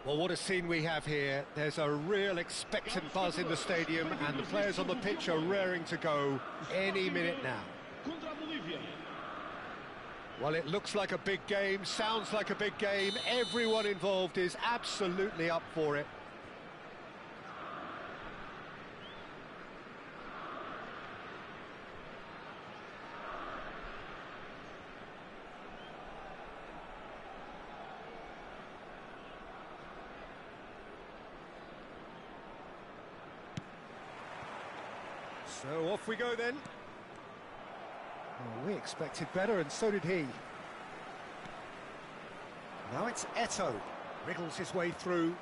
Well, what a scene we have here. There's a real expectant buzz in the stadium, and the players on the pitch are raring to go any minute now. Well, it looks like a big game, sounds like a big game. Everyone involved is absolutely up for it. So off we go then. Well, we expected better, and so did he. Now it's Eto. Wriggles his way through.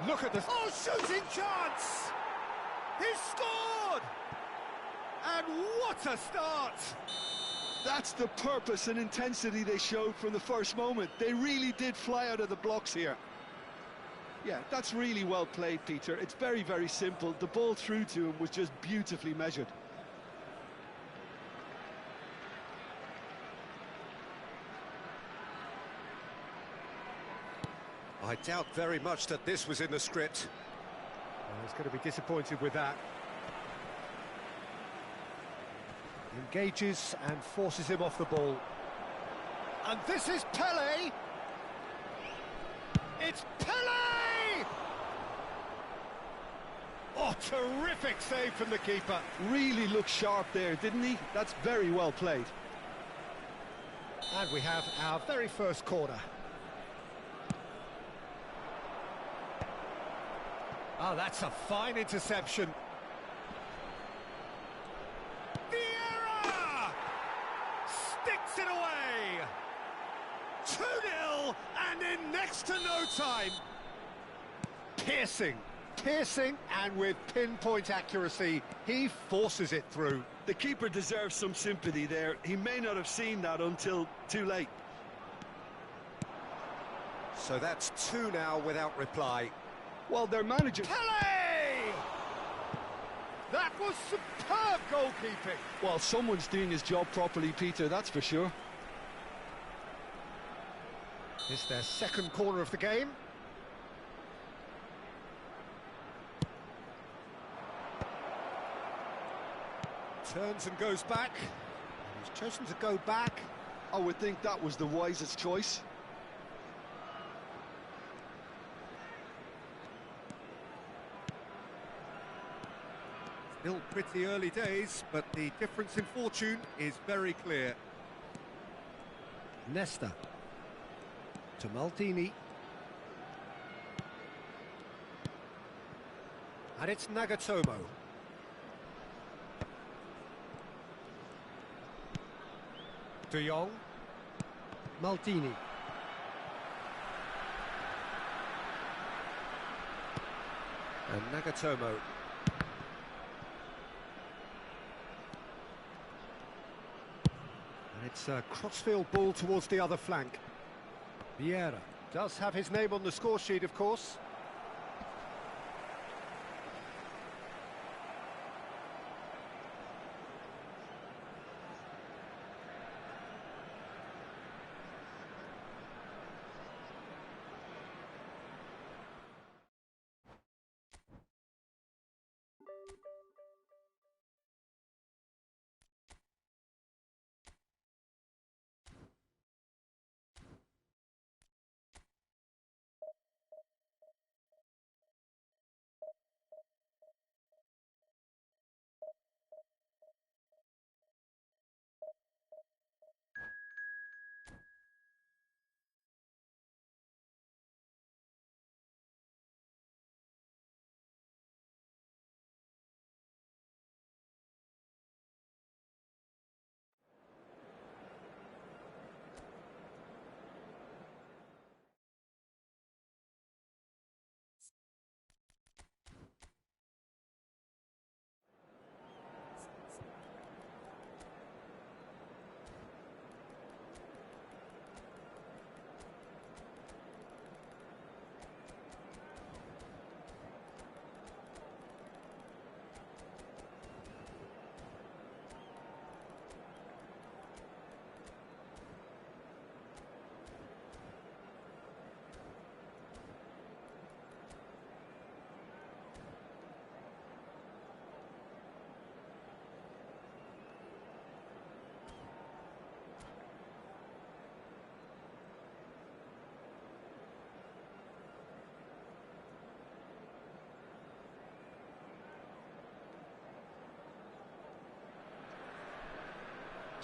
Look at this. Oh, shooting chance! He's scored! And what a start! That's the purpose and intensity they showed from the first moment. They really did fly out of the blocks here. Yeah, that's really well played, Peter. It's very, very simple. The ball through to him was just beautifully measured. I doubt very much that this was in the script. Well, he's going to be disappointed with that. Engages and forces him off the ball. And this is Pele! It's Pele! Oh, terrific save from the keeper. Really looked sharp there, didn't he? That's very well played. And we have our very first corner. Oh, that's a fine interception. Vieira! Sticks it away! 2-0, and in next to no time. Piercing, and with pinpoint accuracy, he forces it through. The keeper deserves some sympathy there. He may not have seen that until too late. So that's 2 now without reply. Well, their manager... Pele! That was superb goalkeeping. Well, someone's doing his job properly, Peter, that's for sure. It's their second corner of the game. Turns and goes back. He's chosen to go back. I would think that was the wisest choice. Still pretty early days, but the difference in fortune is very clear. Nesta to Maldini. And it's Nagatomo. De Jong. Maldini. And Nagatomo. And it's a crossfield ball towards the other flank. Vieira does have his name on the score sheet, of course.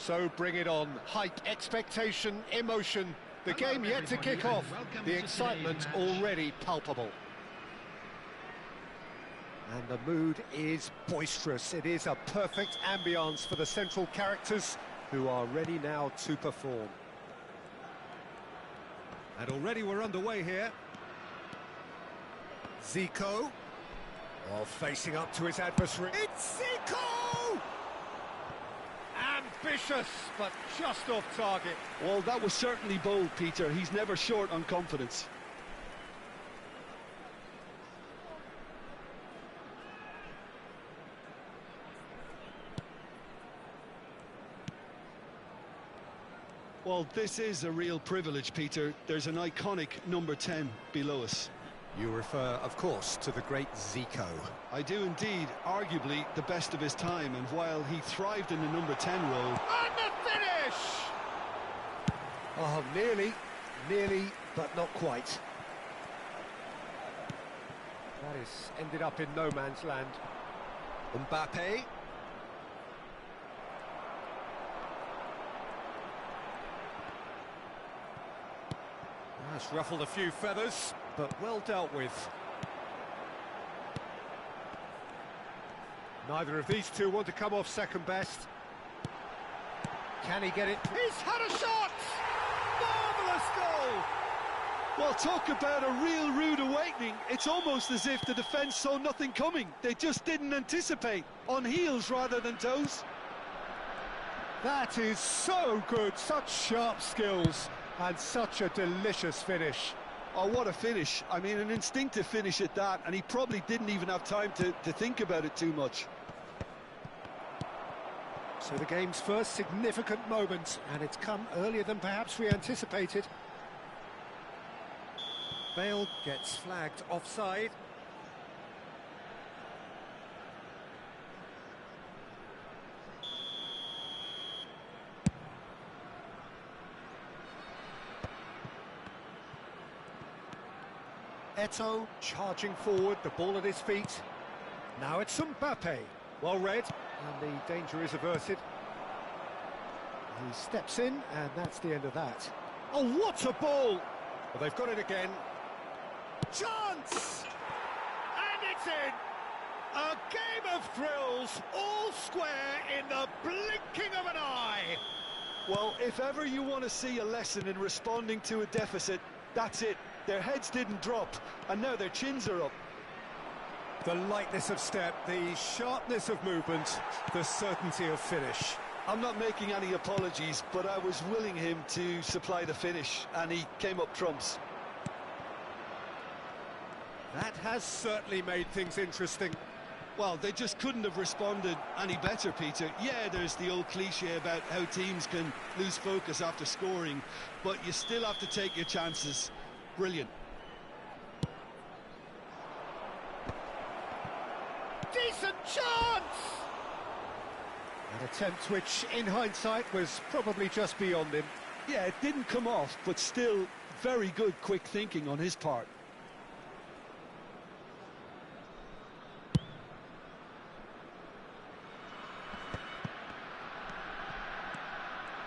So bring it on. Hype, expectation, emotion. The game yet to kick off. The excitement already palpable. And the mood is boisterous. It is a perfect ambience for the central characters who are ready now to perform. And already we're underway here. Zico. While facing up to his adversary. It's Zico! Ambitious, but just off target. Well, that was certainly bold, Peter. He's never short on confidence. Well, this is a real privilege, Peter. There's an iconic number 10 below us. You refer, of course, to the great Zico. I do indeed, arguably the best of his time, and while he thrived in the number 10 role... And the finish! Oh, nearly, but not quite. That is ended up in no man's land. Mbappe. That's ruffled a few feathers, but well dealt with. Neither of these two want to come off second best. Can he get it? He's had a shot! Marvellous goal! Well, talk about a real rude awakening. It's almost as if the defence saw nothing coming. They just didn't anticipate. On heels rather than toes. That is so good, such sharp skills. And such a delicious finish. Oh, what a finish. I mean, an instinctive finish at that, and he probably didn't even have time to think about it too much. So the game's first significant moment, and it's come earlier than perhaps we anticipated. Bale gets flagged offside. Eto'o charging forward, the ball at his feet. Now it's Mbappe. Well read, and the danger is averted. He steps in, and that's the end of that. Oh, what a ball! Well, they've got it again. Chance! And it's in! A game of thrills, all square in the blinking of an eye! Well, if ever you want to see a lesson in responding to a deficit, that's it. Their heads didn't drop, and now their chins are up. The lightness of step, the sharpness of movement, the certainty of finish. I'm not making any apologies, but I was willing him to supply the finish, and he came up trumps. That has certainly made things interesting. Well, they just couldn't have responded any better, Peter. Yeah, there's the old cliche about how teams can lose focus after scoring, but you still have to take your chances. Brilliant. Decent chance! An attempt which, in hindsight, was probably just beyond him. Yeah, it didn't come off, but still very good quick thinking on his part.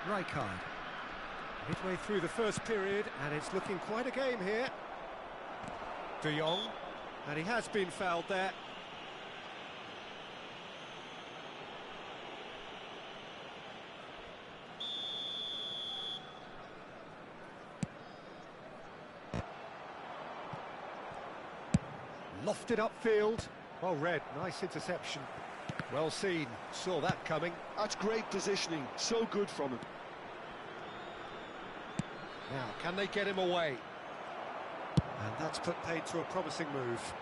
Rijkaard. Midway through the first period, and it's looking quite a game here. De Jong, and he has been fouled there. Lofted upfield. Well read, nice interception. Well seen, saw that coming. That's great positioning, so good from him. Now, can they get him away? And that's put paid to a promising move.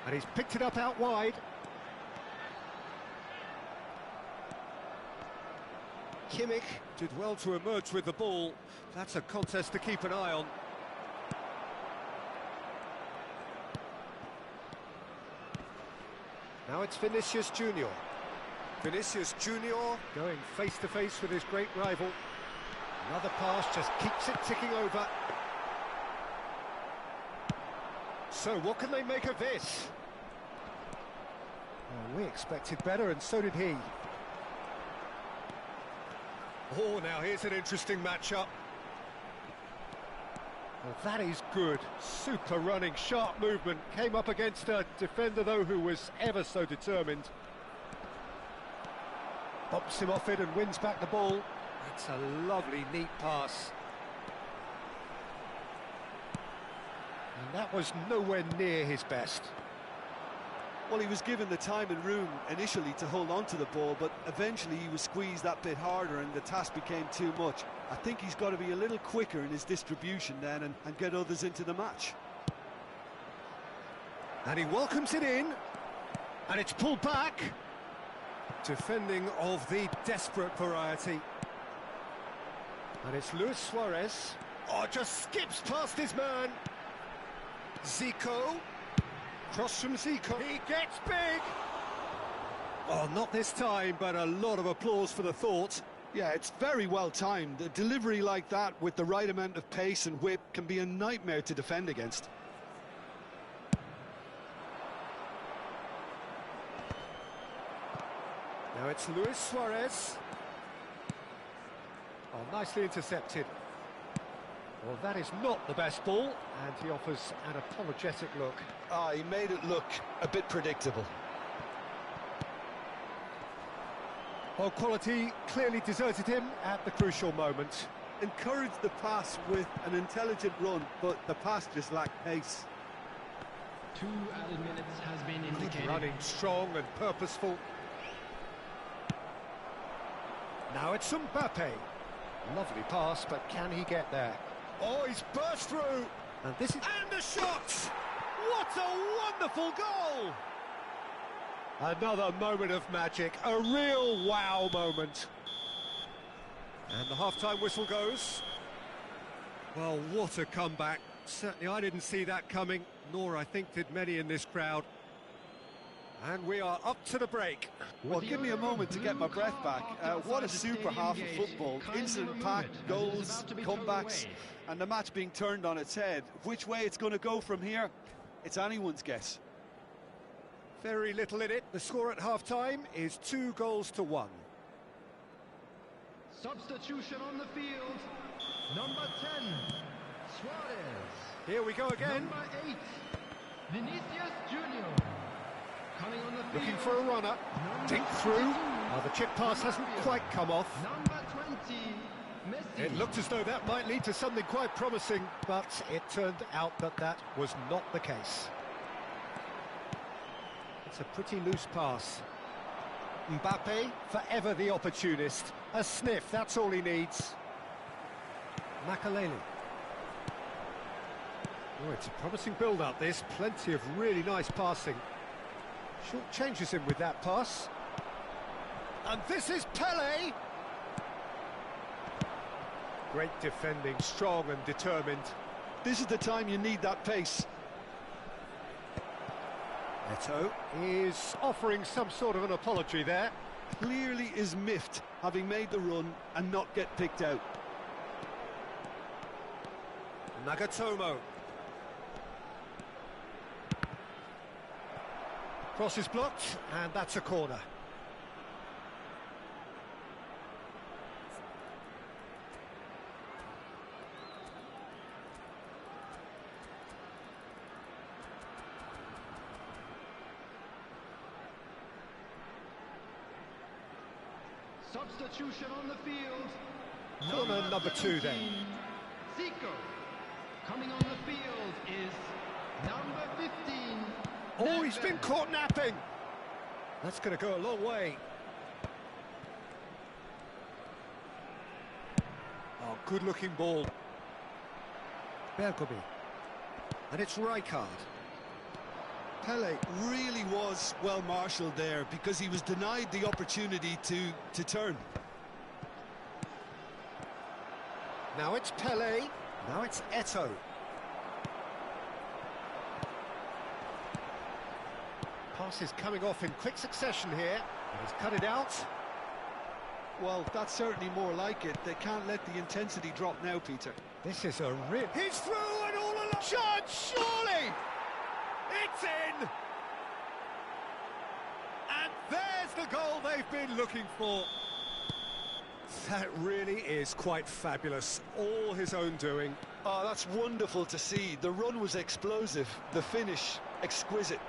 And he's picked it up out wide. Kimmich did well to emerge with the ball. That's a contest to keep an eye on. Now it's Vinicius Junior. Vinicius Junior going face-to-face with his great rival. Another pass just keeps it ticking over. So what can they make of this? Oh, we expected better, and so did he. Oh, now here's an interesting matchup. Well, that is good. Super running, sharp movement. Came up against a defender, though, who was ever so determined. Bumps him off it and wins back the ball. That's a lovely, neat pass. And that was nowhere near his best. Well, he was given the time and room initially to hold on to the ball, but eventually he was squeezed that bit harder and the task became too much. I think he's got to be a little quicker in his distribution then and get others into the match. And he welcomes it in, and it's pulled back. Defending of the desperate variety. And it's Luis Suarez. Oh, just skips past his man. Zico. Cross from Zico. He gets big. Oh, not this time, but a lot of applause for the thought. Yeah, it's very well timed. A delivery like that with the right amount of pace and whip can be a nightmare to defend against. Now it's Luis Suarez. Oh, nicely intercepted. Well, that is not the best ball, and he offers an apologetic look. Ah, he made it look a bit predictable. Well, quality clearly deserted him at the crucial moment. Encouraged the pass with an intelligent run, but the pass just lacked pace. 2 added minutes has been indicated. Good running, strong and purposeful. Now it's Mbappe. Lovely pass, but can he get there? Oh, he's burst through! And this is... And the shot! What a wonderful goal! Another moment of magic, a real wow moment. And the half-time whistle goes. Well, what a comeback. Certainly I didn't see that coming, nor I think did many in this crowd. And we are up to the break. Well, give me a moment to get my breath back. What a super half of football. Incident-packed, goals, comebacks, and the match being turned on its head. Which way it's going to go from here, it's anyone's guess. Very little in it. The score at half-time is 2-1. Substitution on the field. Number 10, Suarez. Here we go again. Number 8, Vinicius Junior. Coming on the field. Looking for a runner. Dink through. Well, the chip pass hasn't quite come off. Number 20, Messi. It looked as though that might lead to something quite promising, but it turned out that that was not the case. It's a pretty loose pass. Mbappe, forever the opportunist. A sniff, that's all he needs. Makaleli. Oh, it's a promising build-up, this. Plenty of really nice passing. Short changes him with that pass. And this is Pele! Great defending, strong and determined. This is the time you need that pace. Eto'o is offering some sort of an apology there. Clearly is miffed, having made the run and not get picked out. Nagatomo. Cross is blocked, and that's a corner. Substitution on the field. Corner number 2 then. Zico. Coming on the field is number 15. Oh, he's been caught napping. That's going to go a long way. Oh, good-looking ball. Bergomi. And it's Rijkaard. Pele really was well marshalled there because he was denied the opportunity to turn. Now it's Pele. Now it's Eto'o. Pass is coming off in quick succession here. He's cut it out. Well, that's certainly more like it. They can't let the intensity drop now, Peter. This is a rip. He's through and all along. Shot, surely! It's in! And there's the goal they've been looking for. That really is quite fabulous. All his own doing. Oh, that's wonderful to see. The run was explosive, the finish exquisite.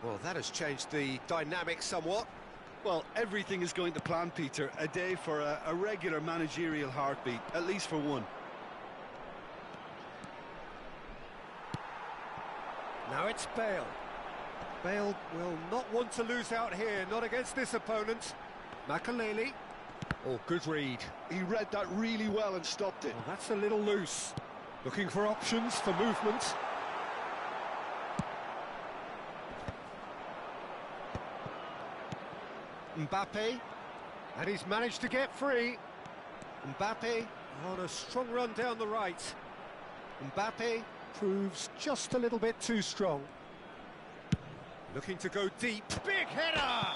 Well, that has changed the dynamic somewhat. Well, everything is going to plan, Peter. A day for a regular managerial heartbeat, at least for one. Now it's Bale. Bale will not want to lose out here, not against this opponent. Makaleli. Oh, good read. He read that really well and stopped it. Well, that's a little loose. Looking for options for movement. Mbappe. And he's managed to get free. Mbappe on a strong run down the right. Mbappe proves just a little bit too strong. Looking to go deep. Big header!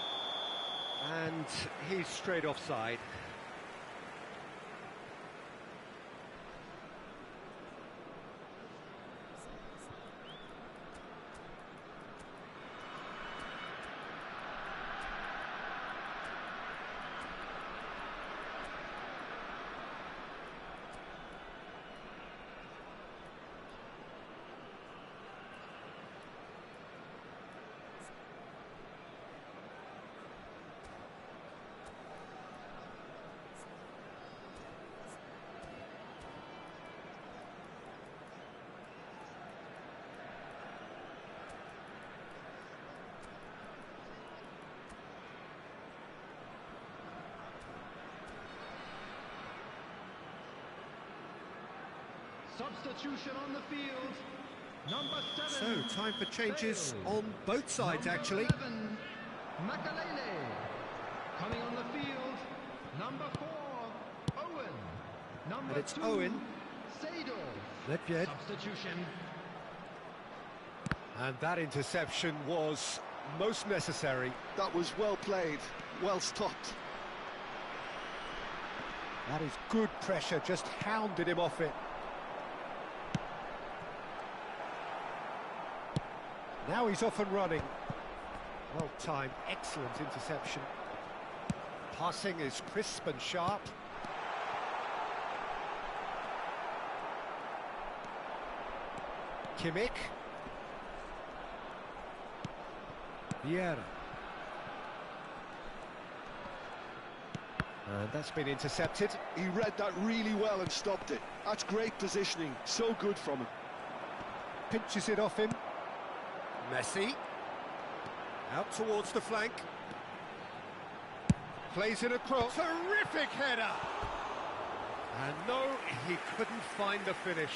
And he's straight offside. Substitution on the field. Number 7. So, time for changes Bale. on both sides, Number actually. 11, Makalele. Coming on the field. Number 4, Owen. Number And it's 2, Owen. Seedorf. Ledfjed. Substitution. And that interception was most necessary. That was well played, well stopped. That is good pressure, just hounded him off it. Now he's off and running. Well timed, excellent interception. Passing is crisp and sharp. Kimmich. Vieira. And that's been intercepted. He read that really well and stopped it. That's great positioning, so good from him. Pinches it off him. Messi. Out towards the flank. Plays it across. Terrific header! And no, he couldn't find the finish.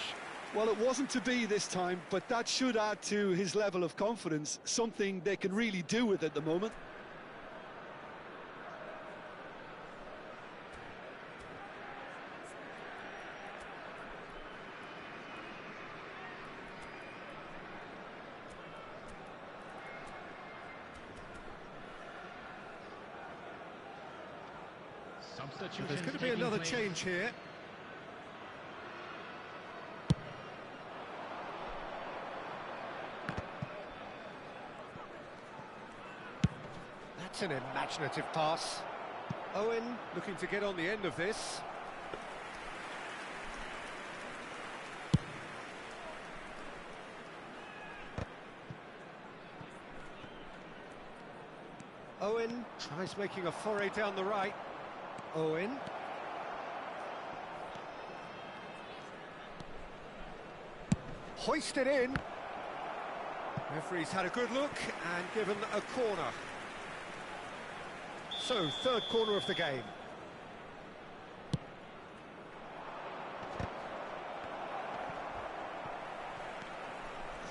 Well, it wasn't to be this time, but that should add to his level of confidence, something they can really do with at the moment. Substitution. There's going to be another change here. That's an imaginative pass. Owen looking to get on the end of this. Owen tries making a foray down the right. Owen. Hoisted in. Referee's had a good look and given a corner. So, third corner of the game.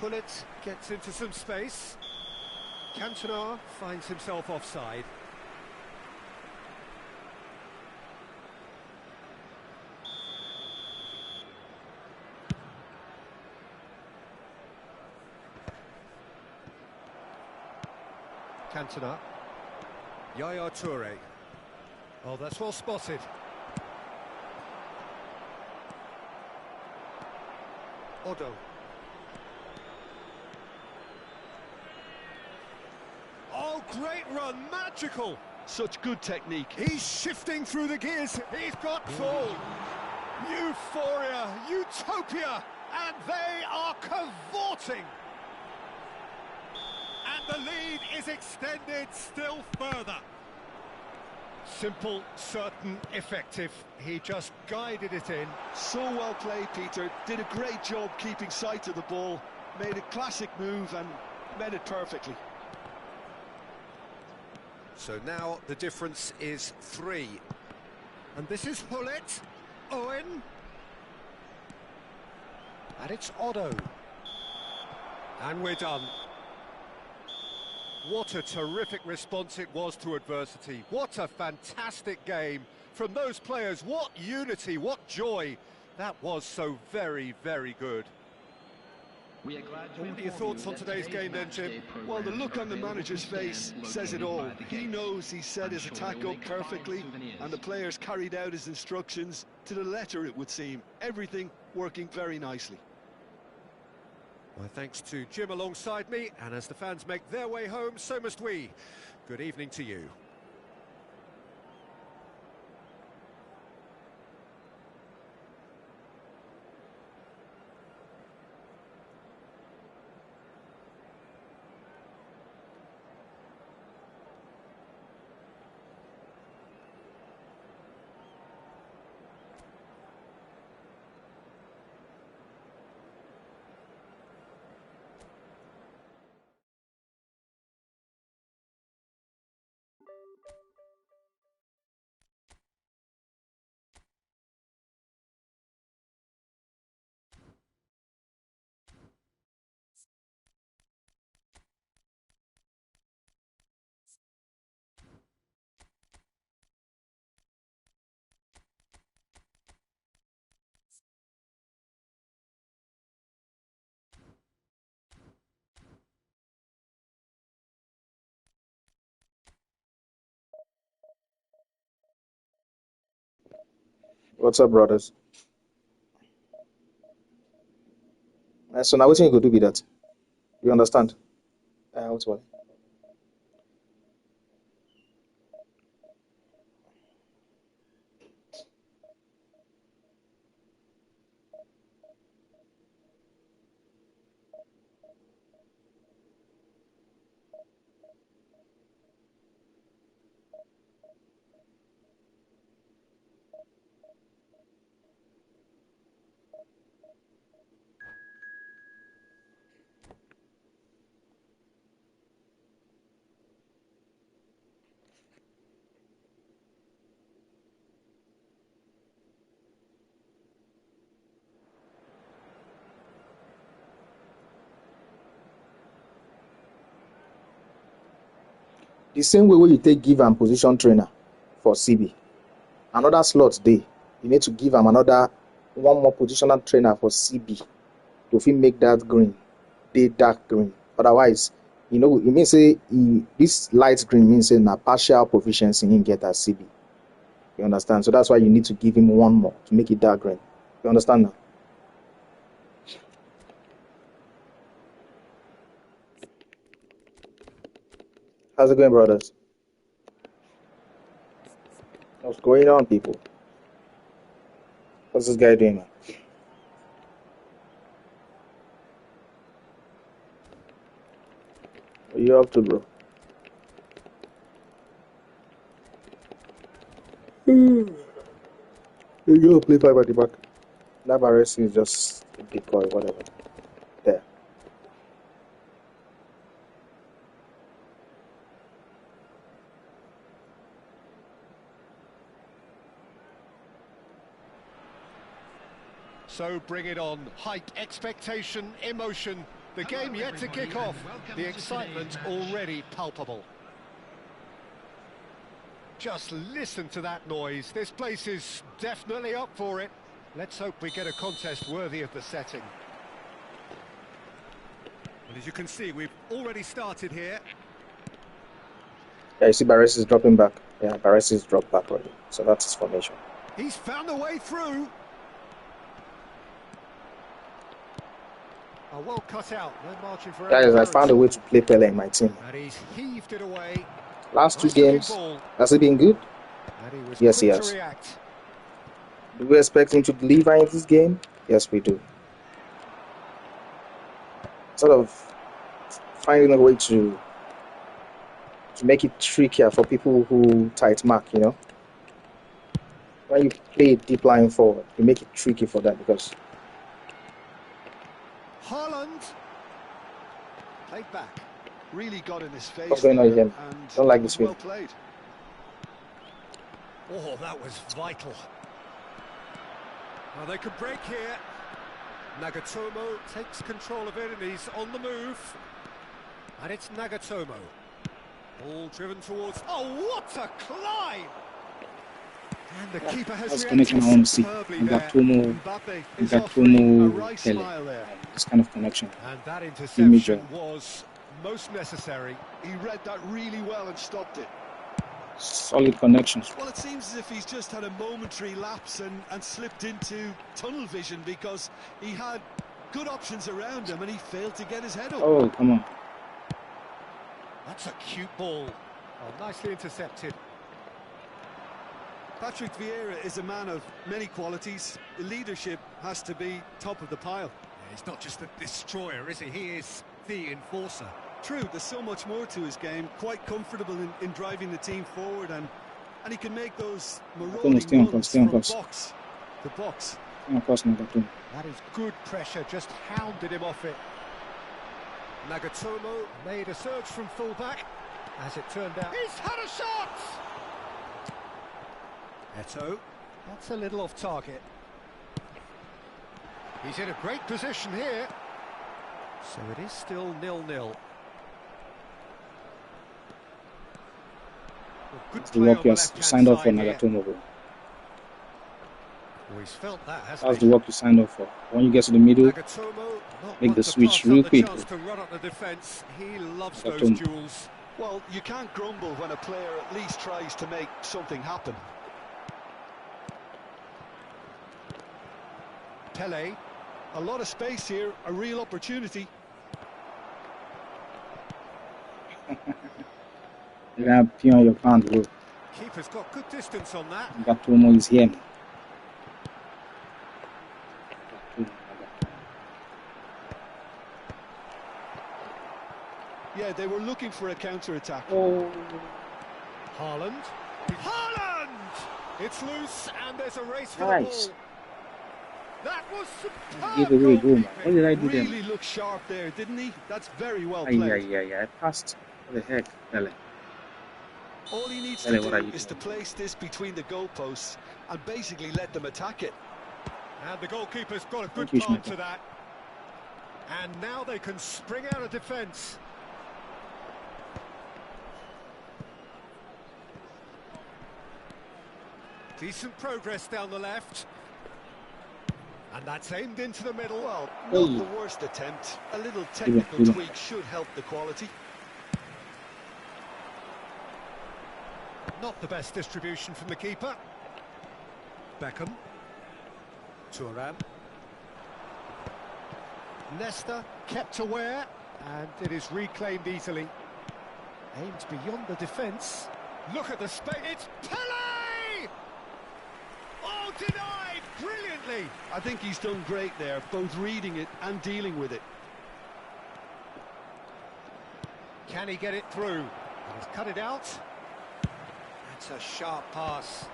Pullet gets into some space. Cantona finds himself offside. Cantona. Yaya Toure. Oh, that's well spotted. Odo. Oh, great run, magical! Such good technique. He's shifting through the gears. He's got goal. Euphoria, utopia, and they are cavorting. And the lead is extended still further. Simple, certain, effective. He just guided it in. So well played, Peter. Did a great job keeping sight of the ball. Made a classic move and met it perfectly. So now the difference is 3. And this is Hullet. Owen. And it's Otto. And we're done. What a terrific response it was to adversity. What a fantastic game from those players. What unity, what joy. That was so very, very good. We are glad to What are your thoughts on today's game then, Jim? Well, the look on the manager's face says it all. He knows he set his attack up perfectly, and the players carried out his instructions to the letter, it would seem. Everything working very nicely. My thanks to Jim alongside me, and as the fans make their way home, so must we. Good evening to you. What's up, brothers? So now what you go do with that? You understand? What's what? The same way where you take give and position trainer for CB, another slot day, you need to give him another one more positional trainer for CB to fit make that green, they dark green. Otherwise, it means say this light green means say na partial proficiency in get as CB. You understand? So that's why you need to give him one more to make it dark green. You understand now? How's it going, brothers? What's going on, people? What's this guy doing, man? What are you up to, bro? You go play 5 at the back. That Baresi is just a decoy, whatever. There. So bring it on. Hype, expectation, emotion. The game yet to kick off. The excitement already palpable. Just listen to that noise. This place is definitely up for it. Let's hope we get a contest worthy of the setting. And as you can see, we've already started here. Yeah, you see Baresi is dropping back. Yeah, Baresi is dropped back already. So that's his formation. He's found a way through. Well cut out. No margin for Guys, I found a way to play Pele in my team. And he's heaved it away. Last two Nice looking games, ball. has it been good? And he was Yes, he quick has. to react. Do we expect him to deliver in this game? Yes, we do. Sort of finding a way to make it trickier for people who tight mark, you know. When you play deep line forward, you make it tricky for them because Haaland. Played back. Really got in his face. what's going on there, here? and Don't like it this was well feeling. played. Oh, that was vital. Well, they could break here. Nagatomo takes control of it and he's on the move. And it's Nagatomo. Ball driven towards... Oh, what a climb! And the keeper has That's reacted connection I want to see. superbly there. Nagatomo, Mbappe is offering a Nagatomo, right Pele. smile there. This kind of connection. And that Image interception of- was most necessary. He read that really well and stopped it. Solid connections. Well, it seems as if he's just had a momentary lapse and slipped into tunnel vision because he had good options around him and he failed to get his head up. Oh, come on. That's a cute ball. Oh, nicely intercepted. Patrick Vieira is a man of many qualities. Leadership has to be top of the pile. Yeah, he's not just a destroyer, is he? He is the enforcer. True, there's so much more to his game. Quite comfortable in driving the team forward, and he can make those marauding Stay on runs course, stay on from course. box to box. Of course, Nagatomo. That is good pressure, just hounded him off it. Nagatomo made a surge from fullback. As it turned out, he's had a shot! Eto, that's a little off target. He's in a great position here. So it is still 0-0. Well, good That's the play work on you the left-hand signed up for, side here. Nagatomo, bro. Well, he's felt that, hasn't That's he? the work you signed up for. When you get to the middle, Nagatomo, not make one the to switch pass real up the quick. chance to run up the defence. He loves Nagatomo. those duels. Well, you can't grumble when a player at least tries to make something happen. Pele, A lot of space here, a real opportunity. you're going to pee on your pants, bro. keeper's got good distance on that. Nagatomo is here, man. Yeah, they were looking for a counter-attack. Oh, Haaland. Haaland! It's loose and there's a race for nice. the ball. That was Give superb away goal, man. What goalkeeping. did I do there? Really looked sharp there, didn't he? That's very well Ay, played. ay, ay, ay. I passed. What the heck, Pele? All he needs Pele, to what are do you is to doing? place this between the goalposts and basically let them attack it. And the goalkeeper's got a good Thank you, palm Schmidt. to that. And now they can spring out of defence. Decent progress down the left. And that's aimed into the middle. Well, Hey. not the worst attempt. A little technical Give it. tweak should help the quality. Not the best distribution from the keeper. Beckham. Thuram. Nesta kept aware, and it is reclaimed easily. Aimed beyond the defence. Look at the space. It's Pele! Oh, denied brilliantly. I think he's done great there, both reading it and dealing with it. Can he get it through? He's cut it out. That's a sharp pass.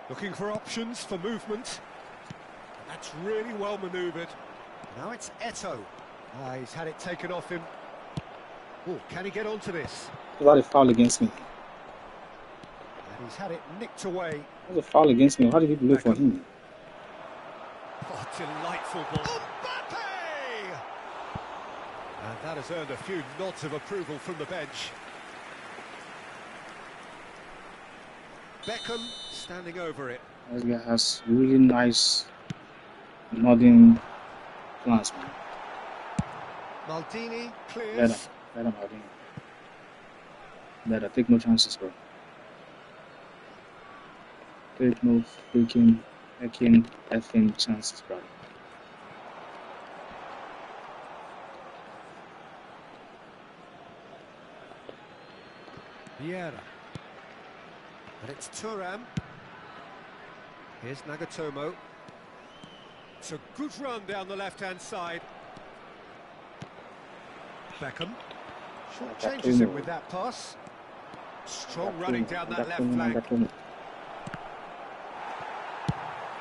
Looking for options for movement. That's really well manoeuvred. Now it's Eto. He's had it taken off him. Oh, can he get onto this? You got a foul against me. And he's had it nicked away. There's a foul against me. How did people look for him? Oh, delightful ball. Mbappe! And that has earned a few nods of approval from the bench. Beckham standing over it. This guy has really nice nodding plans, man. Maldini clears. Better, Maldini. Better, take no chances, bro. Take no freaking effing chances, bro. Vieira. And it's Thuram. Here's Nagatomo. It's a good run down the left-hand side. Beckham. Short changes him with that pass. Strong running down that left flank.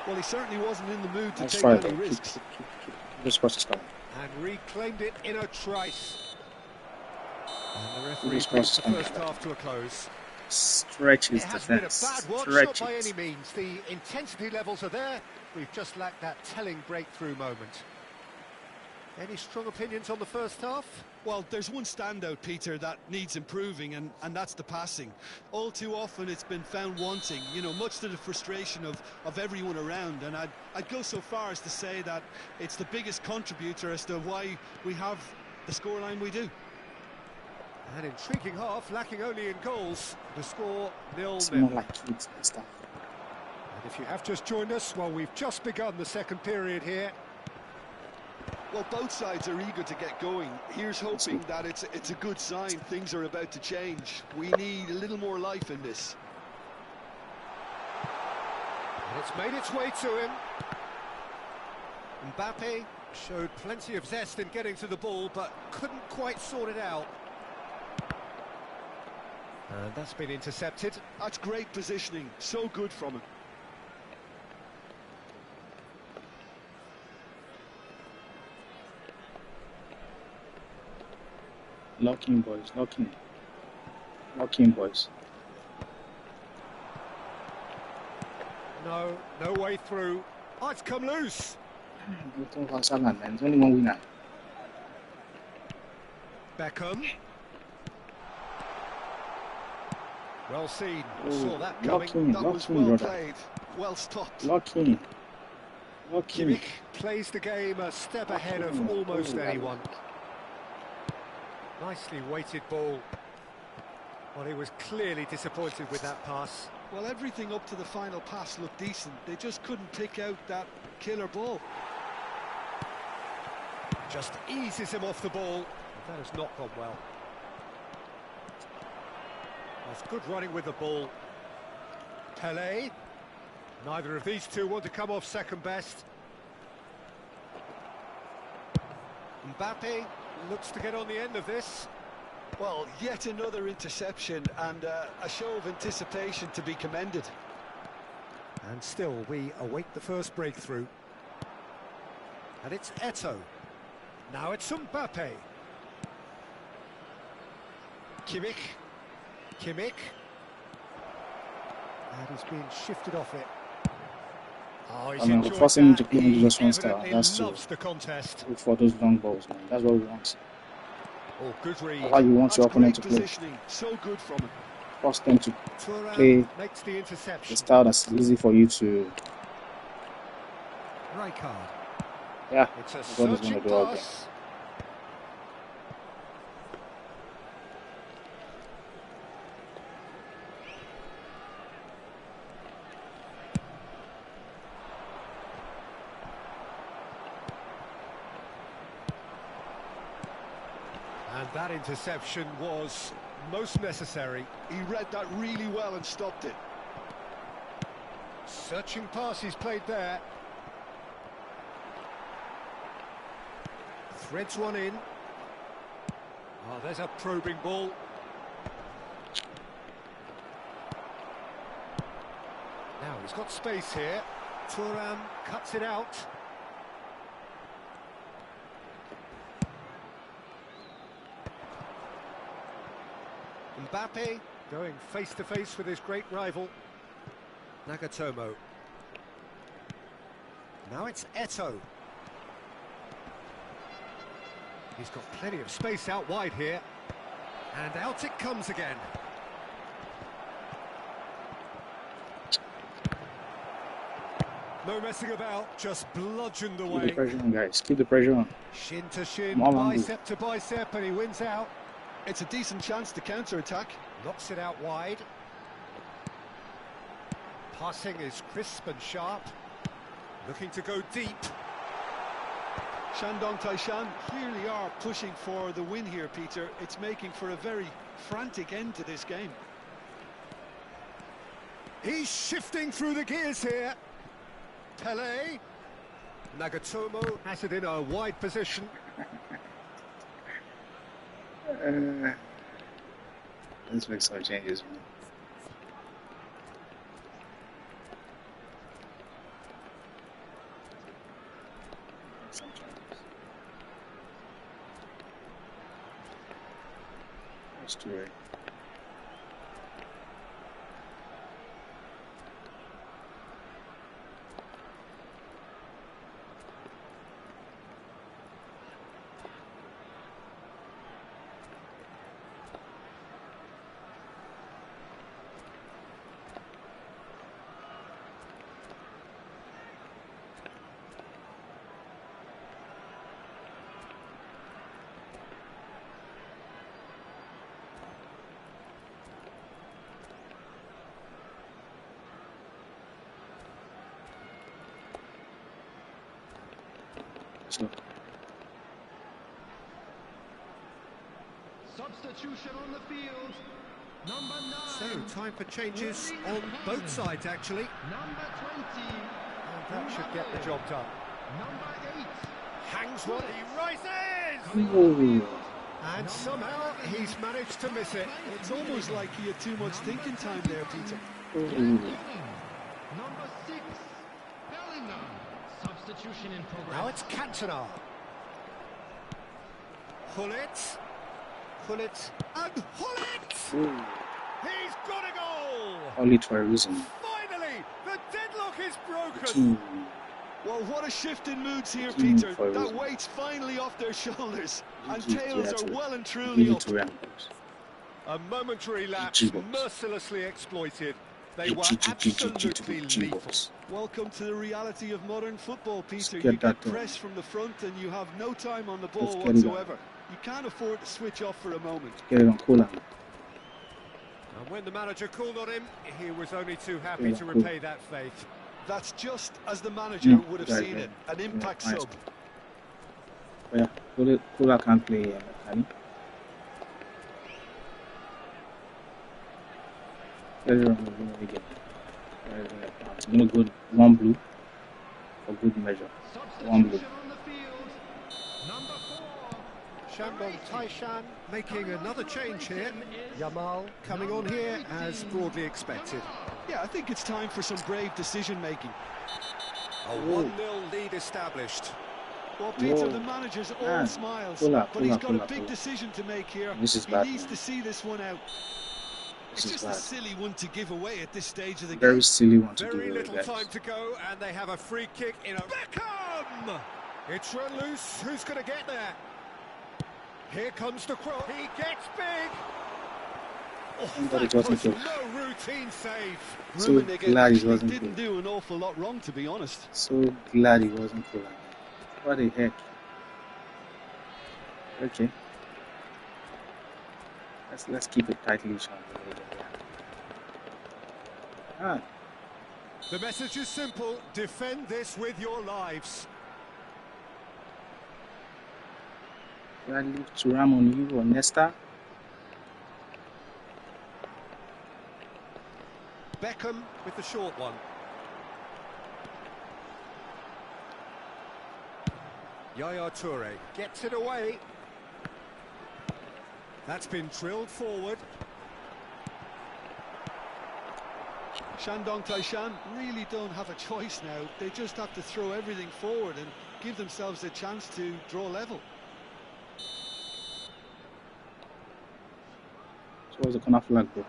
Well, he certainly wasn't in the mood to Nice take try, any though. risks. This cross is coming. And reclaimed it in a trice. And the referee This brings cross the is coming. first half to a close. Stretch It his hasn't been a defense. bad watch, Stretch not by any it. means. The intensity levels are there. We've just lacked that telling breakthrough moment. Any strong opinions on the first half? Well, there's one standout, Peter, that needs improving, and that's the passing. All too often it's been found wanting, you know, much to the frustration of everyone around. And I'd go so far as to say that it's the biggest contributor as to why we have the scoreline we do. An intriguing half, lacking only in goals. The score 0-0. It's more like kids and stuff. And if you have just joined us, well, we've just begun the second period here. Well, both sides are eager to get going. Here's hoping that it's a good sign. Things are about to change. We need a little more life in this. And it's made its way to him. Mbappe showed plenty of zest in getting to the ball, but couldn't quite sort it out. And that's been intercepted. That's great positioning. So good from him. Lock in, boys. Lock in. Lock in, boys. No way through. Oh, it's come loose. Don't pass that, man. There's only one winner. Beckham. Well seen. Oh, Saw that coming. That was well played. Well stopped. Lock in. Lock in. Kimmich plays the game a step ahead of almost anyone. Nicely weighted ball. Well, he was clearly disappointed with that pass. Well, everything up to the final pass looked decent. They just couldn't pick out that killer ball. Just eases him off the ball. That has not gone well. That's good running with the ball. Pelé. Neither of these two want to come off second best. Mbappe looks to get on the end of this. Well, yet another interception and a show of anticipation to be commended. And still, we await the first breakthrough. And it's Eto'o. Now it's Mbappe. Kimmich. And he's being shifted off it. Oh, he's enjoyed forcing him that. to play He just one style. evidently That's loves the contest. Look for those long balls, man. That's what we want. Oh, good read. How you want your opponent to play. Positioning. So good from him. Force them to Thuram play makes the interception. the style that's easy for you to. Rijkaard. Yeah, It's a that's what he's searching going to do again. pass. And that interception was most necessary. He read that really well and stopped it. Searching pass he's played there. Threads one in. Oh, there's a probing ball. Now he's got space here. Thuram cuts it out. Mbappe going face to face with his great rival, Nagatomo. Now it's Eto'o. He's got plenty of space out wide here. And out it comes again. No messing about, just bludgeoned Keep away. the pressure on, guys. Keep the pressure on. Shin to shin, More angle. bicep to bicep, and he wins out. It's a decent chance to counter-attack. Knocks it out wide. Passing is crisp and sharp. Looking to go deep. Shandong Taishan clearly are pushing for the win here, Peter. It's making for a very frantic end to this game. He's shifting through the gears here. Pele. Nagatomo has it in a wide position. Let's make some changes, man. Some changes. That's too right. So, Substitution on the field. Number 9. So, time for changes on both sides, actually. Number 20. And that should get the job done. Number 8. Hangs one, he rises! Coming on the field. And somehow he's managed to miss it. It's almost like he had too much thinking time there, Peter. Number 6. Bellingham. Substitution in progress. Now it's Cantona. Hullet. Hullet. And Hullet! He's got a goal! only for a reason. Finally, the deadlock is broken. Well, what a shift in moods here, Team Peter. for a That reason. weight's finally off their shoulders. And GG, tails yeah, are to- well and Give truly it up. to Rams. A momentary lapse, GG box. mercilessly exploited. They were GG, absolutely lethal. box. Welcome to the reality of modern football, Peter. get You get that done. pressed from the front and you have no time on the ball Let's get it done. whatsoever. You can't afford to switch off for a moment. Get it on cooler. And when the manager called on him, he was only too happy Yeah, to cool. repay that faith. That's just as the manager would have right, seen yeah. it. An Yeah, impact nice. sub. Yeah, cooler can't play Konami. Let it run again. I'm gonna go one blue for good measure. One blue. Substitution on the field. Number 4. Shandong Taishan making another change here. Yamal coming on here as broadly expected. Yeah, I think it's time for some brave decision making. A 1-0 lead established. Well, Peter, Whoa. the manager's all Man, smiles, cooler, but he's got cooler, a big cooler. decision to make here. This is He bad, needs man. to see this one out. This It's is just a bad. silly one to give away at this stage of the Very game. silly one to Very do, little guys. time to go, and they have a free kick in a... Beckham! It's run loose. Who's going to get there? Here comes the cross. He gets big. Oh, But it that wasn't was good. no routine save. So Rummenigge glad he actually wasn't didn't good. do an awful lot wrong, to be honest. So glad he wasn't cooler. What the heck? Okay. Let's keep it tightly shut. Ah, The message is simple. Defend this with your lives. do I leave Thuram on you or Nesta? Beckham with the short one. Yaya Toure gets it away. That's been drilled forward. Shandong Taishan really don't have a choice now. They just have to throw everything forward and give themselves a chance to draw level. So was the corner flag, bro?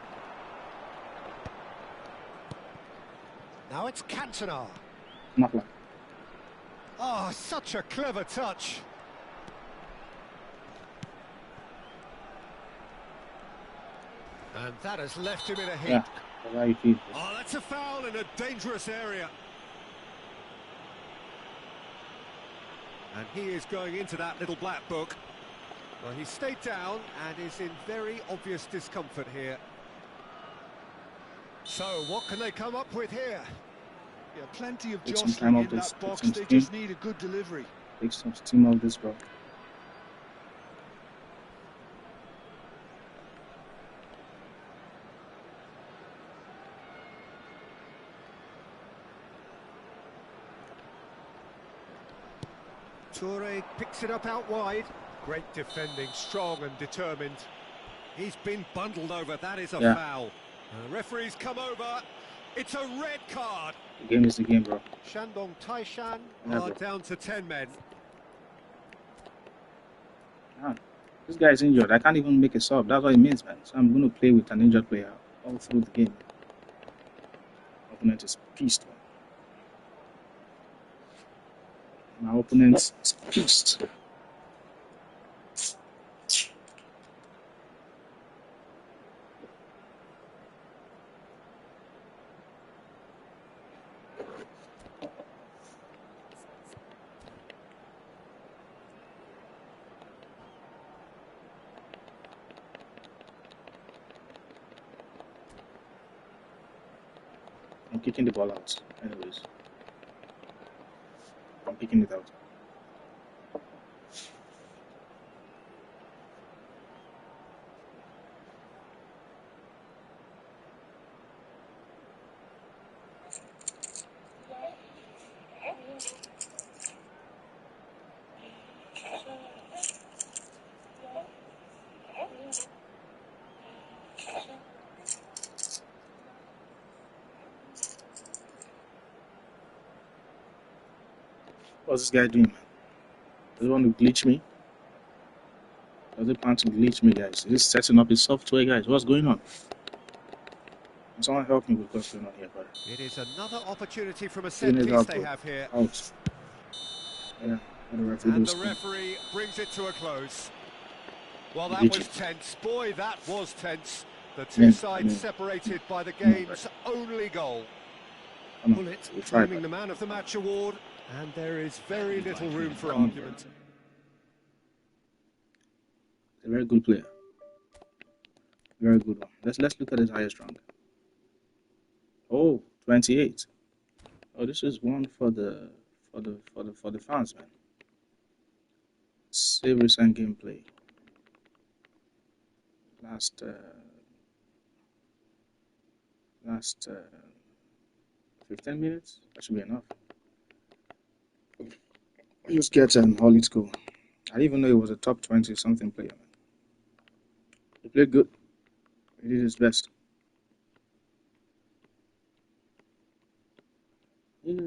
Now it's Cantona. Corner flag. Oh, such a clever touch. And that has left him in a heap. Yeah. That's how you feel. Oh, that's a foul in a dangerous area. And he is going into that little black book. Well, he stayed down and is in very obvious discomfort here. So, what can they come up with here? Yeah, plenty of Take some jostling time in off this, that take box. some They steam. just need a good delivery. Take some steam off this, bro. Toure picks it up out wide. Great defending, strong and determined. He's been bundled over, that is a foul. The referee's come over, it's a red card. The game is the game, bro. Shandong Taishan are down to 10 men. Man, this guy's injured. I can't even make a sub. That's what it means, man. So I'm going to play with an injured player all through the game. Opponent is pissed, man. My opponent is pissed. I'm kicking the ball out. Anyways, I'm kicking it out. What's this guy doing, man? Does he want to glitch me? Does he plan to glitch me, guys? Is he setting up his software, guys? What's going on? Can someone help me with what's going on here, brother? It is another opportunity from a set piece they have here. Out. Yeah, and the referee brings it to a close. Well, that was tense. Boy, that was tense. The two sides separated by the game's only goal. Bullet claiming the Man of the Match award, and there is very little room for argument. A very good player. Very good one. Let's look at his highest rank. Oh, 28. Oh, this is one for the fans, man. Save recent gameplay. Last 15 minutes. That should be enough. Just get Holly to go. I didn't even know he was a top 20 something player, man. He played good. He did his best. It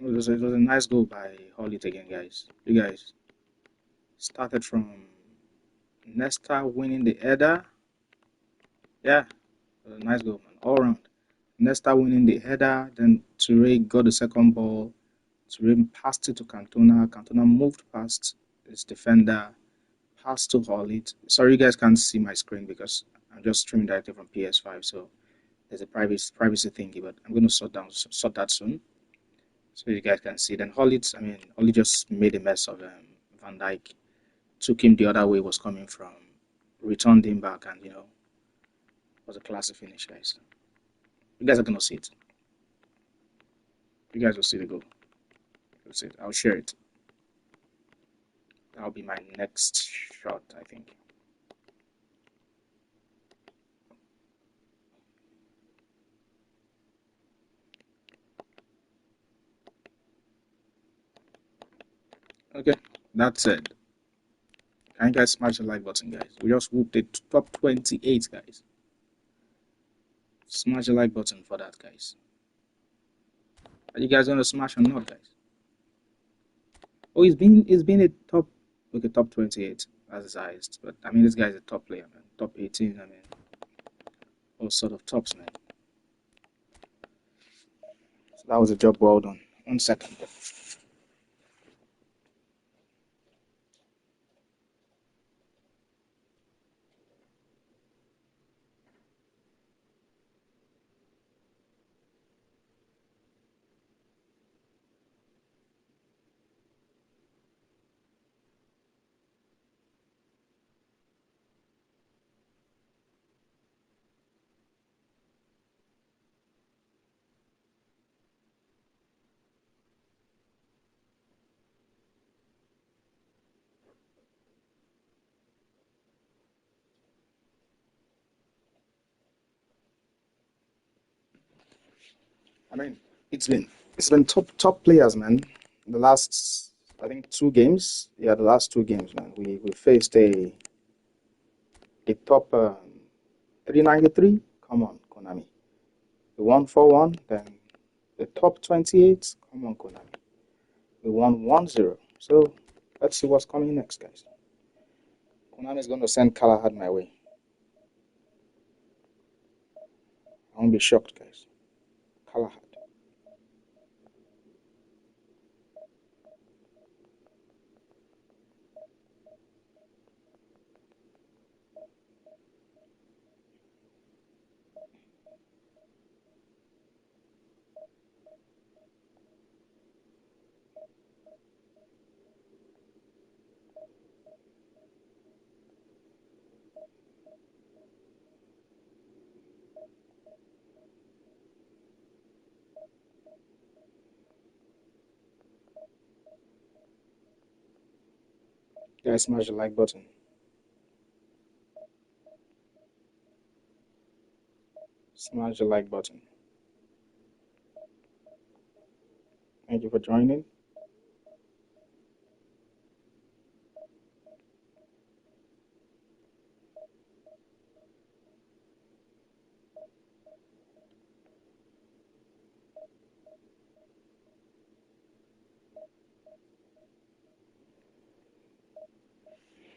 was a nice goal by Hollit again, guys. You guys started from Nesta winning the header. Yeah, it was a nice goal, man. All round. Nesta winning the header, then Toure got the second ball. Toure passed it to Cantona. Cantona moved past his defender, passed to Hollit. Sorry, you guys can't see my screen because I'm just streaming directly from PS5, so there's a privacy thingy, but I'm going to sort that soon, so you guys can see. Then Hollit just made a mess of Van Dijk, took him the other way, was coming from, returned him back, and it was a classic finish, guys. You guys are going to see it. You guys will see the goal. You'll see it. I'll share it. That'll be my next shot, I think. Okay, that's it. Can you guys smash the like button, guys? We just whooped it top 28, guys. Smash the like button for that, guys. Are you guys gonna smash or not, guys? Oh, he's been a top 28 as his highest. But I mean, this guy's a top player, man. Top 18, I mean, all sort of tops, man. So that was a job well done. 1 second. I mean, it's been top players, man. The last, I think, 2 games. Yeah, the last 2 games, man. We faced a top 393. Come on, Konami. We won 4-1. Then the top 28. Come on, Konami. We won 1-0. So let's see what's coming next, guys. Konami is going to send Galahad my way. I won't be shocked, guys. Galahad. Guys, smash the like button. Smash the like button. Thank you for joining.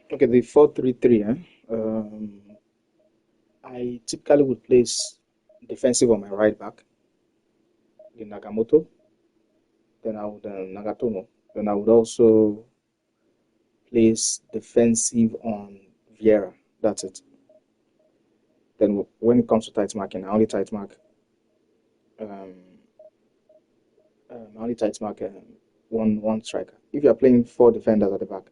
Okay, the 4-3-3. I typically would place defensive on my right back, the Nagamoto. Then I would Nagatomo. Then I would also place defensive on Vieira. That's it. Then when it comes to tight marking, um, I only tight mark one striker. If you are playing 4 defenders at the back,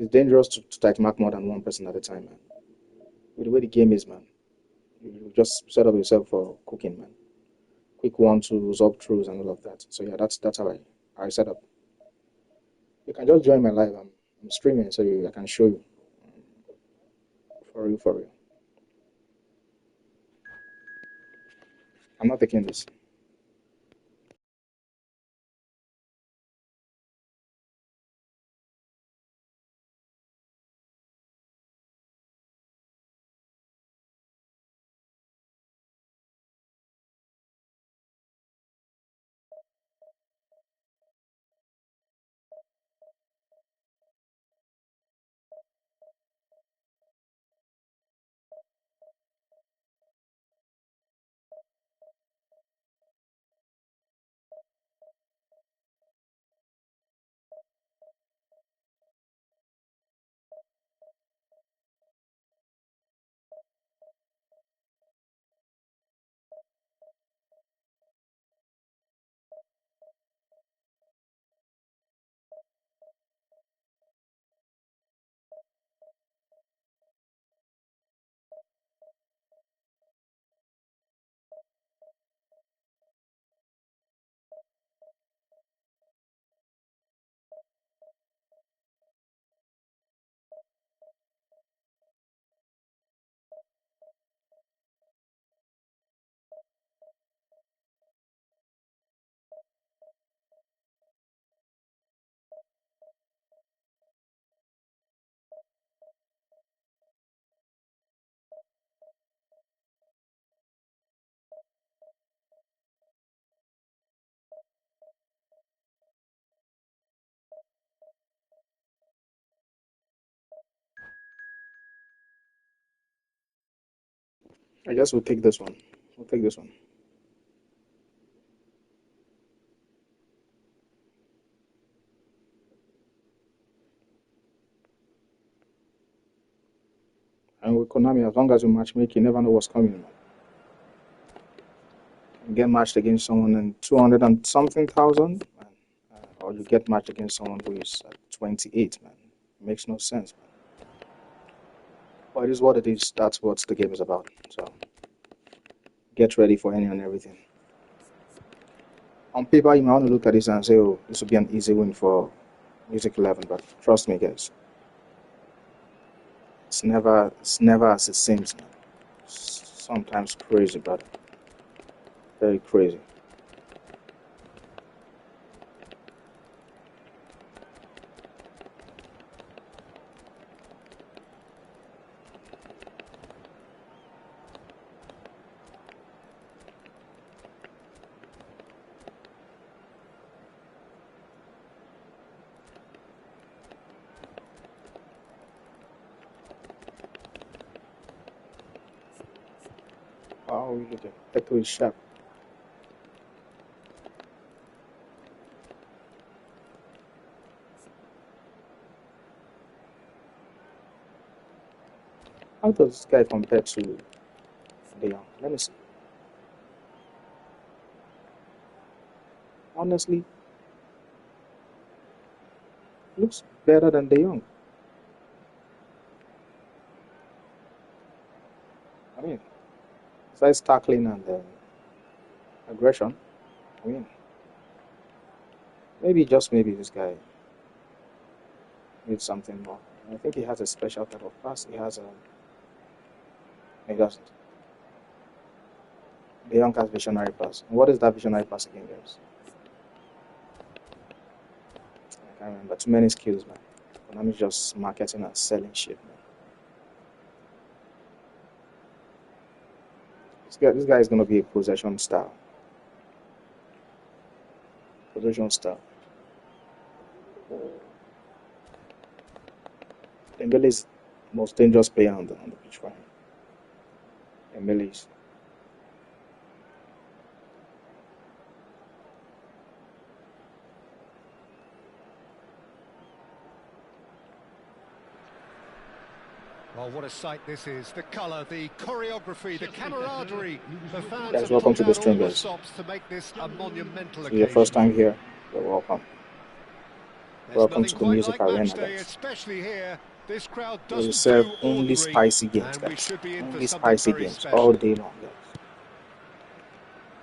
it's dangerous to tight mark more than one person at a time, man. With the way the game is, man, you just set up yourself for cooking, man. Quick 1-2s, up throughs, and all of that. So yeah, that's how I set up. You can just join my live. I'm streaming, so I can show you for real. I'm not taking this. I guess we'll take this one. We'll take this one. And with Konami, as long as you matchmake, you never know what's coming, man. You get matched against someone in 200 and something thousand, man. Or you get matched against someone who is at 28, man. It makes no sense, man. But it is what it is. That's what the game is about. So get ready for any and everything. On paper, you might want to look at this and say, oh, this would be an easy win for Music 11, but trust me, guys, it's never as it seems, man. Sometimes crazy, but very crazy. Oh, look at that is sharp. How does this guy compare to De Jong? Let me see. Honestly, looks better than De Jong. I mean, besides tackling and aggression, I mean, maybe just maybe this guy needs something more. I think he has a special type of pass. He has a. He doesn't. De Jong has visionary pass. And what is that visionary pass again, guys? I can't remember. Too many skills, man. Konami just marketing and selling shit, man. This guy is gonna be a possession style. Possession style. Dembele is the most dangerous player on the pitch for him. Dembele is. Well, what a sight this is. The colour, the choreography, the camaraderie. The fans Guys, have welcome to pulled the out all stream, the guys. stops to make this a monumental If occasion. you're your first time here, you're welcome. There's Welcome nothing to the quite music like arena, match day, guys. especially here. This crowd We doesn't serve do only ordinary, spicy games, and we guys. should be in Only for something spicy very games special. all day long, guys.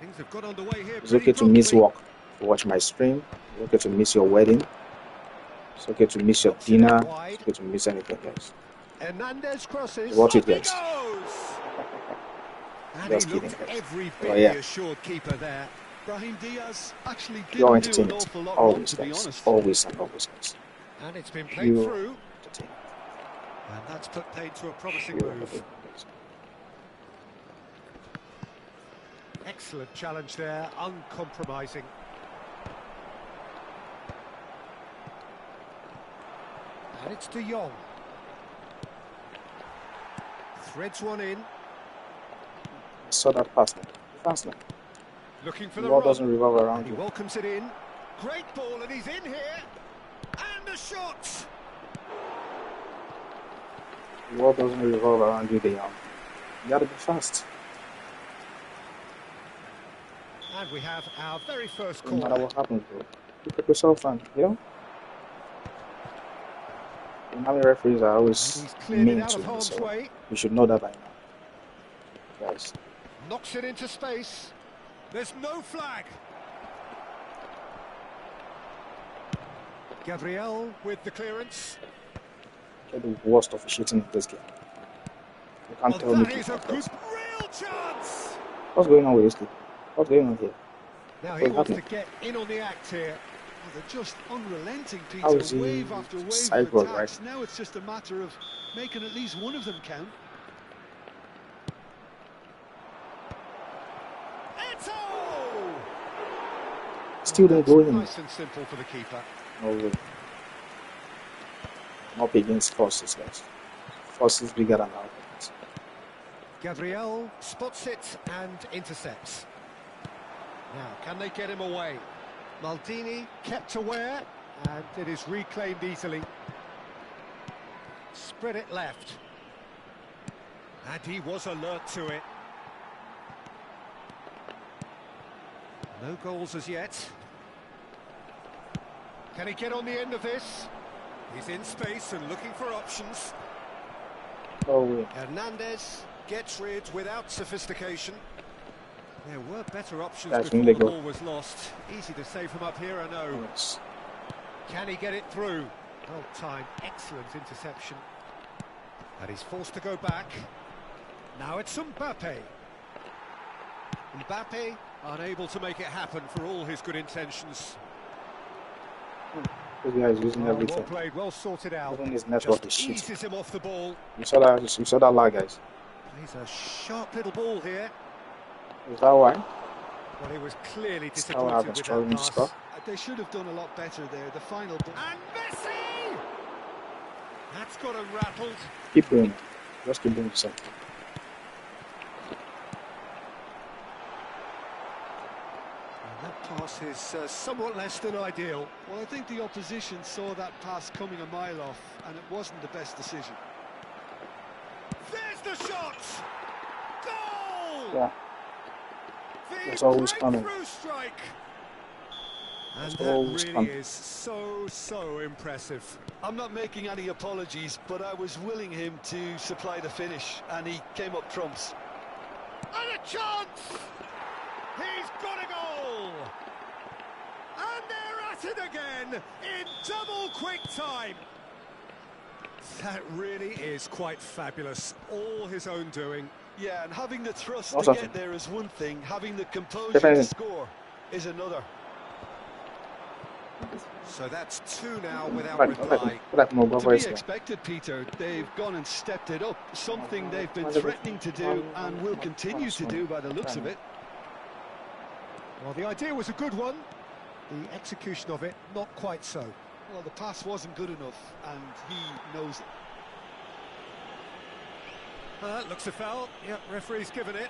Things have got underway here It's pretty okay to miss promptly. work to watch my stream. It's okay to miss your wedding. It's okay to miss your Knocks it out dinner. wide. It's okay to miss anything, guys. Hernandez crosses. Watch it, Up he guys. goes! And Just he kidding, looked guys. every Oh, bit yeah. the assured keeper there. Brahim Diaz actually Pure didn't do an entertainment. awful lot wrong, Always, to be guys. honest. Always and always, guys. And it's been played Pure through. entertainment. And that's put paid to a promising Pure move. entertainment, guys. Excellent challenge there, uncompromising. And it's De Jong. Threads one in. I saw that pass, man. Fast, man. Looking for The the ball run. doesn't revolve around And he you. welcomes it in. Great ball, and he's in here. And a shot. The ball doesn't revolve around you, You gotta be fast. And we have our very first No matter corner. what happens, bro. Look at yourself, man. Konami referees are And always he's cleared it mean out to of me, harm's so way. you should know that by now, guys. Knocks it into space. There's no flag. Gabriel with the clearance. Get the worst officiating in this game. You can't tell Oh, me that is a people good, that. real chance. What's going on with this game? What's going on here? Now he What's wants happening? to get in on the act here. Well, they're just unrelenting, How is Peter. he Wave after wave of sideboard, attacks. right? Now it's just a matter of making at least one of them count. Eto! Still don't go in. Nice and simple for the keeper. No way. I'm up against forces, guys. Forces bigger than our opponents. Gabriel spots it and intercepts. Now, can they get him away? Maldini kept aware, and it is reclaimed easily. Spread it left. And he was alert to it. No goals as yet. Can he get on the end of this? He's in space and looking for options. No way. Hernandez gets rid without sophistication. There were better options Guys, before when they the go. ball was lost. Easy to save from up here, I know. Yes. Can he get it through? Well timed, excellent interception. And he's forced to go back. Now it's Mbappe. Mbappe unable to make it happen for all his good intentions. This guy is using Well everything. played, well sorted out. Even his network Just is shit. eases him off the ball. You saw that lag, guys. He's a sharp little ball here. Is that why? Well, he was clearly Still have disappointed been with struggling that to pass. score. They should have done a lot better there. The final ball. And Messi! That's got him rattled. Keep doing it. Just keep doing the same. cross is somewhat less than ideal. Well, I think the opposition saw that pass coming a mile off, and it wasn't the best decision. There's the shot! Goal! Yeah, The it's always coming. breakthrough strike! And It's that always really coming. is so impressive. I'm not making any apologies, but I was willing him to supply the finish, and he came up trumps. And a chance! He's got a goal! And they're at it again in double quick time. That really is quite fabulous. All his own doing. Yeah, and having the thrust Awesome. to get there is one thing, having the composure Definitely. to score is another. So that's two now without Like, reply. more To be voice. expected, Peter. They've gone and stepped it up, something they've been threatening to do and will continue to do by the looks of it. Well, the idea was a good one. The execution of it, not quite so. Well, the pass wasn't good enough, and he knows it. That looks a foul. Yep, referee's given it.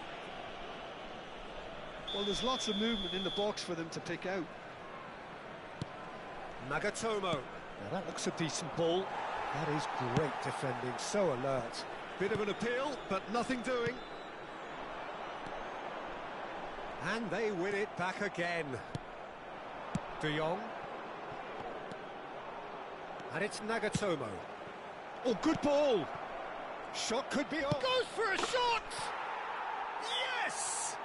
Well, there's lots of movement in the box for them to pick out. Nagatomo. Now that looks a decent ball. That is great defending, so alert. Bit of an appeal, but nothing doing. And they win it back again. De Jong. And it's Nagatomo. Oh, good ball. Shot could be on. Goes for a shot! Yes!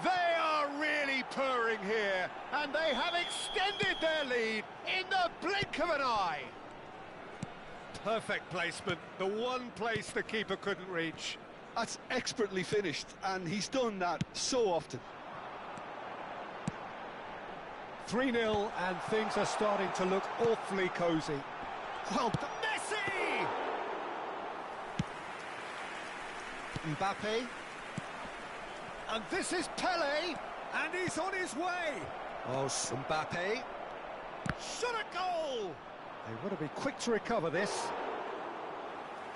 They are really purring here, and they have extended their lead in the blink of an eye. Perfect placement, the one place the keeper couldn't reach. That's expertly finished, and he's done that so often. 3-0, and things are starting to look awfully cosy. Well, Messi! Mbappe. And this is Pele, and he's on his way. Oh, Mbappe. Shot a goal! They want to be quick to recover this.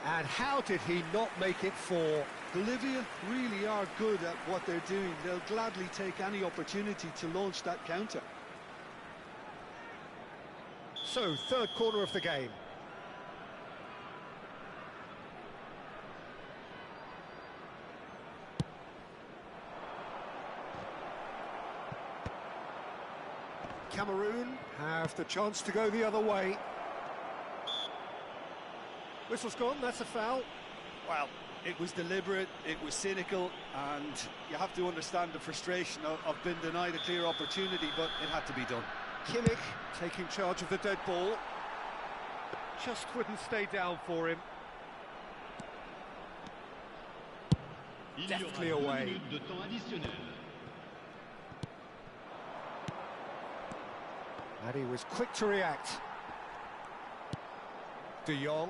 And how did he not make it 4? Bolivia really are good at what they're doing. They'll gladly take any opportunity to launch that counter. So, third corner of the game. Cameroon have the chance to go the other way. Whistle's gone, that's a foul. Well, it was deliberate, it was cynical, and you have to understand the frustration of being denied a clear opportunity, but it had to be done. Kimmich taking charge of the dead ball. Just wouldn't stay down for him. Deftly away. And he was quick to react. De Jong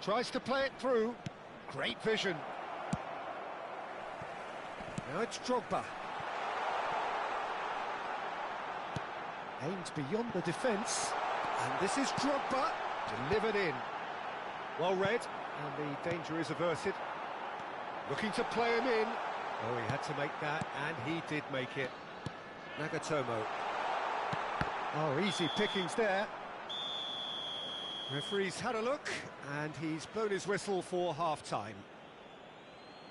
tries to play it through. Great vision. Now it's Drogba. Aimed beyond the defence. And this is Drogba. Delivered in. Well read. And the danger is averted. Looking to play him in. Oh, he had to make that, and he did make it. Nagatomo. Oh, easy pickings there. Referee's had a look, and he's blown his whistle for half-time.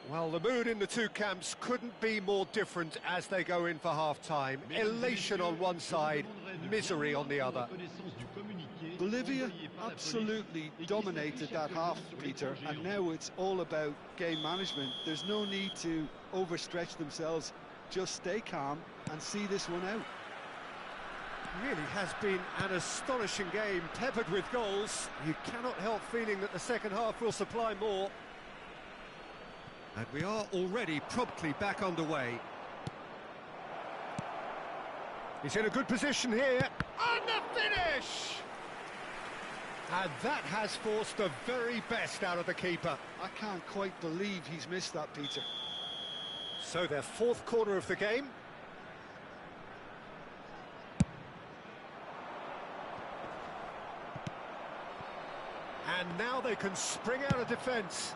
Well, the mood in the two camps couldn't be more different as they go in for half-time. Elation on one side, misery on the other. Bolivia absolutely dominated that half, Peter, and now it's all about game management. There's no need to overstretch themselves. Just stay calm and see this one out. Really has been an astonishing game, peppered with goals. You cannot help feeling that the second half will supply more. And we are already promptly back underway. He's in a good position here. And the finish! And that has forced the very best out of the keeper. I can't quite believe he's missed that, Peter. So their fourth corner of the game. And now they can spring out of defence.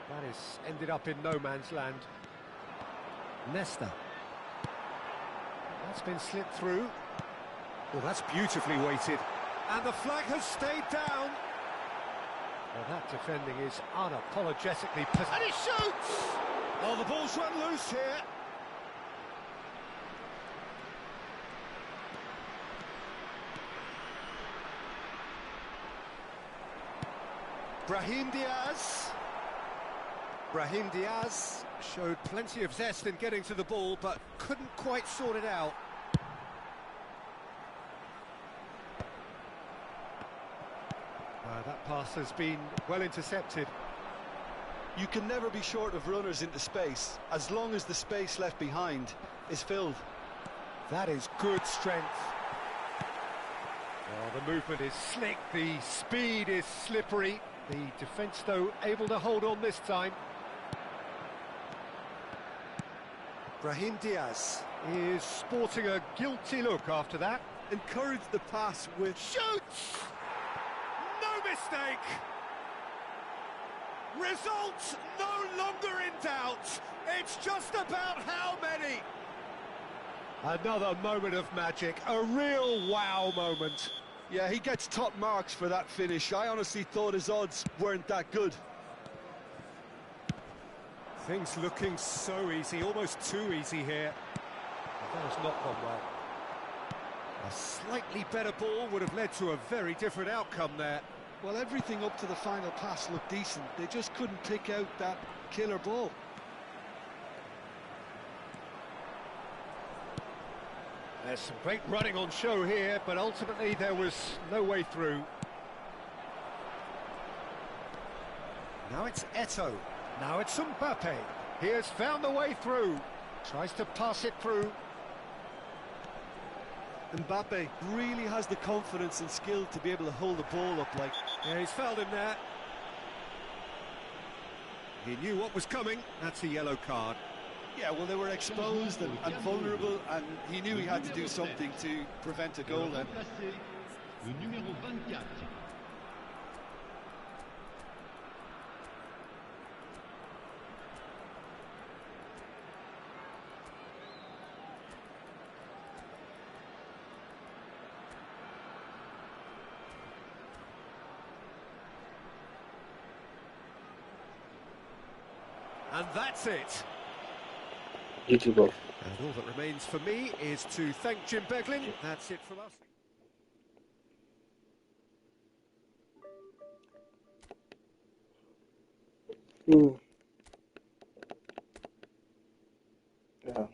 That is ended up in no man's land. Nesta. That's been slipped through. Well, that's beautifully weighted. And the flag has stayed down. Well, that defending is unapologetically... And he shoots! Oh, the ball's run loose here. Brahim Diaz. Brahim Diaz showed plenty of zest in getting to the ball, but couldn't quite sort it out. That pass has been well intercepted. You can never be short of runners into space, as long as the space left behind is filled. That is good strength. Well, the movement is slick, the speed is slippery. The defence, though, able to hold on this time. Brahim Diaz is sporting a guilty look after that. Encourage the pass with... Shoots! No mistake! Results no longer in doubt. It's just about how many. Another moment of magic, a real wow moment. Yeah, he gets top marks for that finish. I honestly thought his odds weren't that good. Things looking so easy, almost too easy here. That has not gone well. A slightly better ball would have led to a very different outcome there. Well, everything up to the final pass looked decent. They just couldn't pick out that killer ball. There's some great running on show here, but ultimately there was no way through. Now it's Eto'o. Now it's Mbappe. He has found the way through. Tries to pass it through. Mbappe really has the confidence and skill to be able to hold the ball up like... Yeah, he's fouled him there. He knew what was coming. That's a yellow card. Yeah, well, they were exposed and vulnerable, and he knew he had to do something to prevent a goal then. Le numéro 24. And that's it. Beautiful. And all that remains for me is to thank Jim Beglin. That's it from us. Yeah.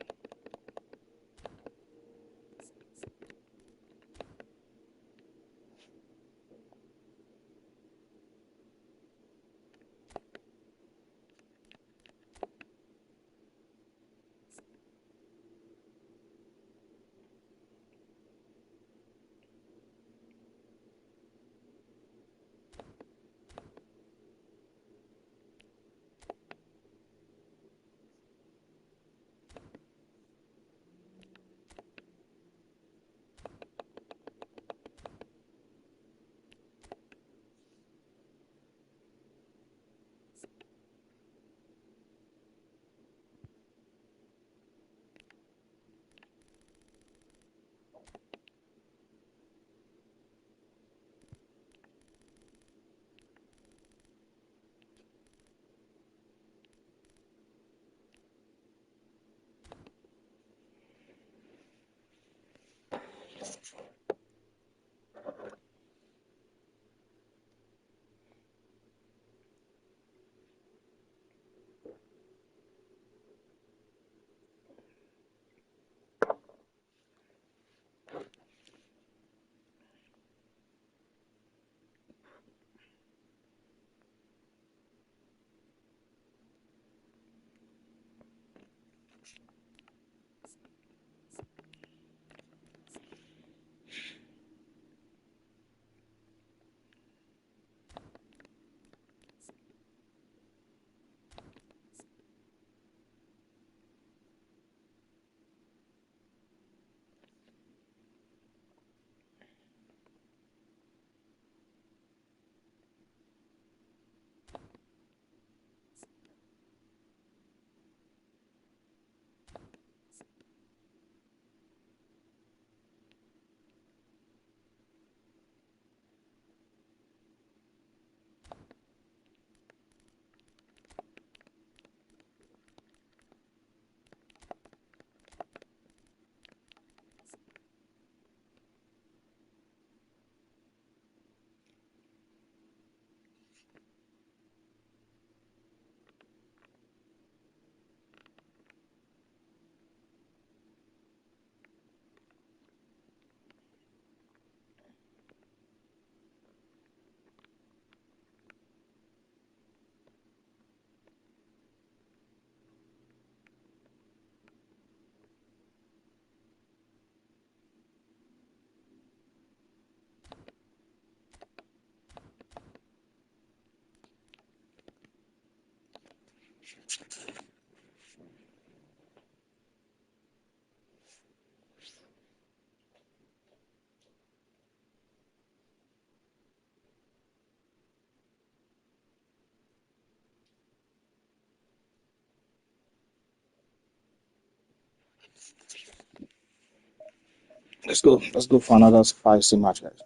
Let's go. Let's go for another spicy match, guys.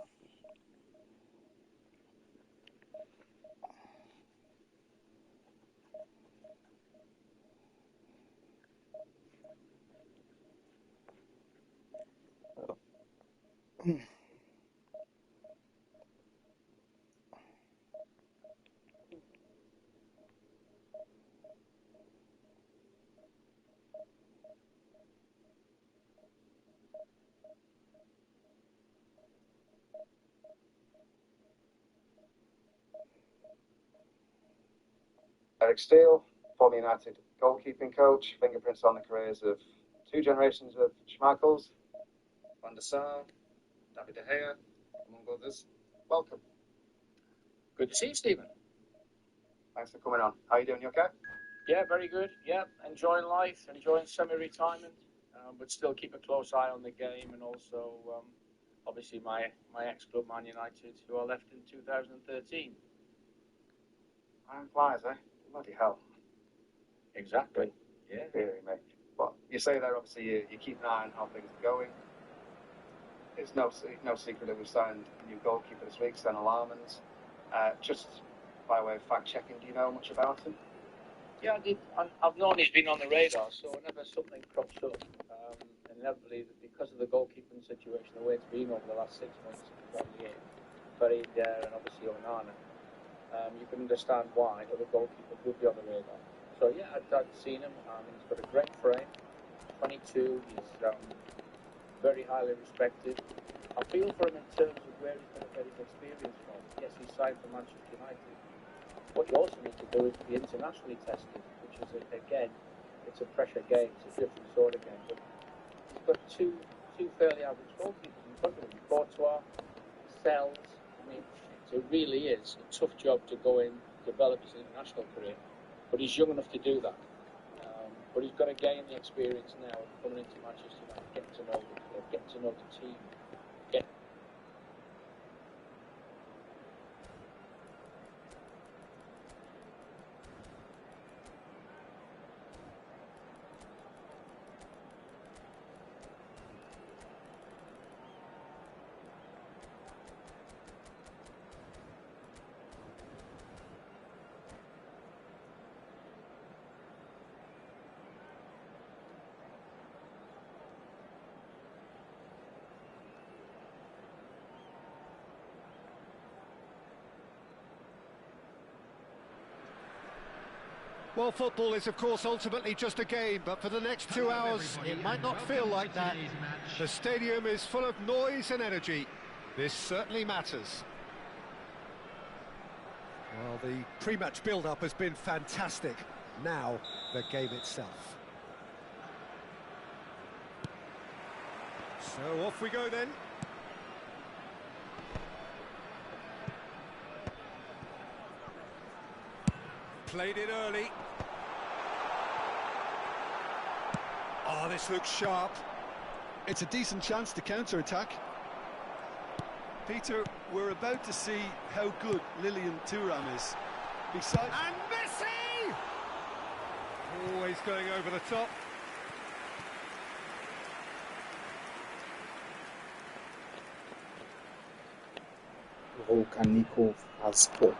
Eric Steele, former United goalkeeping coach, fingerprints on the careers of 2 generations of Schmeichels, Van der Sar, David De Gea, among others. Welcome. Good to see you, Stephen. Thanks for coming on. How are you doing? You okay? Yeah, very good. Yeah, enjoying life, enjoying semi-retirement, but still keep a close eye on the game, and also, obviously, my ex-club, Man United, who I left in 2013. Time flies, eh? Bloody hell. Exactly. Yeah. Really, mate. But you say there, obviously, you keep an eye on how things are going. It's no secret that we signed a new goalkeeper this week, Sten Alarmans. Just by way of fact-checking, do you know much about him? Yeah, I did. I've known he's been on the radar, so whenever something crops up, inevitably, because of the goalkeeping situation, the way it's been over the last 6 months, Farid and obviously Onana, you can understand why other goalkeepers would be on the radar. So yeah, I'd seen him. He's got a great frame. 22. He's very highly respected. I feel for him in terms of where he's going to get his experience from. Yes, he's signed for Manchester United. What you also need to do is be internationally tested, which is again, it's a pressure game. It's a different sort of game. But he's got two fairly average goalkeepers in front of him. Courtois, Sells. I mean, it really is a tough job to go in, develop his international career. But he's young enough to do that. But he's got to gain the experience now of coming into Manchester United, getting to know the club, getting to know the team. Well, football is, of course, ultimately just a game, but for the next 2 hours, it might not feel like that. The stadium is full of noise and energy. This certainly matters. Well, the pre-match build-up has been fantastic. Now, the game itself. So, off we go then. Played it early. Oh, this looks sharp. It's a decent chance to counter-attack. Peter, we're about to see how good Lilian Thuram is. Besides... And Messi! Always going over the top. Volcanico Aspo.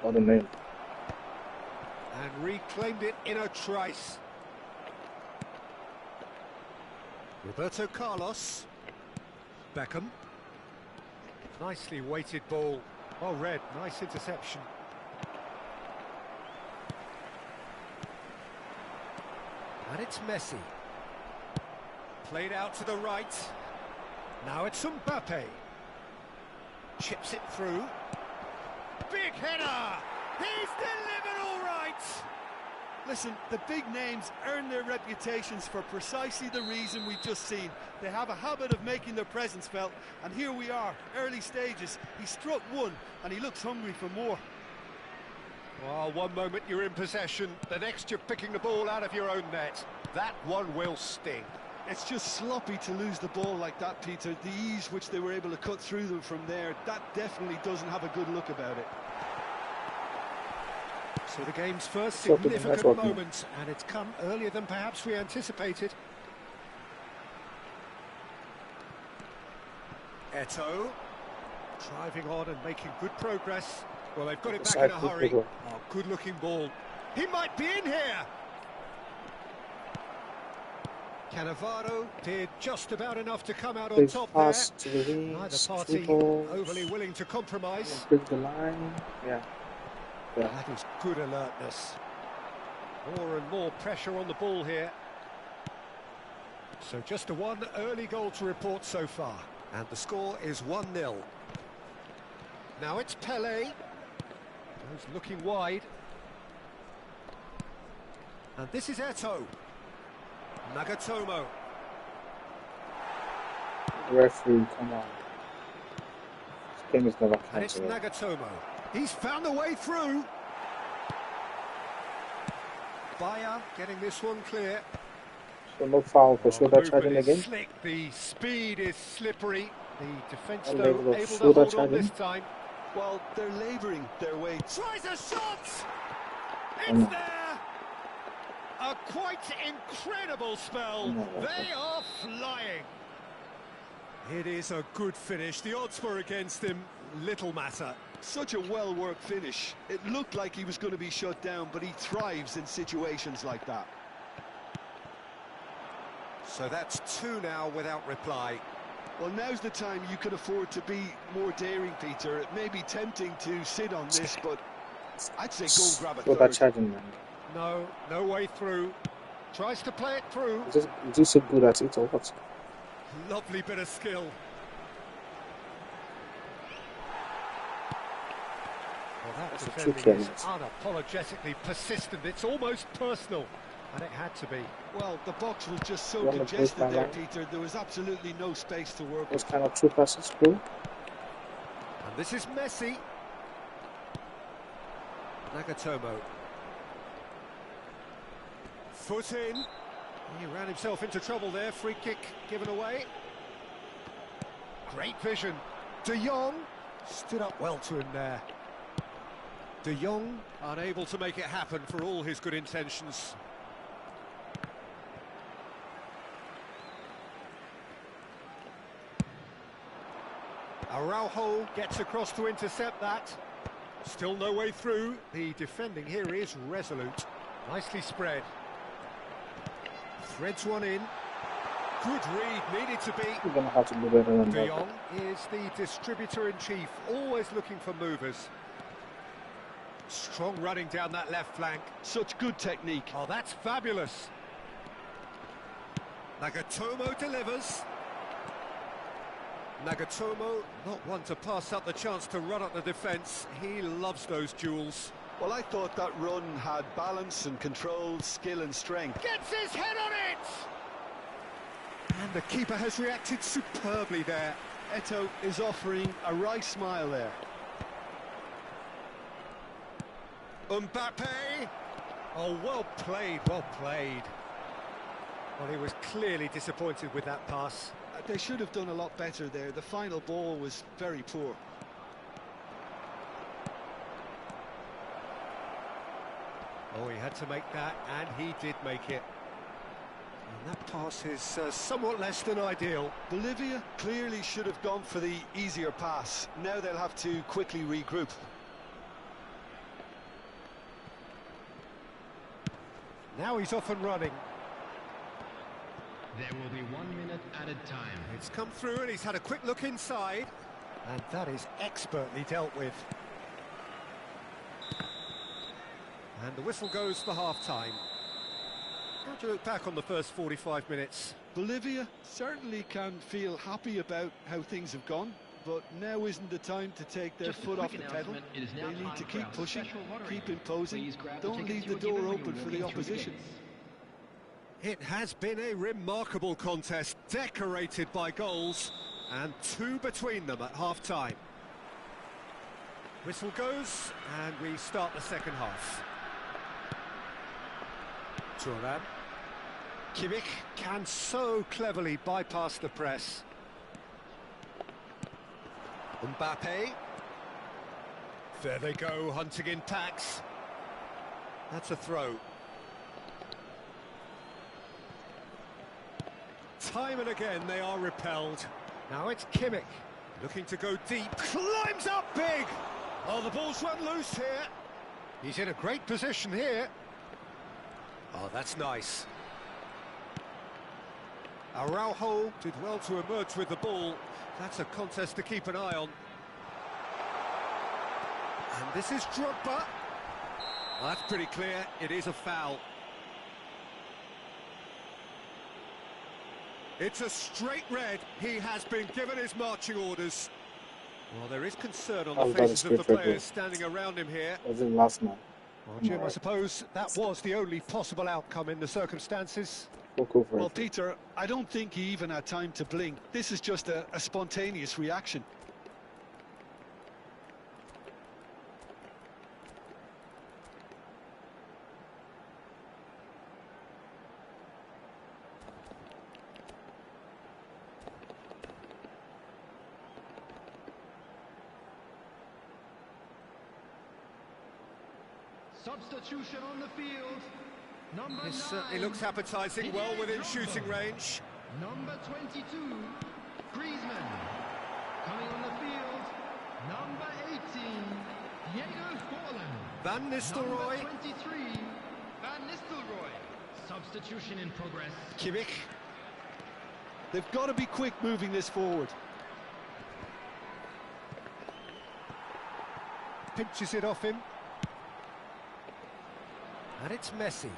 What a name. And reclaimed it in a trice. Roberto Carlos. Beckham. Nicely weighted ball. Well read, nice interception. And it's Messi. Played out to the right. Now it's Mbappe. Chips it through. Big header! He's delivered all right! Listen, the big names earn their reputations for precisely the reason we've just seen. They have a habit of making their presence felt, and here we are, early stages. He struck one, and he looks hungry for more. Well, one moment you're in possession, the next you're picking the ball out of your own net. That one will sting. It's just sloppy to lose the ball like that, Peter. The ease which they were able to cut through them from there, that definitely doesn't have a good look about it. So the game's first Sure, but significant that's what- moment, and it's come earlier than perhaps we anticipated. Eto'o, driving on and making good progress. Well, they've got it back in a hurry. Oh, good-looking ball. He might be in here! Cannavaro did just about enough to come out on Big top there. pass to the Neither wings, party 2 balls. overly willing to compromise. Break the line. Yeah. Yeah. That is good alertness. More and more pressure on the ball here. So just a one early goal to report so far. And the score is 1-0. Now it's Pele. Goes looking wide. And this is Eto'o. Nagatomo. Referee, come on. This game is never And it's cancelled. Nagatomo. He's found the way through. Bayer getting this one clear. So no foul for Well, shoulder the charging movement is again. slick, the speed is slippery. The defence And though level of able to shoulder hold on charging. this time. Well, they're labouring their way. Tries a shot! It's Mm. there! A quite incredible spell. No. They are flying. It is a good finish. The odds were against him. Little matter. Such a well-worked finish. It looked like he was going to be shut down, but he thrives in situations like that. So that's 2 now without reply. Well, now's the time you can afford to be more daring, Peter. It may be tempting to sit on this, but I'd say go and grab a Shoulder third. charging, man. No way through. Tries to play it through. Is he so good at it or what? Lovely bit of skill. Well, that That's a defending tricky is unapologetically persistent. It's almost personal, and it had to be. Well, the box was just so You wanna congested break my there, line? Peter. There was absolutely no space to work Those with. kind of true passes, bro. And this is Messi. Nagatomo. Foot in. He ran himself into trouble there. Free kick given away. Great vision. De Jong stood up well to him there. De Jong unable to make it happen for all his good intentions. Araujo gets across to intercept that. Still no way through. The defending here is resolute. Nicely spread. Threads one in. Good read, needed to be. You're gonna have to do better than De that. Jong is the distributor-in-chief, always looking for movers. Strong running down that left flank. Such good technique. Oh, that's fabulous. Nagatomo delivers. Nagatomo, not one to pass up the chance to run up the defence. He loves those duels. Well, I thought that run had balance and control, skill and strength. Gets his head on it! And the keeper has reacted superbly there. Eto'o is offering a wry smile there. Mbappe! Oh, well played, well played. Well, he was clearly disappointed with that pass. They should have done a lot better there. The final ball was very poor. Oh, he had to make that, and he did make it. And that pass is somewhat less than ideal. Bolivia clearly should have gone for the easier pass. Now they'll have to quickly regroup. Now he's off and running. There will be 1 minute added time. It's come through, and he's had a quick look inside. And that is expertly dealt with. And the whistle goes for half-time. How do you look back on the first 45 minutes? Bolivia certainly can feel happy about how things have gone, but now isn't the time to take their Just a foot off quick the pedal. announcement, it is now They need time to for keep our pushing, special lottery. keep imposing. Please grab the Don't tickets leave you the were given door when you open were for the walking through the opposition. gates. It has been a remarkable contest, decorated by goals, and 2 between them at half-time. Whistle goes, and we start the second half. Thuram. Kimmich can so cleverly bypass the press. Mbappe. There they go, hunting in packs. That's a throw. Time and again they are repelled. Now it's Kimmich, looking to go deep. Climbs up big! Oh, the ball's run loose here. He's in a great position here. Oh, that's nice. Araujo did well to emerge with the ball. That's a contest to keep an eye on. And this is Drogba. Well, that's pretty clear. It is a foul. It's a straight red. He has been given his marching orders. Well, there is concern on the faces of the players standing around him here. Was it last man? Well, Jim, I suppose that was the only possible outcome in the circumstances. Well, Peter, I don't think he even had time to blink. This is just a spontaneous reaction. Substitution on the field. Number 9. This certainly looks appetising, well within shooting range. Number 22, Griezmann. Coming on the field, number 18, Diego Forlan. Van Nistelrooy. Number 23, Van Nistelrooy. Substitution in progress. Kimmich. They've got to be quick moving this forward. Pinches it off him. And it's Messi.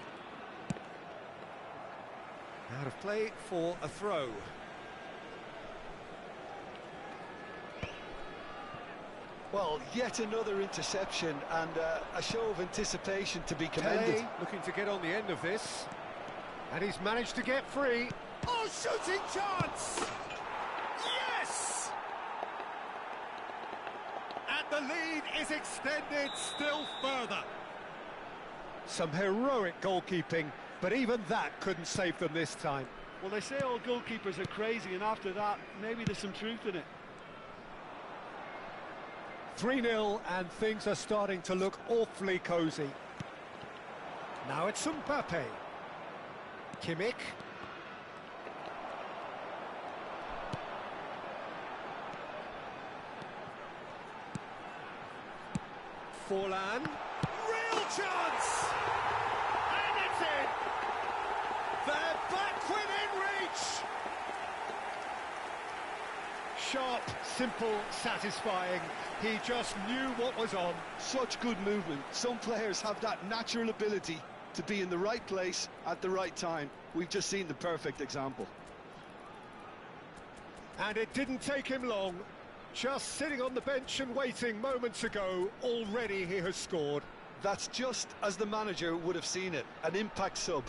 Out of play for a throw. Well, yet another interception and a show of anticipation to be commended. Kelly looking to get on the end of this. And he's managed to get free. Oh, shooting chance! Yes! And the lead is extended still further. Some heroic goalkeeping, but even that couldn't save them this time. Well, they say all goalkeepers are crazy, and after that, maybe there's some truth in it. 3-0, and things are starting to look awfully cosy. Now it's Mbappe. Kimmich. Forlan. Real chance! And it's in! They're back within reach! Sharp, simple, satisfying. He just knew what was on. Such good movement. Some players have that natural ability to be in the right place at the right time. We've just seen the perfect example. And it didn't take him long. Just sitting on the bench and waiting moments ago, already he has scored. That's just as the manager would have seen it, an impact sub.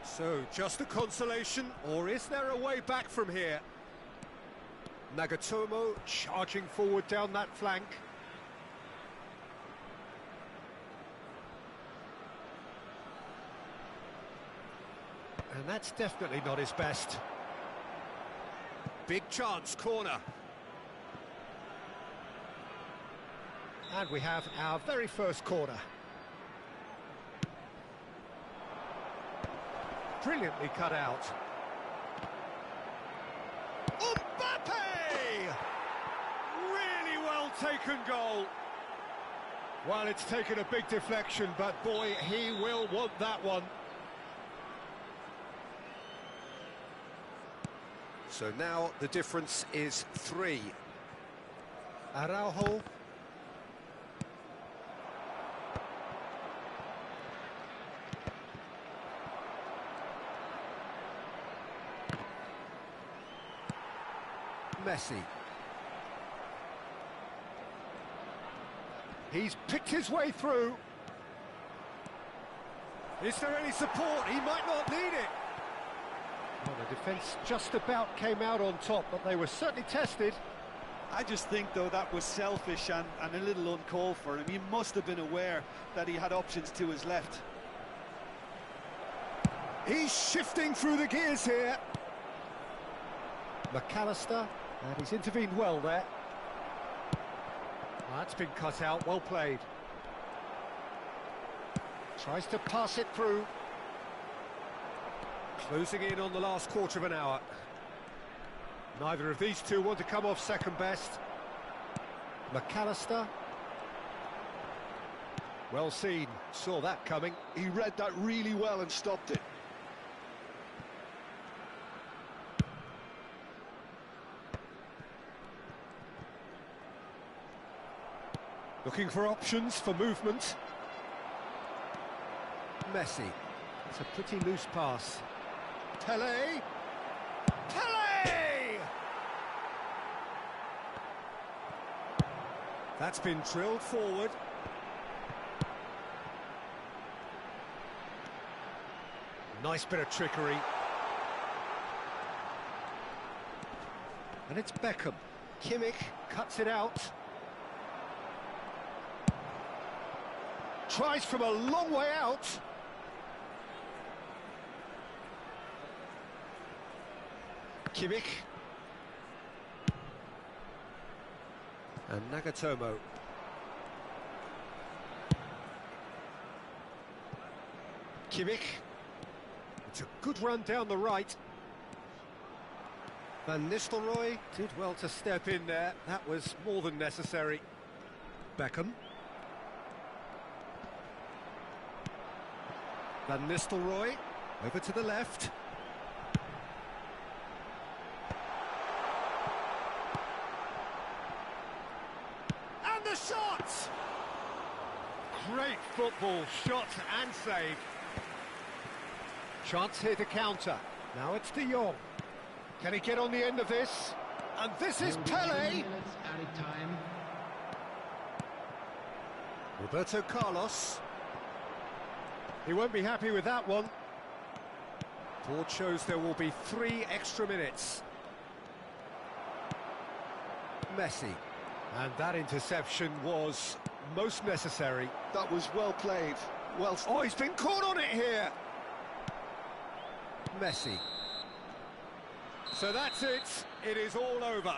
So, just a consolation, or is there a way back from here? Nagatomo charging forward down that flank. And that's definitely not his best. Big chance, corner. And we have our very first corner. Brilliantly cut out. Mbappe! Really well taken goal. Well, it's taken a big deflection, but boy, he will want that one. So now the difference is 3. Araujo. Messi. He's picked his way through. Is there any support? He might not need it. Well, the defence just about came out on top, but they were certainly tested. I just think, though, that was selfish and a little uncalled for him. He must have been aware that he had options to his left. He's shifting through the gears here. McAllister, and he's intervened well there. That's been cut out, well played. Tries to pass it through. Closing in on the last quarter of an hour. Neither of these two want to come off second best. McAllister. Well seen, saw that coming. He read that really well and stopped it. Looking for options for movement. Messi. It's a pretty loose pass. Pele. Pele! That's been drilled forward. Nice bit of trickery. And it's Beckham. Kimmich cuts it out. Tries from a long way out. Kimmich. And Nagatomo. Kimmich. It's a good run down the right. Van Nistelrooy did well to step in there. That was more than necessary. Beckham. Van Nistelrooy, over to the left. And the shot! Great football, shot and save. Chance here to counter. Now it's De Jong. Can he get on the end of this? And this is Pele! Roberto Carlos. He won't be happy with that one. Board shows there will be 3 extra minutes. Messi. And that interception was most necessary. That was well played. Well. Oh, he's been caught on it here. Messi. So that's it. It is all over.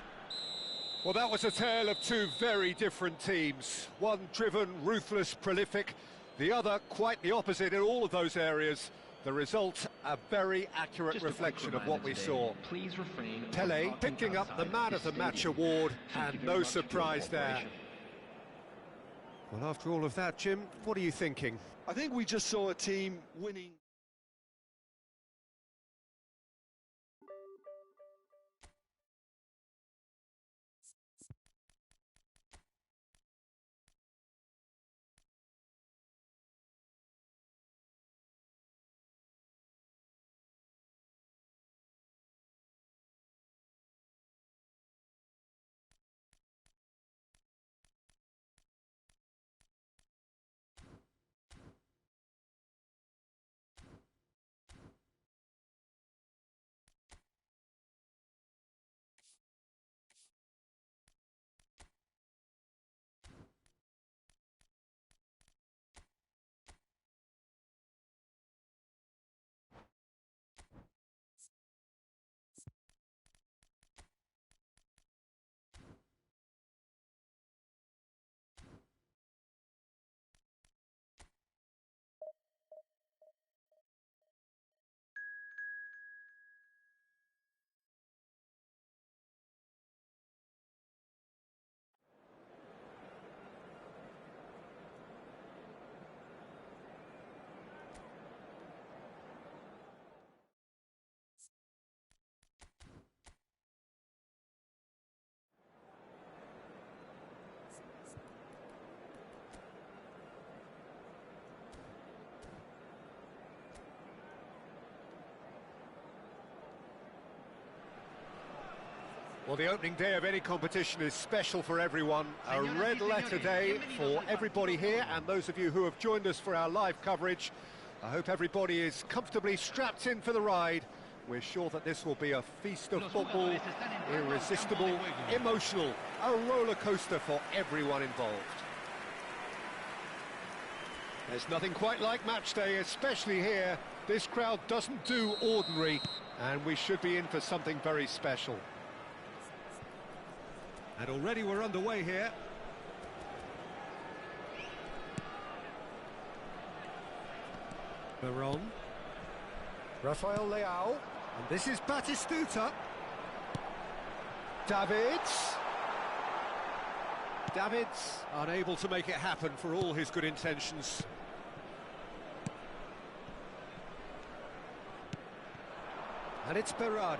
Well, that was a tale of 2 very different teams. One driven, ruthless, prolific. The other quite the opposite in all of those areas. The result, a very accurate reflection of what we saw. Please refrain. Pele picking up the Man of the Match award, and no surprise there. Well, after all of that, Jim, what are you thinking? I think we just saw a team winning. Well, the opening day of any competition is special for everyone. A red letter day for everybody here and those of you who have joined us for our live coverage. I hope everybody is comfortably strapped in for the ride. We're sure that this will be a feast of football, irresistible, emotional, a roller coaster for everyone involved. There's nothing quite like match day, especially here. This crowd doesn't do ordinary, and we should be in for something very special. And already we're underway here. Veron. Rafael Leao. And this is Batistuta. Davids. Davids unable to make it happen for all his good intentions. And it's Berardi.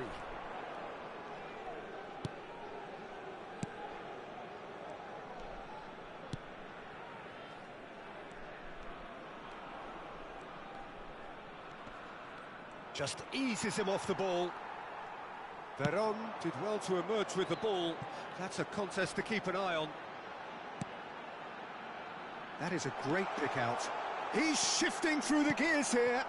Just eases him off the ball. Veron did well to emerge with the ball. That's a contest to keep an eye on. That is a great pick out. He's shifting through the gears here.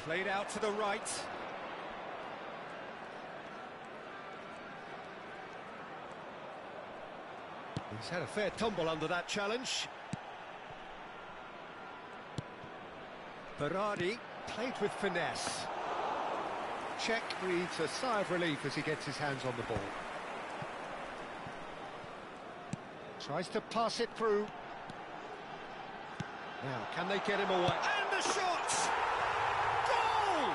Played out to the right. He's had a fair tumble under that challenge. Berardi played with finesse. Czech breathes a sigh of relief as he gets his hands on the ball. Tries to pass it through. Now, can they get him away? And the shot! Goal!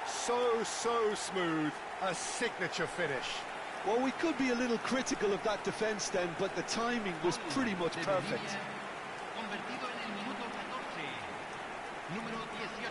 So smooth. A signature finish. Well, we could be a little critical of that defence then, but the timing was pretty much perfect. Convertido en el minuto 14. Número 18.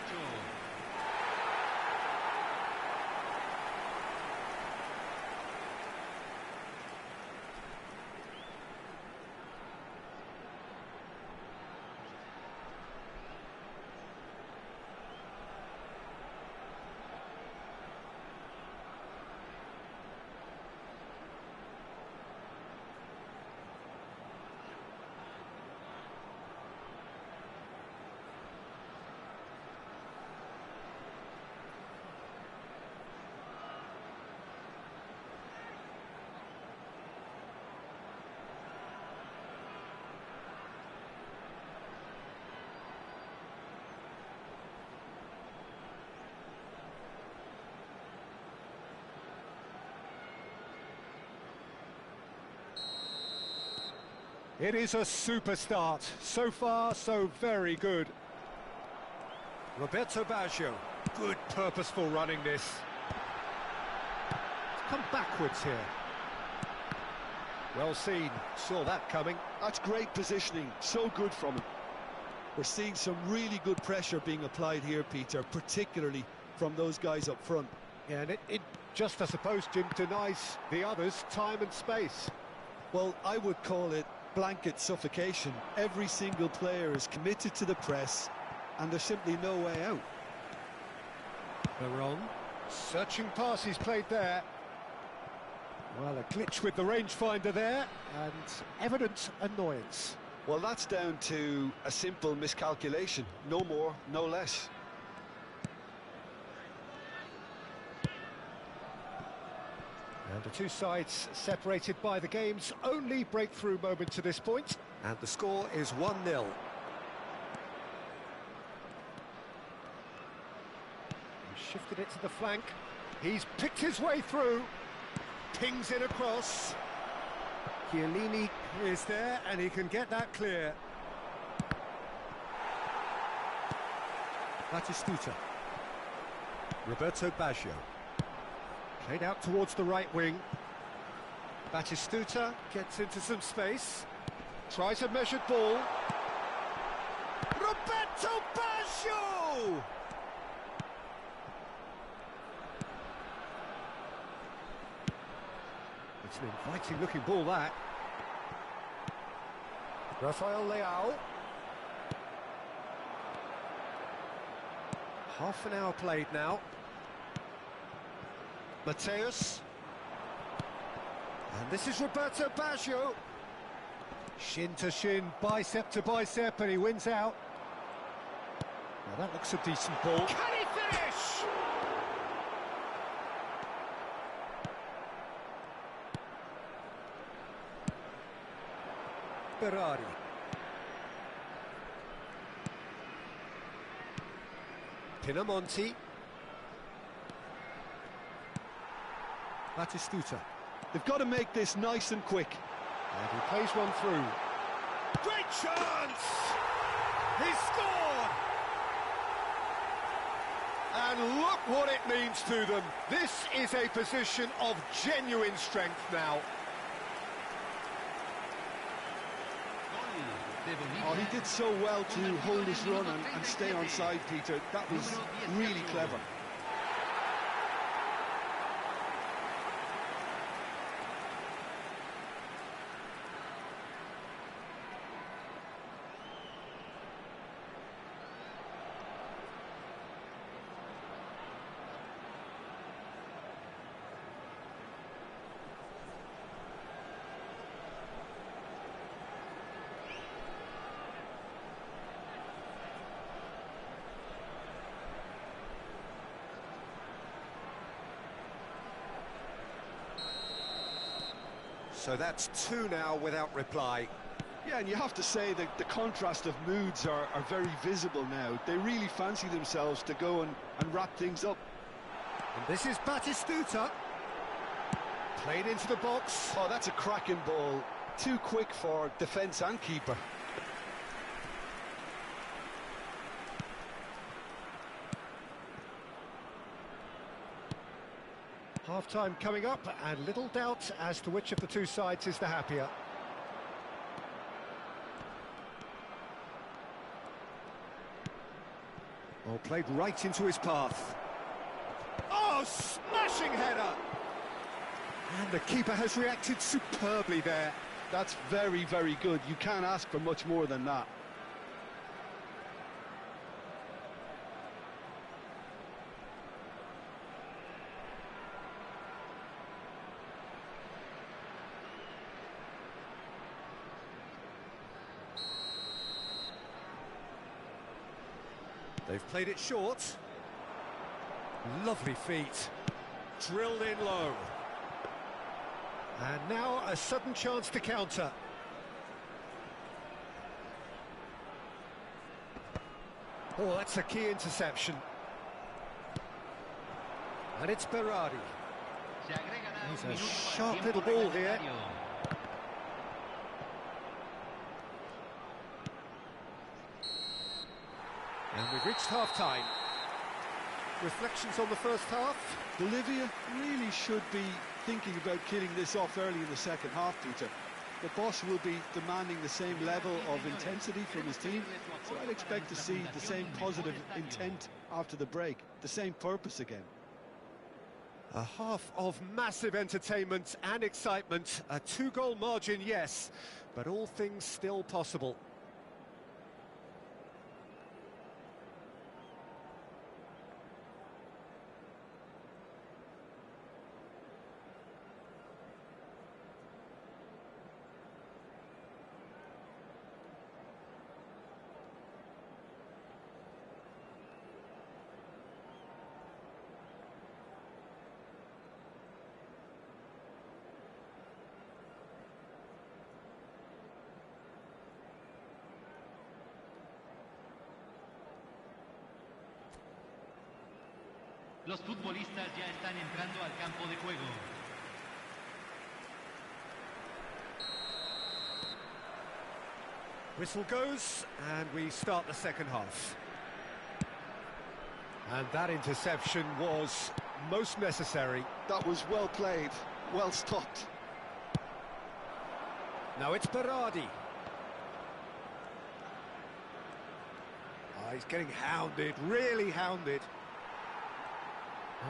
It is a super start. So far, so very good. Roberto Baggio. Good purposeful running this. It's come backwards here. Well seen. Saw that coming. That's great positioning. So good from him. We're seeing some really good pressure being applied here, Peter, particularly from those guys up front. Yeah, and it just, I suppose, Jim, denies the others time and space. Well, I would call it blanket suffocation. Every single player is committed to the press, and there's simply no way out. Veron, searching pass he's played there. Well, a glitch with the rangefinder there, and evident annoyance. Well, that's down to a simple miscalculation. No more, no less. And the two sides separated by the game's only breakthrough moment to this point. And the score is 1-0. He's shifted it to the flank. He's picked his way through. Pings it across. Chiellini is there, and he can get that clear. Batistuta. Roberto Baggio. Played out towards the right wing. Batistuta gets into some space. Tries a measured ball. Roberto Baggio! It's an inviting looking ball, that. Rafael Leao. Half an hour played now. Mateus. And this is Roberto Baggio. Shin to shin, bicep to bicep, and he wins out. Now that looks a decent ball. Can he finish? Berardi. Pinamonti. Batistuta. They've got to make this nice and quick. And he plays one through. Great chance! He scored! And look what it means to them. This is a position of genuine strength now. Oh, he did so well to hold his run and stay on side, Peter. That was really clever. So that's two now without reply. Yeah, and you have to say that the contrast of moods are very visible now. They really fancy themselves to go and wrap things up. And this is Batistuta. Played into the box. Oh, that's a cracking ball. Too quick for defence and keeper. Half-time coming up, and little doubt as to which of the two sides is the happier. Oh, played right into his path. Oh, smashing header! And the keeper has reacted superbly there. That's very, very good. You can't ask for much more than that. They've played it short. Lovely feet. Drilled in low. And now a sudden chance to counter. Oh, that's a key interception. And it's Berardi. He's a sharp little ball here. And we've reached half-time. Reflections on the first half? Bolivia really should be thinking about killing this off early in the second half, Peter. The boss will be demanding the same level of intensity from his team, so I'd expect to see the same positive intent after the break, the same purpose again. A half of massive entertainment and excitement. A two-goal margin, yes, but all things still possible. Los futbolistas ya están entrando al campo de juego. Whistle goes, and we start the second half. And that interception was most necessary. That was well played, well stopped. Now it's Berardi. Oh, he's getting hounded, really hounded.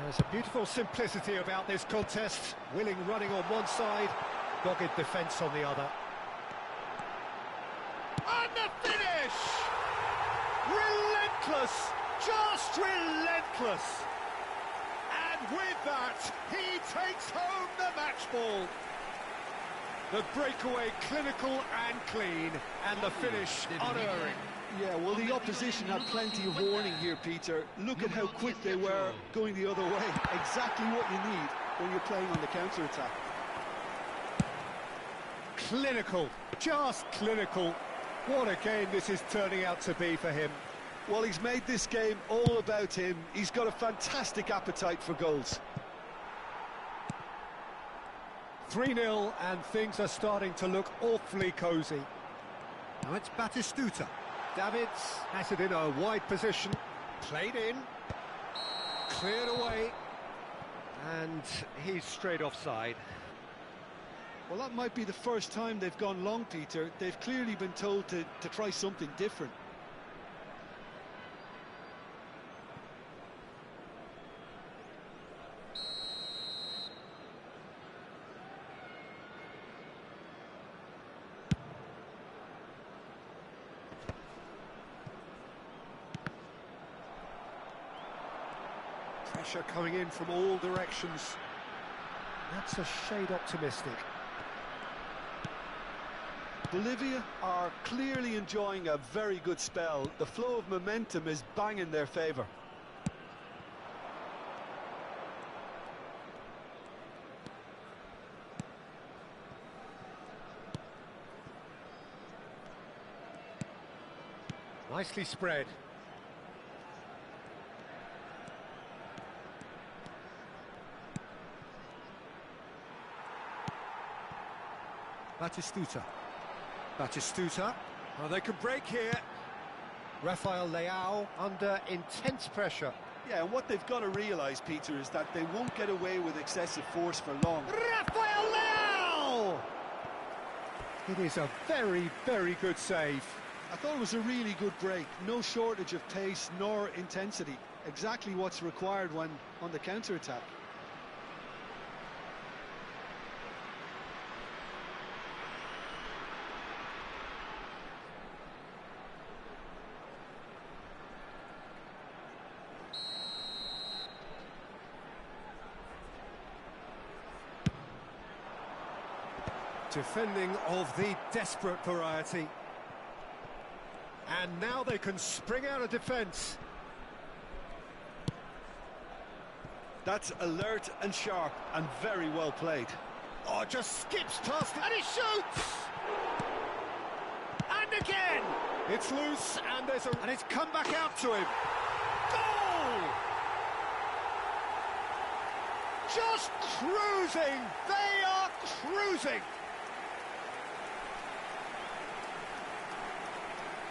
There's a beautiful simplicity about this contest. Willing running on one side, dogged defence on the other. And the finish! Relentless! Just relentless! And with that, he takes home the match ball. The breakaway clinical and clean, and the finish unerring. Yeah, well, the opposition had plenty of warning here, Peter. Look at how quick they were going the other way. Exactly what you need when you're playing on the counter-attack. Clinical, just clinical. What a game this is turning out to be for him. Well, he's made this game all about him. He's got a fantastic appetite for goals. 3-0, and things are starting to look awfully cosy. Now it's Batistuta. Davids has it in a wide position. Played in. Cleared away. And he's straight offside. Well, that might be the first time they've gone long, Peter. They've clearly been told to try something different. Pressure coming in from all directions. That's a shade optimistic. Bolivia are clearly enjoying a very good spell. The flow of momentum is bang in their favour. Nicely spread. Batistuta. Oh, they can break here. Rafael Leao under intense pressure. Yeah, and what they've got to realise, Peter, is that they won't get away with excessive force for long. Rafael Leao! It is a very, very good save. I thought it was a really good break. No shortage of pace nor intensity. Exactly what's required when on the counter-attack. Defending of the desperate variety. And now they can spring out of defence. That's alert and sharp and very well played. Oh, just skips past it and he shoots! And again! It's loose and and it's come back out to him. Goal! Just cruising! They are cruising!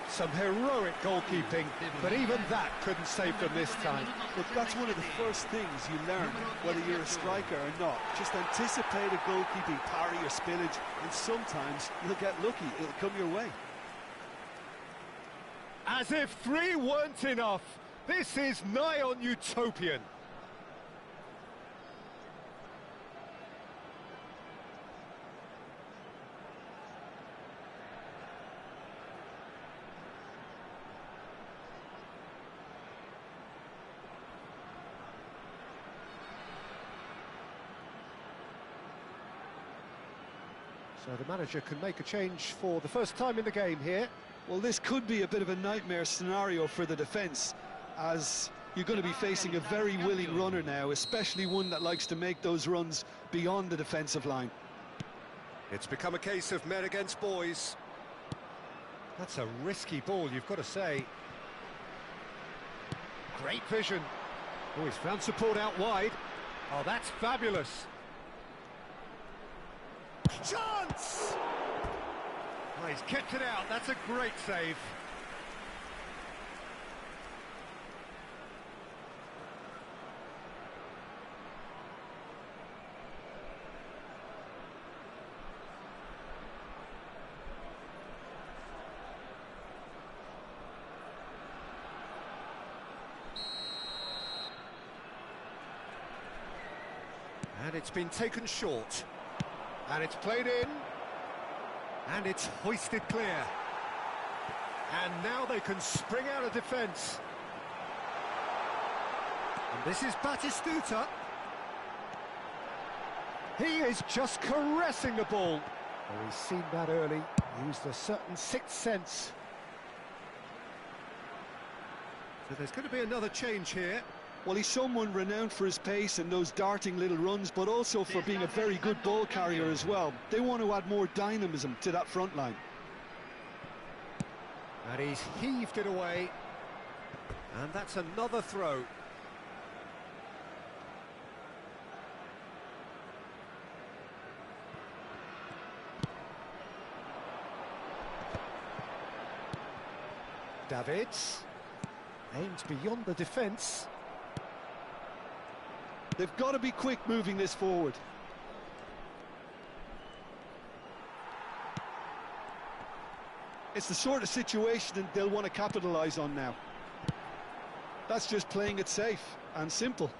Some heroic goalkeeping, but even that couldn't save them this time. Look, that's one of the first things you learn, whether you're a striker or not. Just anticipate a goalkeeping parry or spillage, and sometimes you'll get lucky. It'll come your way. As if 3 weren't enough, this is nigh on utopian. So the manager can make a change for the first time in the game here. Well, this could be a bit of a nightmare scenario for the defence, as you're going to be facing a very willing runner now, especially one that likes to make those runs beyond the defensive line. It's become a case of men against boys. That's a risky ball, you've got to say. Great vision. Oh, he's found support out wide. Oh, that's fabulous. Chance! Oh, he's kept it out. That's a great save. And it's been taken short. And it's played in. And it's hoisted clear. And now they can spring out of defence. And this is Batistuta. He is just caressing the ball. Oh, he's seen that early. Used a certain sixth sense. So there's going to be another change here. Well, he's someone renowned for his pace and those darting little runs, but also for being a very good ball carrier as well. They want to add more dynamism to that front line. And he's heaved it away. And that's another throw. Davids aims beyond the defence. They've got to be quick moving this forward. It's the sort of situation that they'll want to capitalise on now. That's just playing it safe and simple.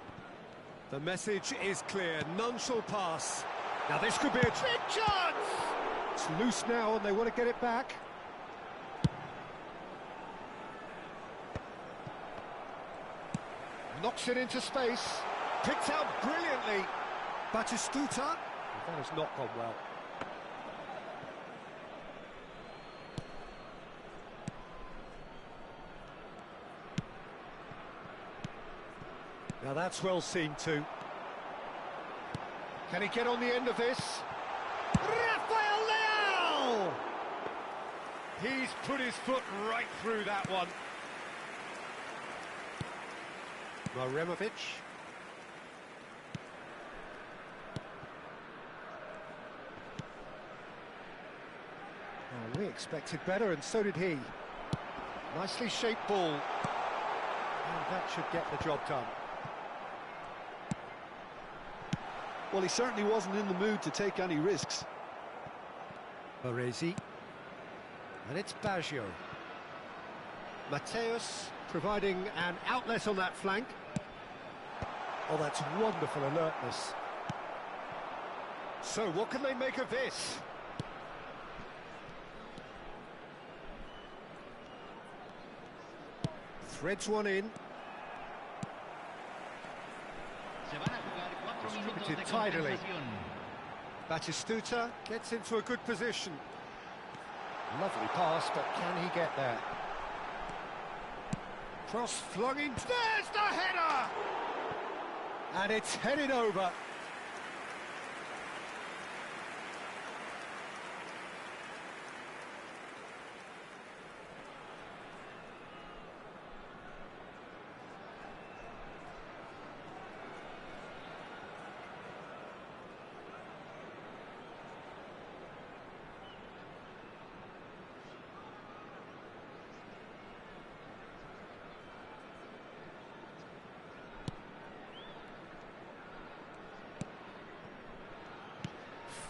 The message is clear, none shall pass. Now this could be a big chance! It's loose now and they want to get it back. Knocks it into space, picked out brilliantly. Batistuta, that has not gone well. Now that's well seen too. Can he get on the end of this? Rafael Leao! He's put his foot right through that one. Maremovic. Oh, we expected better, and so did he. Nicely shaped ball. And that should get the job done. Well, he certainly wasn't in the mood to take any risks. Baresi. And it's Baggio. Mateus providing an outlet on that flank. Oh, that's wonderful alertness. So, what can they make of this? Threads one in. Distributed tidily. Batistuta gets into a good position. Lovely pass, but can he get there? Cross flung in. There's the header! And it's headed over.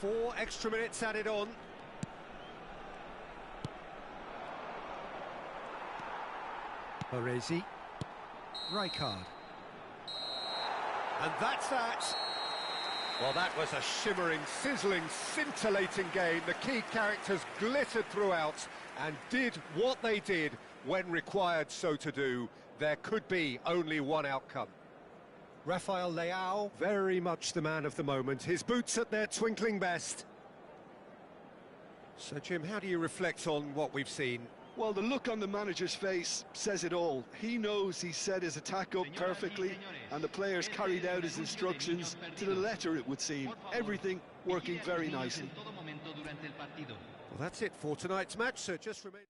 Four extra minutes added on. Baresi. Rijkaard. And that's that. Well, that was a shimmering, sizzling, scintillating game. The key characters glittered throughout and did what they did when required so to do. There could be only one outcome. Rafael Leao, very much the man of the moment. His boots at their twinkling best. So, Jim, how do you reflect on what we've seen? Well, the look on the manager's face says it all. He knows he set his attack up perfectly, and the players carried out his instructions to the letter, it would seem. Everything working very nicely. Well, that's it for tonight's match, so just remains...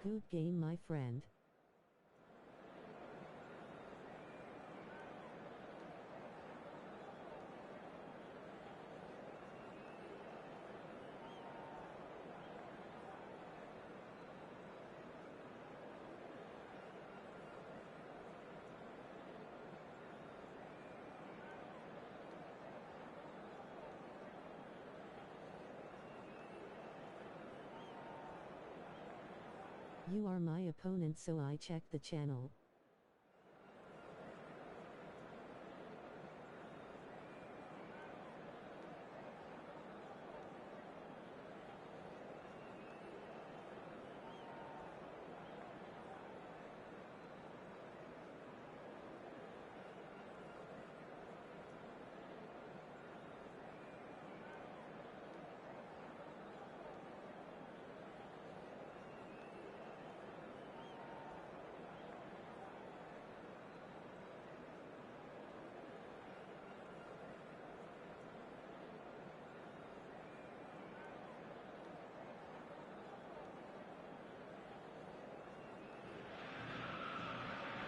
Good game, my friend. You are my opponent, so I check the channel.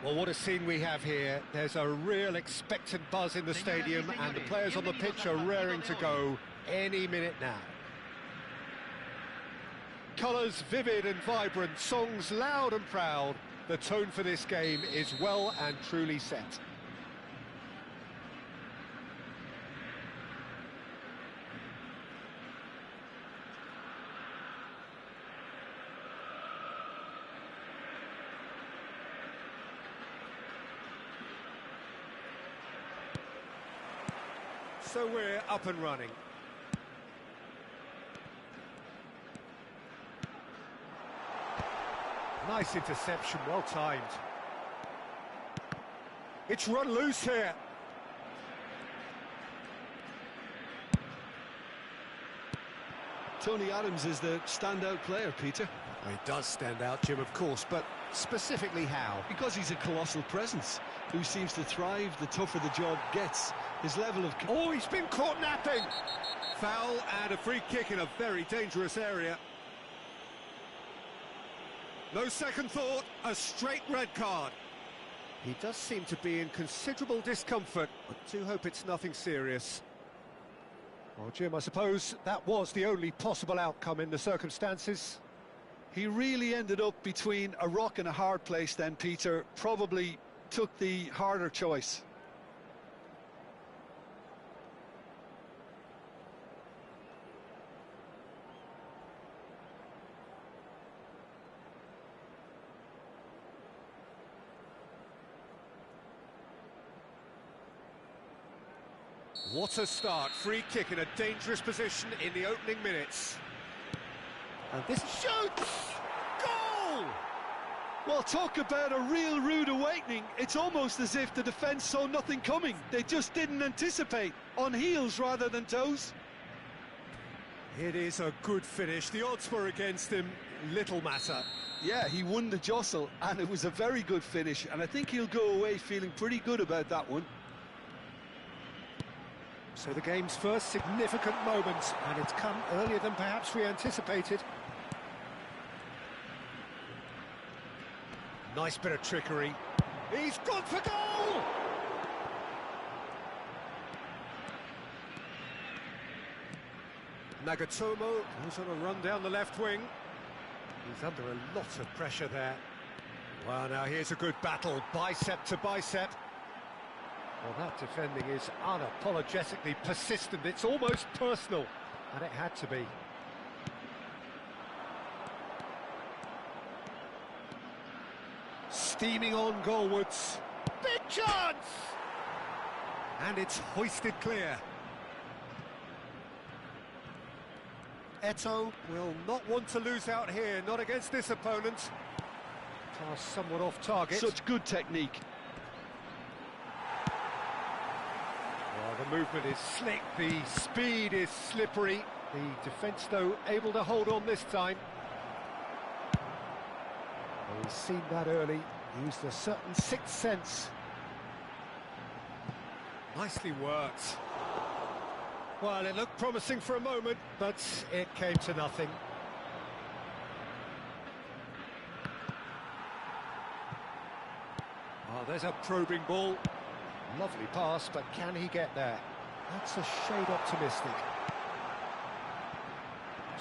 Well, what a scene we have here. There's a real expectant buzz in the stadium, and the players on the pitch are raring to go any minute now. Colours vivid and vibrant, songs loud and proud. The tone for this game is well and truly set. So we're up and running. Nice interception, well timed. It's run loose here. Tony Adams is the standout player, Peter. He does stand out, Jim, of course, but specifically how? Because he's a colossal presence who seems to thrive the tougher the job gets. His level of... Oh, he's been caught napping! Foul and a free kick in a very dangerous area. No second thought, a straight red card. He does seem to be in considerable discomfort. I do hope it's nothing serious. Well, Jim, I suppose that was the only possible outcome in the circumstances. He really ended up between a rock and a hard place then, Peter. Probably took the harder choice. What a start, free kick in a dangerous position in the opening minutes. And this shoots! Goal! Well, talk about a real rude awakening. It's almost as if the defence saw nothing coming. They just didn't anticipate, on heels rather than toes. It is a good finish. The odds were against him, little matter. Yeah, he won the jostle, and it was a very good finish, and I think he'll go away feeling pretty good about that one. So the game's first significant moment, and it's come earlier than perhaps we anticipated. Nice bit of trickery. He's gone for goal! Nagatomo goes on a run down the left wing. He's under a lot of pressure there. Well, now here's a good battle, bicep to bicep. Well, that defending is unapologetically persistent. It's almost personal, and it had to be. Steaming on goalwards. Big chance! And it's hoisted clear. Eto'o will not want to lose out here, not against this opponent. Pass somewhat off target. Such good technique. Well, the movement is slick, the speed is slippery. The defence, though, able to hold on this time. Well, he's seen that early, used a certain sixth sense. Nicely worked. Well, it looked promising for a moment, but it came to nothing. Oh, there's a probing ball. Lovely pass, but can he get there? That's a shade optimistic.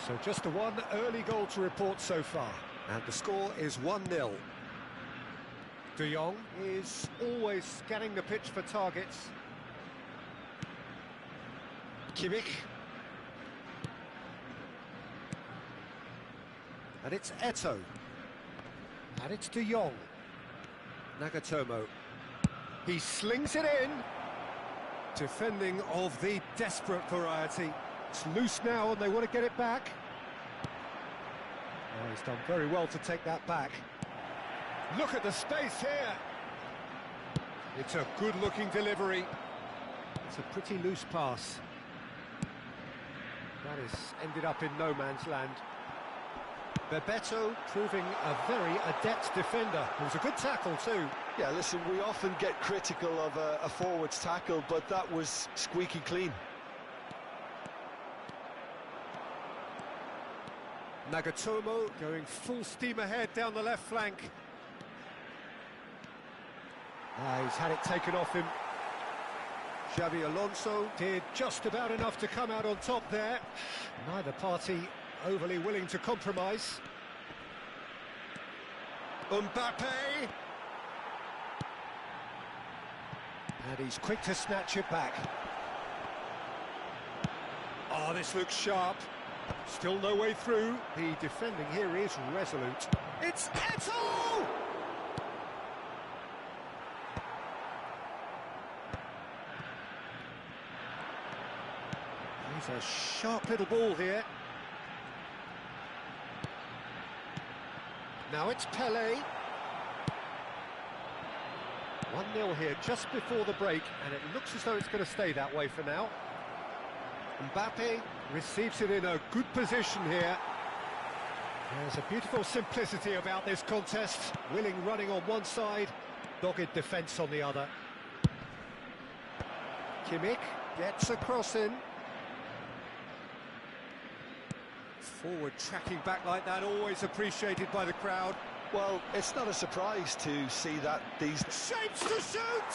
So just the one early goal to report so far. And the score is 1-0. De Jong is always scanning the pitch for targets. Kimmich. And it's Eto'o. And it's De Jong. Nagatomo. He slings it in. Defending of the desperate variety. It's loose now and they want to get it back. Oh, he's done very well to take that back. Look at the space here. It's a good-looking delivery. It's a pretty loose pass. That has ended up in no man's land. Bebeto proving a very adept defender. It was a good tackle too. Yeah, listen, we often get critical of a forward's tackle, but that was squeaky clean. Nagatomo going full steam ahead down the left flank. He's had it taken off him. Xabi Alonso did just about enough to come out on top there. Neither party overly willing to compromise. Mbappe! And he's quick to snatch it back. Oh, this looks sharp. Still no way through. The defending here is resolute. It's Eto'o! He's a sharp little ball here. Now it's Pelé. 1-0 here just before the break, and it looks as though it's going to stay that way for now. Mbappe receives it in a good position here. There's a beautiful simplicity about this contest. Willing running on one side, dogged defence on the other. Kimmich gets a cross in. Forward tracking back like that, always appreciated by the crowd. Well, it's not a surprise to see that these... Shapes to shoot!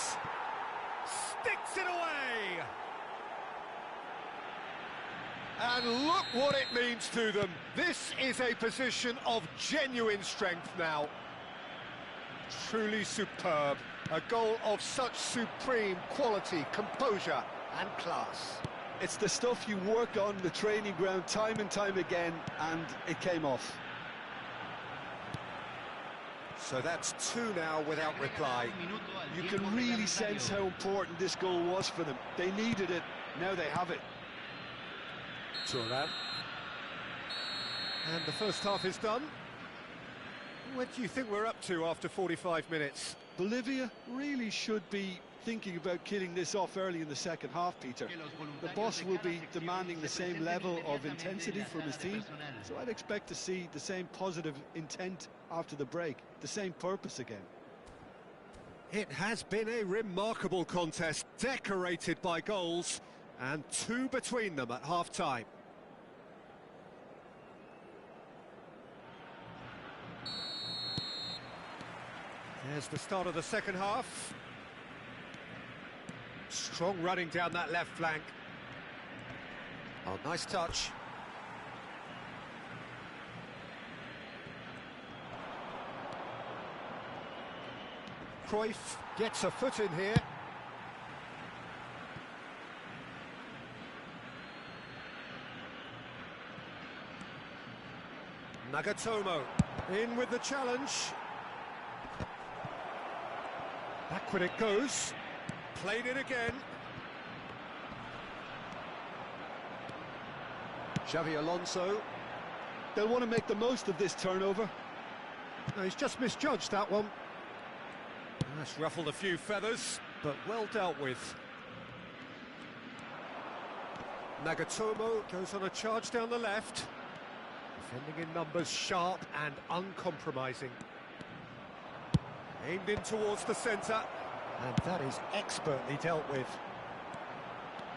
Sticks it away! And look what it means to them. This is a position of genuine strength now. Truly superb. A goal of such supreme quality, composure and class. It's the stuff you work on the training ground time and time again, and it came off. So that's 2 now without reply. You can really sense how important this goal was for them. They needed it, now they have it. Thuram. And the first half is done. What do you think we're up to after 45 minutes? Bolivia really should be thinking about killing this off early in the second half, Peter. The boss will be demanding the same level of intensity from his team, so I'd expect to see the same positive intent after the break, the same purpose again. It has been a remarkable contest, decorated by goals, and 2 between them at half-time. There's the start of the second half. Strong running down that left flank. Oh, nice touch. Cruyff gets a foot in here. Nagatomo in with the challenge. Backward it goes. Played it again. Xabi Alonso. They'll want to make the most of this turnover. No, he's just misjudged that one. That's ruffled a few feathers, but well dealt with. Nagatomo goes on a charge down the left. Defending in numbers, sharp and uncompromising. Aimed in towards the centre. And that is expertly dealt with.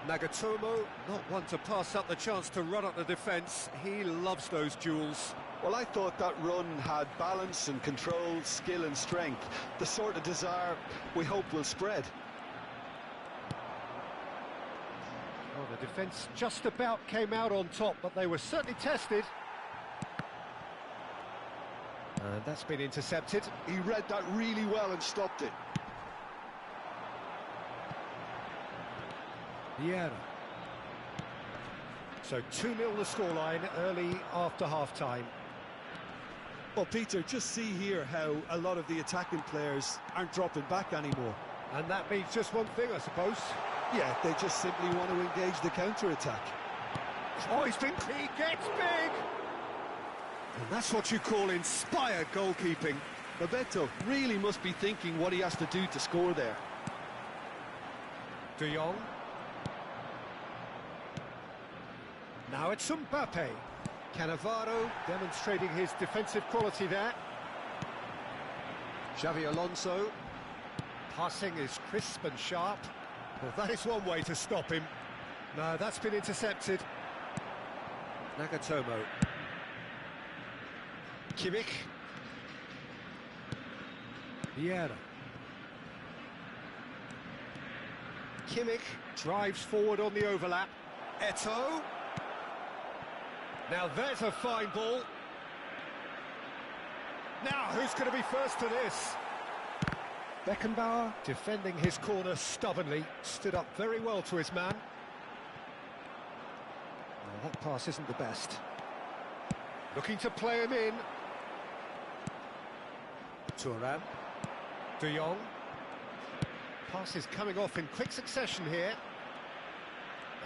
Nagatomo, not one to pass up the chance to run up the defence. He loves those duels. Well, I thought that run had balance and control, skill and strength. The sort of desire we hope will spread. Well, the defence just about came out on top, but they were certainly tested. And that's been intercepted. He read that really well and stopped it. Vieira. So 2-0 the scoreline early after half-time. Well, Peter, just see here how a lot of the attacking players aren't dropping back anymore. And that means just one thing, I suppose. Yeah, they just simply want to engage the counter-attack. Oh, he gets big! And that's what you call inspired goalkeeping. Bebeto really must be thinking what he has to do to score there. De Jong. Now it's Mbappe. Cannavaro demonstrating his defensive quality there. Xavi Alonso. Passing is crisp and sharp. Well, that is one way to stop him. No, that's been intercepted. Nagatomo. Kimmich. Vieira. Kimmich drives forward on the overlap. Eto'o. Now there's a fine ball. Now who's going to be first to this? Beckenbauer defending his corner stubbornly, stood up very well to his man. Well, that pass isn't the best. Looking to play him in. Thuram. De Jong. Passes coming off in quick succession here.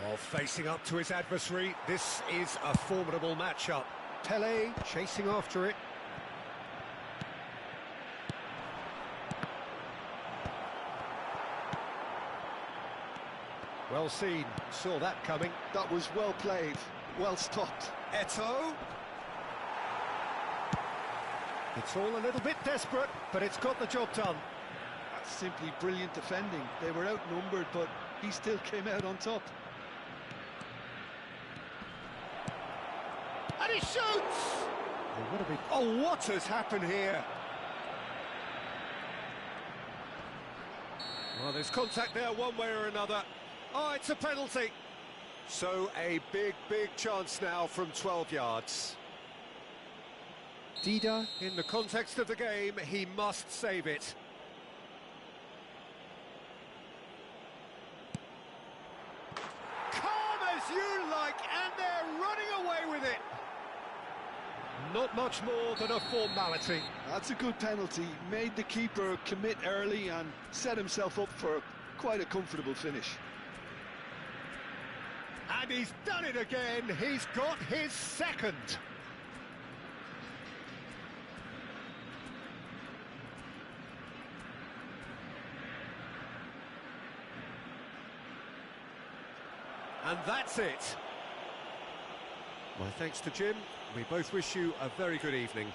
Oh, facing up to his adversary, this is a formidable matchup. Pele chasing after it. Well seen, saw that coming. That was well played, well stopped. Eto'o. It's all a little bit desperate, but it's got the job done. That's simply brilliant defending. They were outnumbered, but he still came out on top. And he shoots! Oh, what has happened here? Well, there's contact there one way or another. Oh, it's a penalty. So a big chance now from 12 yards. Dida, in the context of the game, he must save it. Calm as you like, and they're running away with it. Not much more than a formality. That's a good penalty. Made the keeper commit early and set himself up for quite a comfortable finish. And he's done it again. He's got his second. And that's it. My thanks to Jim. We both wish you a very good evening.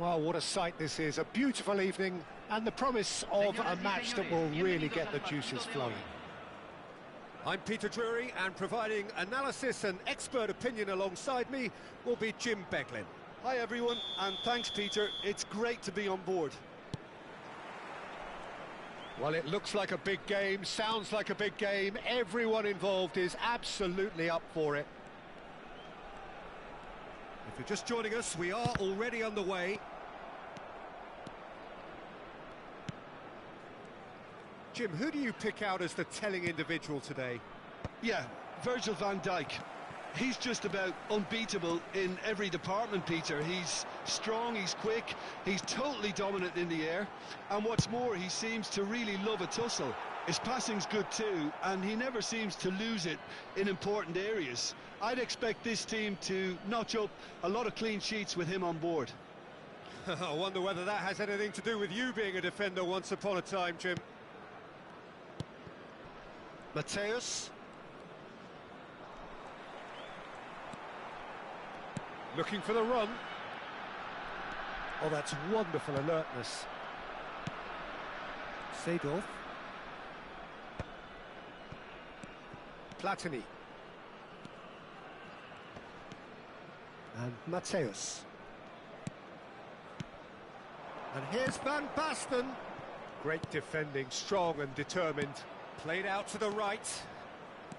Well, what a sight this is. A beautiful evening and the promise of a match that will really get the juices flowing. I'm Peter Drury, and providing analysis and expert opinion alongside me will be Jim Beglin. Hi everyone, and thanks Peter. It's great to be on board. Well, it looks like a big game, sounds like a big game. Everyone involved is absolutely up for it. If you're just joining us, we are already underway. Jim, who do you pick out as the telling individual today? Yeah, Virgil van Dijk. He's just about unbeatable in every department, Peter. He's strong, he's quick, he's totally dominant in the air. And what's more, he seems to really love a tussle. His passing's good too, and he never seems to lose it in important areas. I'd expect this team to notch up a lot of clean sheets with him on board. I wonder whether that has anything to do with you being a defender once upon a time, Jim. Mateus. Looking for the run. Oh, that's wonderful alertness. Seedorf. Platini. And Mateus. And here's Van Basten. Great defending, strong and determined. Played out to the right.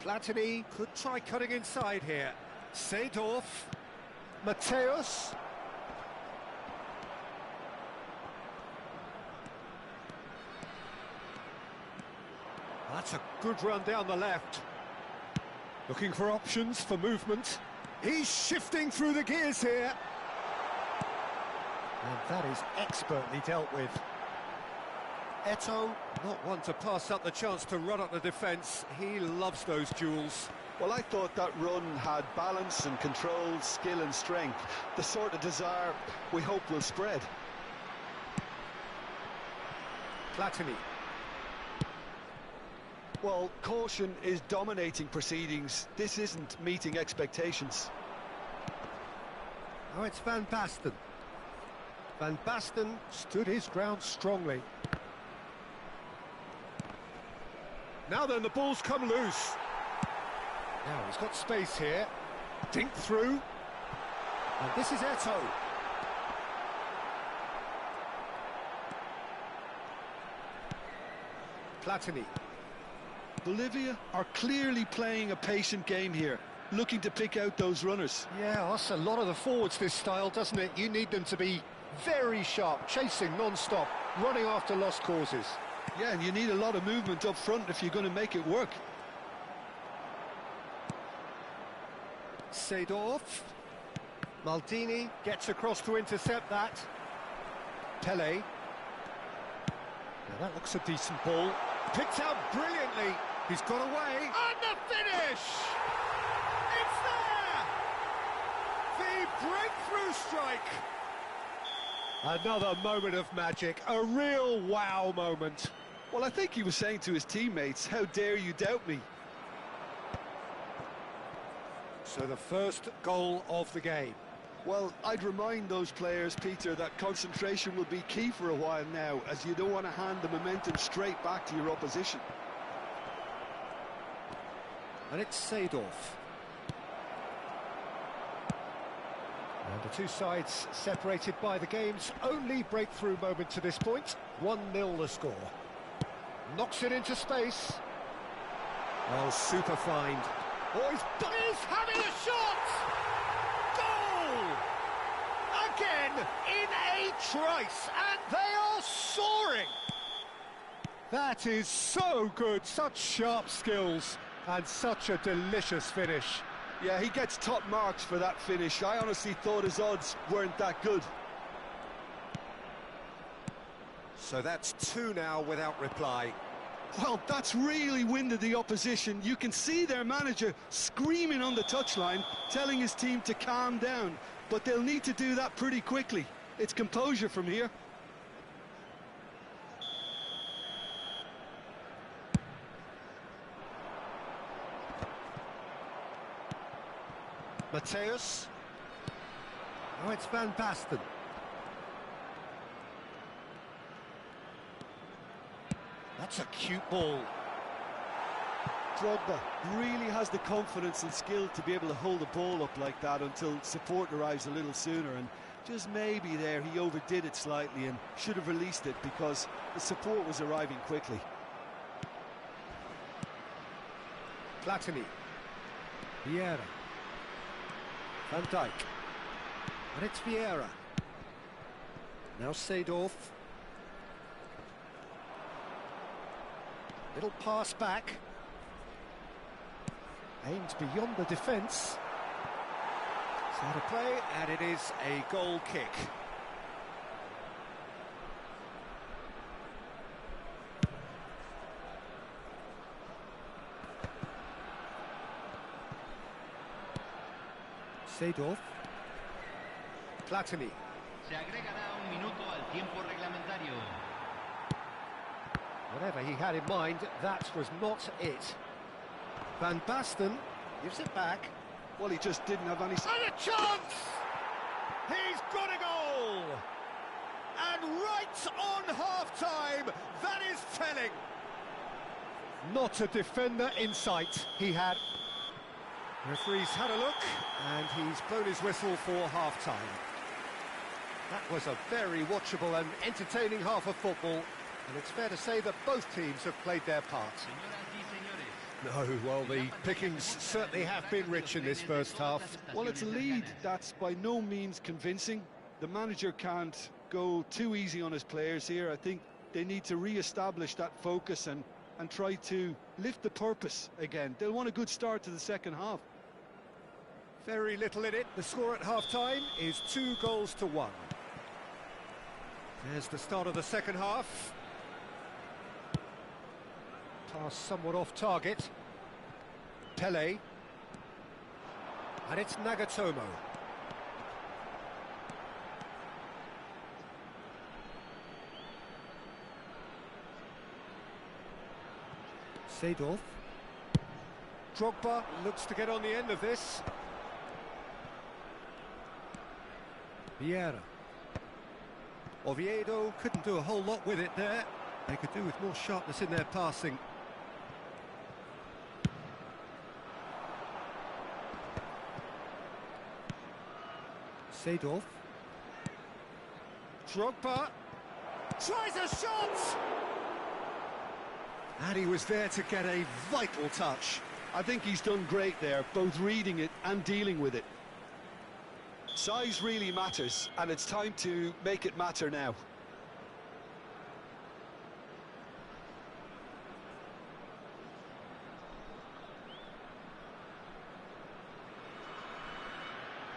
Platini could try cutting inside here. Seedorf. Mateus. That's a good run down the left. Looking for options for movement. He's shifting through the gears here. And that is expertly dealt with. Eto'o, not one to pass up the chance to run up the defence. He loves those duels. Well, I thought that run had balance and control, skill and strength. The sort of desire we hope will spread. Platini. Well, caution is dominating proceedings. This isn't meeting expectations. Now it's Van Basten. Van Basten stood his ground strongly. Now then, the ball's come loose. Now he's got space here. Dink through. And this is Eto'o. Platini. Bolivia are clearly playing a patient game here, looking to pick out those runners. Yeah, that's a lot of the forwards, this style, doesn't it? You need them to be very sharp, chasing non-stop, running after lost causes. Yeah, and you need a lot of movement up front if you're going to make it work. Seedorf. Maldini gets across to intercept that. Pele. Now that looks a decent ball. Picked out brilliantly. He's got away. And the finish! It's there! The breakthrough strike! Another moment of magic. A real wow moment. Well, I think he was saying to his teammates, how dare you doubt me? So the first goal of the game. Well, I'd remind those players, Peter, that concentration will be key for a while now, as you don't want to hand the momentum straight back to your opposition. And it's Seedorf. And the two sides separated by the game's only breakthrough moment to this point. 1-0 the score. Knocks it into space. Oh, super find. Oh, he's having a shot! Goal! Again, in a trice, and they are soaring! That is so good, such sharp skills, and such a delicious finish. Yeah, he gets top marks for that finish. I honestly thought his odds weren't that good. So that's 2 now without reply. Well, that's really winded the opposition. You can see their manager screaming on the touchline, telling his team to calm down. But they'll need to do that pretty quickly. It's composure from here. Mateus. Oh, it's Van Basten. That's a cute ball. Drogba really has the confidence and skill to be able to hold the ball up like that until support arrives a little sooner, and just maybe there he overdid it slightly and should have released it because the support was arriving quickly. Platini. Vieira. Van Dijk. And it's Vieira. Now Seedorf. Little pass back. Aimed beyond the defence. It's out of play, and it is a goal kick. Seedorf. Platini. Se agregará un minuto al tiempo reglamentario. Whatever he had in mind, that was not it. Van Basten gives it back. Well, he just didn't have any... And a chance! He's got a goal! And right on half-time, that is telling. Not a defender in sight. He had... Referee's had a look, and he's blown his whistle for half-time. That was a very watchable and entertaining half of football, and it's fair to say that both teams have played their part. No, well, the pickings certainly have been rich in this first half. Well, it's a lead that's by no means convincing. The manager can't go too easy on his players here. I think they need to re-establish that focus and try to lift the purpose again. They'll want a good start to the second half. Very little in it. The score at half-time is 2-1. There's the start of the second half. Pass somewhat off target. Pele. And it's Nagatomo. Seedorf. Drogba looks to get on the end of this. Vieira. Oviedo couldn't do a whole lot with it there. They could do with more sharpness in their passing. Seedorf. Drogba tries a shot! And he was there to get a vital touch. I think he's done great there, both reading it and dealing with it. Size really matters, and it's time to make it matter now.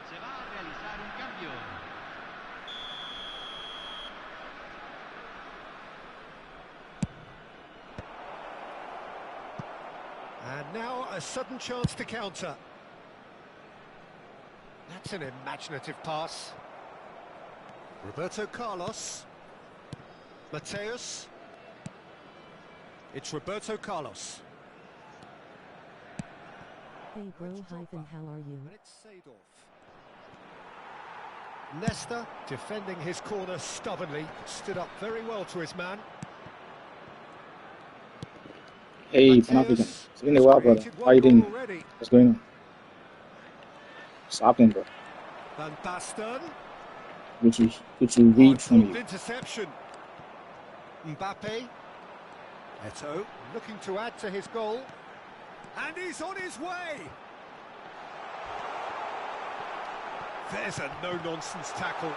Se va a realizar un cambio. And now a sudden chance to counter. That's an imaginative pass. Roberto Carlos. Mateus. It's Roberto Carlos. Hey bro, hyphen, how are you? And it's Seedorf. Nesta, defending his corner stubbornly, stood up very well to his man. Hey, Pan-African. It's been a while, brother. How you doing? What's going on? What's happening, bro? Van Basten. Good to read from you. Interception. Mbappe. Eto'o looking to add to his goal. And he's on his way. There's a no-nonsense tackle.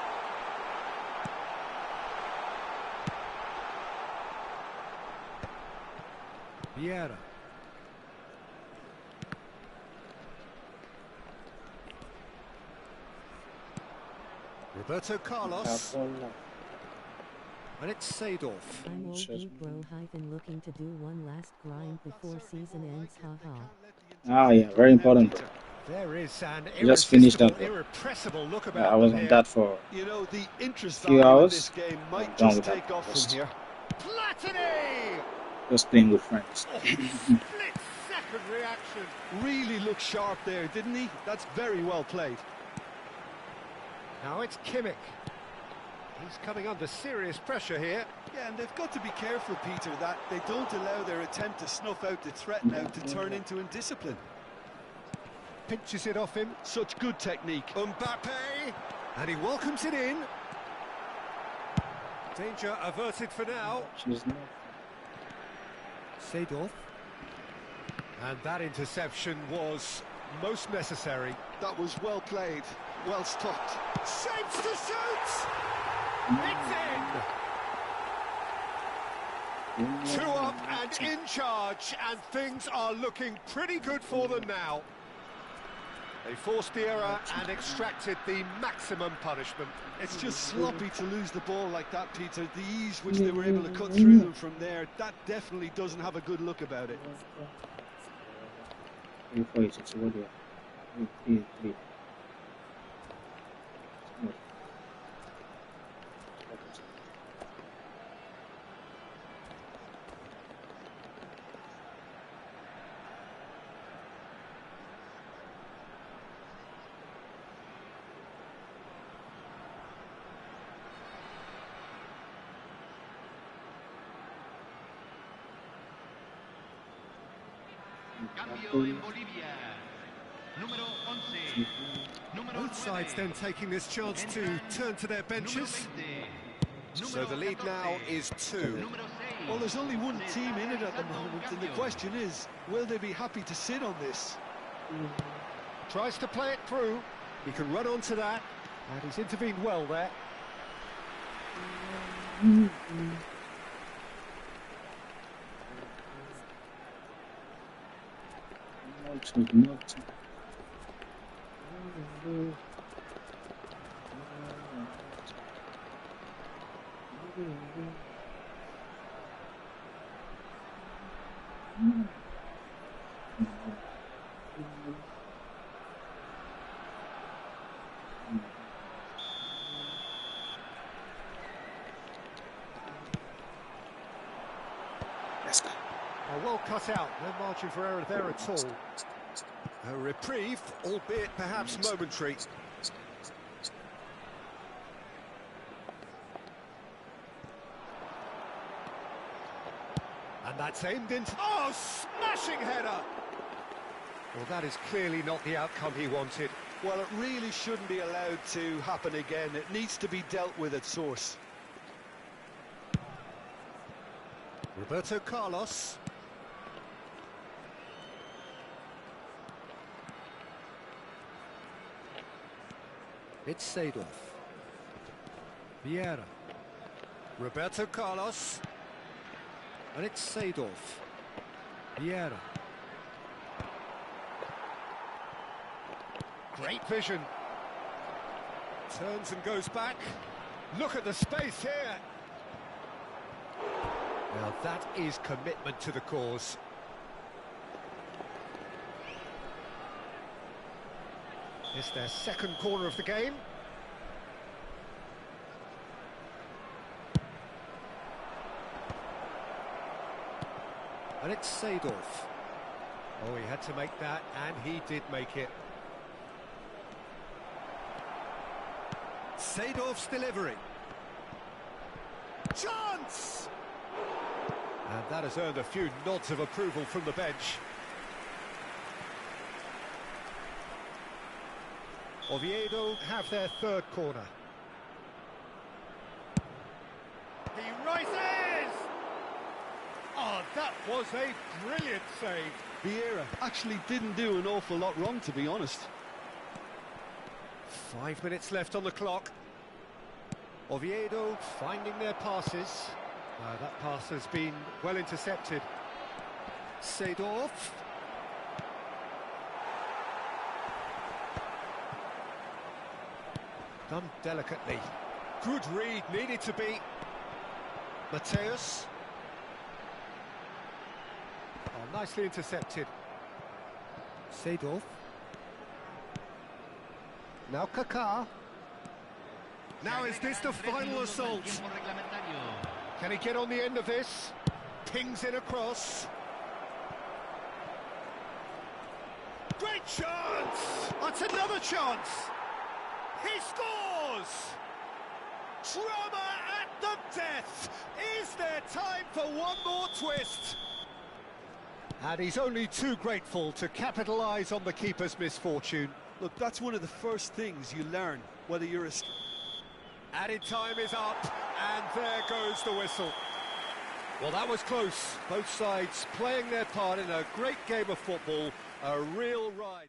Vieira. Roberto Carlos. And it's Seedorf. I'm old geek bro, hyphen, looking to do one last grind before season ends, haha. Ah, yeah, very important, bro. There is an Just finished that, bro. irrepressible look about I was on that for You know, the interest few value in hours. this game might I'm done just with that. take off from Just- here. Platini! just playing with friends. Split-second reaction. Really looked sharp there, didn't he? That's very well played. Now it's Kimmich. He's coming under serious pressure here. Yeah, and they've got to be careful, Peter, that they don't allow their attempt to snuff out the threat now to turn into indiscipline. Pinches it off him. Such good technique. Mbappe, and he welcomes it in. Danger averted for now. Seedorf. And that interception was most necessary. That was well played, well stopped. Shapes to shoot! It's in! 2 up and in charge, and things are looking pretty good for them now. They forced the error and extracted the maximum punishment. It's just sloppy to lose the ball like that, Peter. The ease which they were able to cut through them from there, that definitely doesn't have a good look about it. Cambio en Bolivia. Número 11. Both sides then taking this chance to turn to their benches. So the lead now is 2. Well, there's only one team in it at the moment, and the question is, will they be happy to sit on this? Tries to play it through. He can run onto that, and he's intervened well there. Well cut out, no margin for error there at all. A reprieve, albeit perhaps momentary. And that's aimed into... Oh, smashing header! Well, that is clearly not the outcome he wanted. Well, it really shouldn't be allowed to happen again. It needs to be dealt with at source. Roberto Carlos. It's Seedorf. Vieira. Roberto Carlos. And it's Seedorf. Vieira. Great vision. Turns and goes back. Look at the space here. Now that is commitment to the cause. It's their second corner of the game. And it's Seedorf. Oh, he had to make that, and he did make it. Seedorf's delivery. Chance! And that has earned a few nods of approval from the bench. Oviedo have their third corner. He rises! Oh, that was a brilliant save. Vieira actually didn't do an awful lot wrong, to be honest. 5 minutes left on the clock. Oviedo finding their passes. That pass has been well intercepted. Seedorf. Done delicately. Good read, needed to be. Mateus. Oh, nicely intercepted. Seedorf. Now Kaká. Now is this the final assault? Can he get on the end of this? Pings it across. Great chance! That's another chance! He scores! Drama at the death! Is there time for one more twist? And he's only too grateful to capitalise on the keeper's misfortune. Look, that's one of the first things you learn, whether you're a... Added time is up, and there goes the whistle. Well, that was close. Both sides playing their part in a great game of football, a real ride.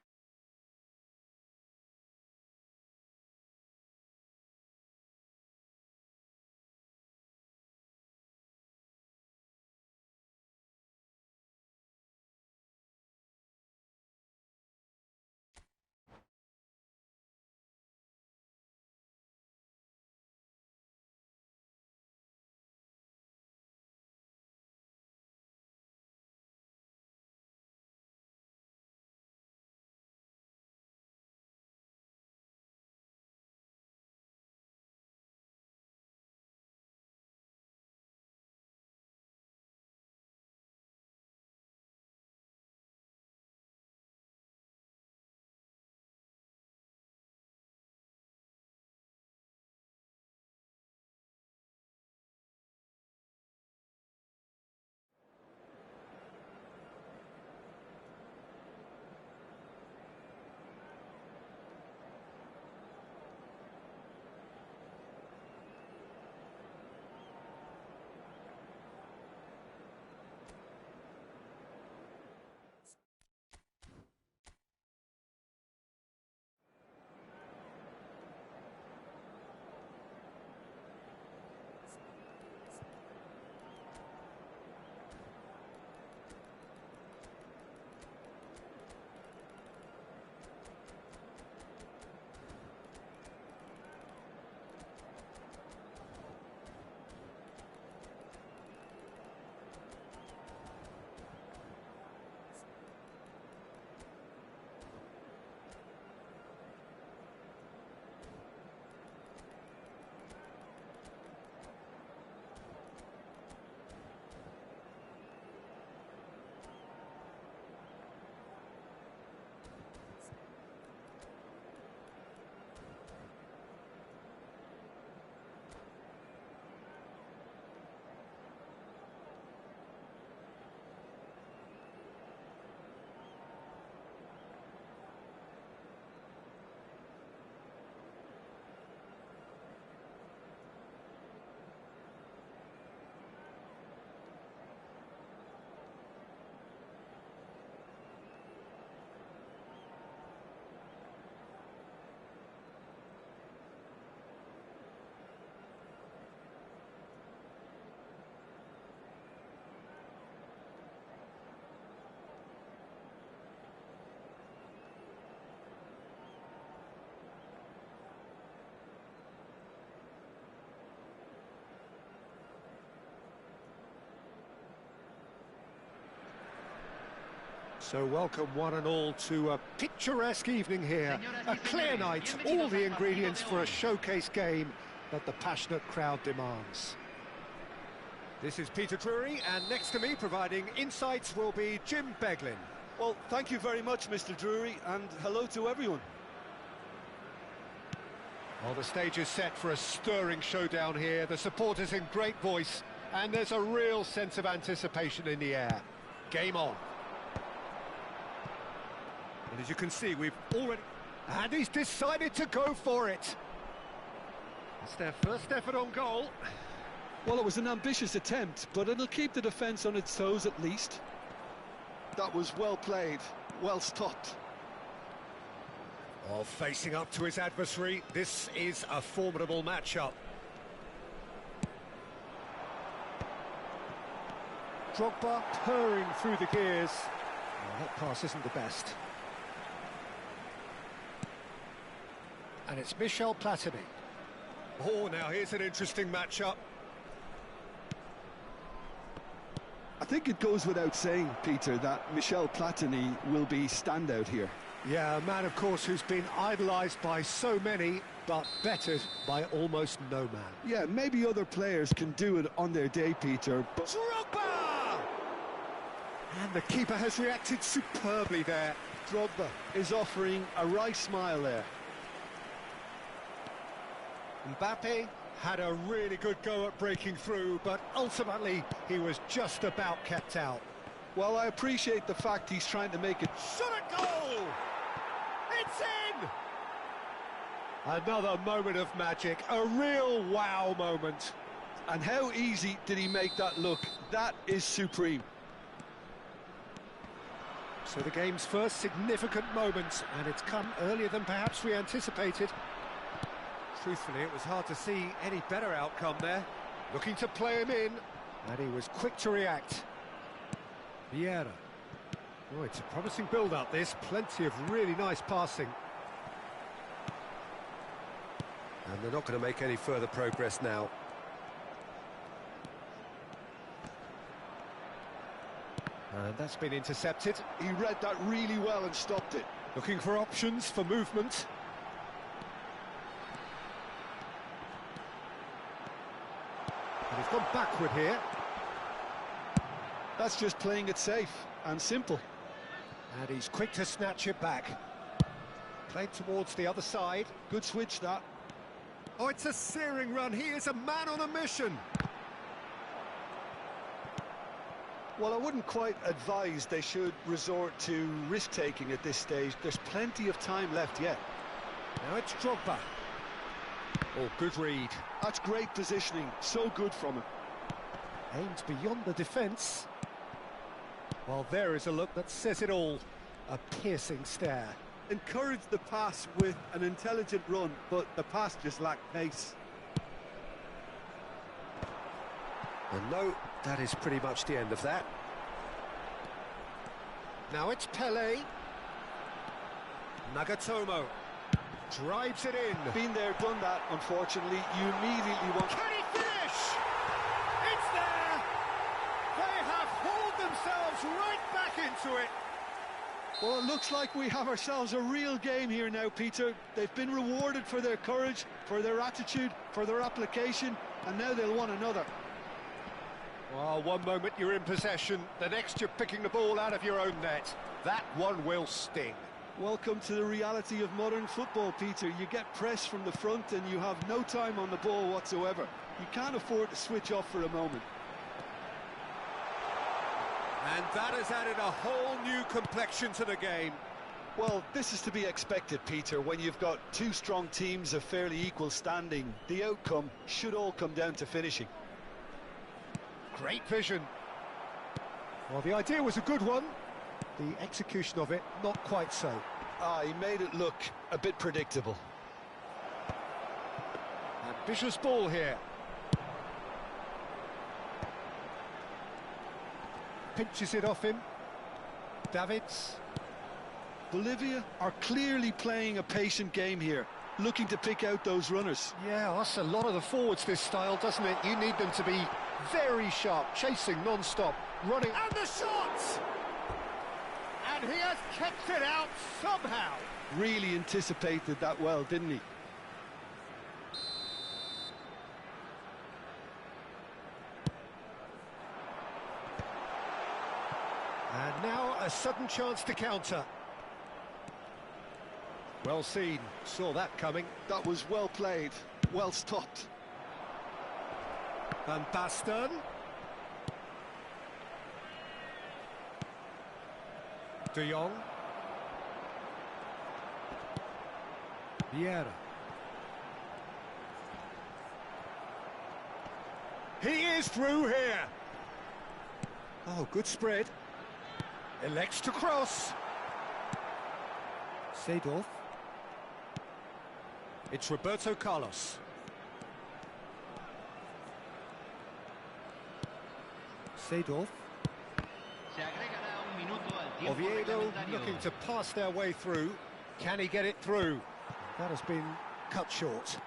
So welcome one and all to a picturesque evening here, a clear night, all the ingredients for a showcase game that the passionate crowd demands. This is Peter Drury, and next to me providing insights will be Jim Beglin. Well, thank you very much, Mr. Drury, and hello to everyone. Well, the stage is set for a stirring showdown here, the supporters in great voice, and there's a real sense of anticipation in the air. Game on. And as you can see, we've already... And he's decided to go for it. It's their first effort on goal. Well, it was an ambitious attempt, but it'll keep the defence on its toes at least. That was well played, well stopped. Oh, facing up to his adversary, this is a formidable matchup. Drogba purring through the gears. Oh, that pass isn't the best. And it's Michel Platini. Oh, now here's an interesting matchup. I think it goes without saying, Peter, that Michel Platini will be standout here. Yeah, a man, of course, who's been idolised by so many, but bettered by almost no man. Yeah, maybe other players can do it on their day, Peter, but... Drogba! And the keeper has reacted superbly there. Drogba is offering a wry smile there. Mbappe had a really good go at breaking through, but ultimately he was just about kept out. Well, I appreciate the fact he's trying to make it. Shot a goal! It's in! Another moment of magic, a real wow moment. And how easy did he make that look? That is supreme. So the game's first significant moment, and it's come earlier than perhaps we anticipated. Truthfully, it was hard to see any better outcome there. Looking to play him in, and he was quick to react. Vieira. Oh, it's a promising build-up, this. Plenty of really nice passing. And they're not going to make any further progress now. And that's been intercepted. He read that really well and stopped it. Looking for options for movement. And he's gone backward here. That's just playing it safe and simple. And he's quick to snatch it back. Played towards the other side. Good switch, that. Oh, it's a searing run. He is a man on a mission. Well, I wouldn't quite advise they should resort to risk-taking at this stage. There's plenty of time left yet. Now it's Drogba. Oh, good read. That's great positioning. So good from him. Aims beyond the defence. Well, there is a look that says it all. A piercing stare. Encouraged the pass with an intelligent run, but the pass just lacked pace. And no, that is pretty much the end of that. Now it's Pele. Nagatomo drives it in. Been there, done that, unfortunately. You immediately want... Can he finish? It's there! They have hauled themselves right back into it. Well, it looks like we have ourselves a real game here now, Peter. They've been rewarded for their courage, for their attitude, for their application, and now they'll want another. Well, one moment you're in possession, the next you're picking the ball out of your own net. That one will sting. Welcome to the reality of modern football, Peter. You get pressed from the front and you have no time on the ball whatsoever. You can't afford to switch off for a moment. And that has added a whole new complexion to the game. Well, this is to be expected, Peter. When you've got two strong teams of fairly equal standing, the outcome should all come down to finishing. Great vision. Well, the idea was a good one. The execution of it, not quite so. He made it look a bit predictable. Ambitious ball here. Pinches it off him. Davids. Bolivia are clearly playing a patient game here, looking to pick out those runners. Yeah, that's a lot of the forwards, this style, doesn't it? You need them to be very sharp, chasing non-stop, running. And the shot! And he has kept it out somehow. Really anticipated that well, didn't he? And now a sudden chance to counter. Well seen, saw that coming. That was well played, well stopped. Van Basten. De Jong. Vieira. He is through here. Oh, good spread. Elects to cross. Seedorf. It's Roberto Carlos. Seedorf. Oviedo looking to pass their way through. Can he get it through? That has been cut short.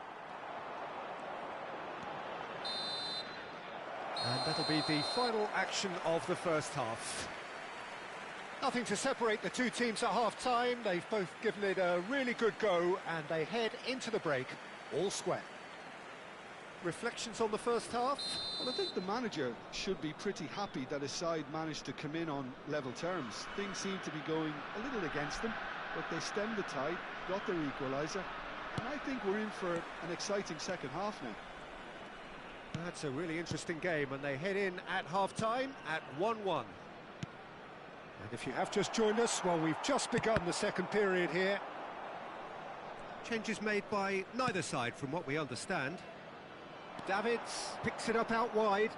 And that'll be the final action of the first half. Nothing to separate the two teams at half-time. They've both given it a really good go, and they head into the break all square. Reflections on the first half? Well, I think the manager should be pretty happy that his side managed to come in on level terms. Things seem to be going a little against them, but they stemmed the tide, got their equaliser, And I think we're in for an exciting second half now. That's a really interesting game, and they head in at half-time at 1-1. And if you have just joined us, well, we've just begun the second period here. Changes made by neither side, from what we understand. Davids picks it up out wide.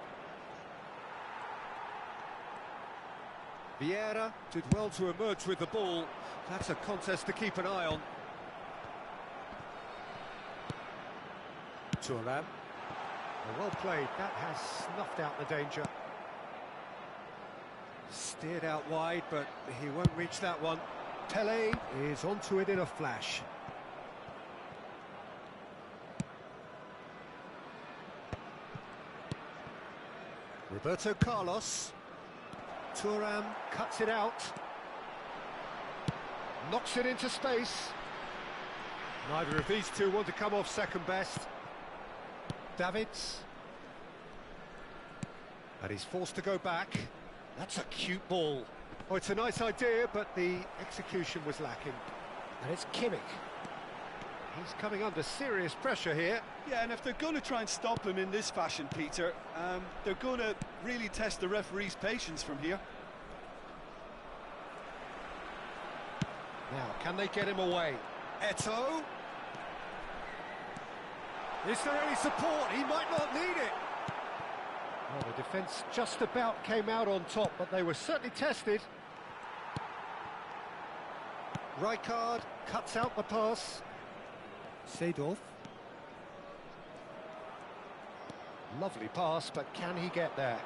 Vieira did well to emerge with the ball. That's a contest to keep an eye on. Thuram. Well played, that has snuffed out the danger. Steered out wide, but he won't reach that one. Pele is onto it in a flash. Roberto Carlos. Thuram cuts it out. Knocks it into space. Neither of these two want to come off second best. Davids. And he's forced to go back. That's a cute ball. Oh, it's a nice idea, but the execution was lacking. And it's Kimmich. He's coming under serious pressure here. Yeah, and if they're going to try and stop him in this fashion, Peter, they're going to really test the referee's patience from here. Now, can they get him away? Eto'o. Is there any support? He might not need it. Well, the defence just about came out on top, but they were certainly tested. Rijkaard cuts out the pass. Seedorf. Lovely pass, but can he get there?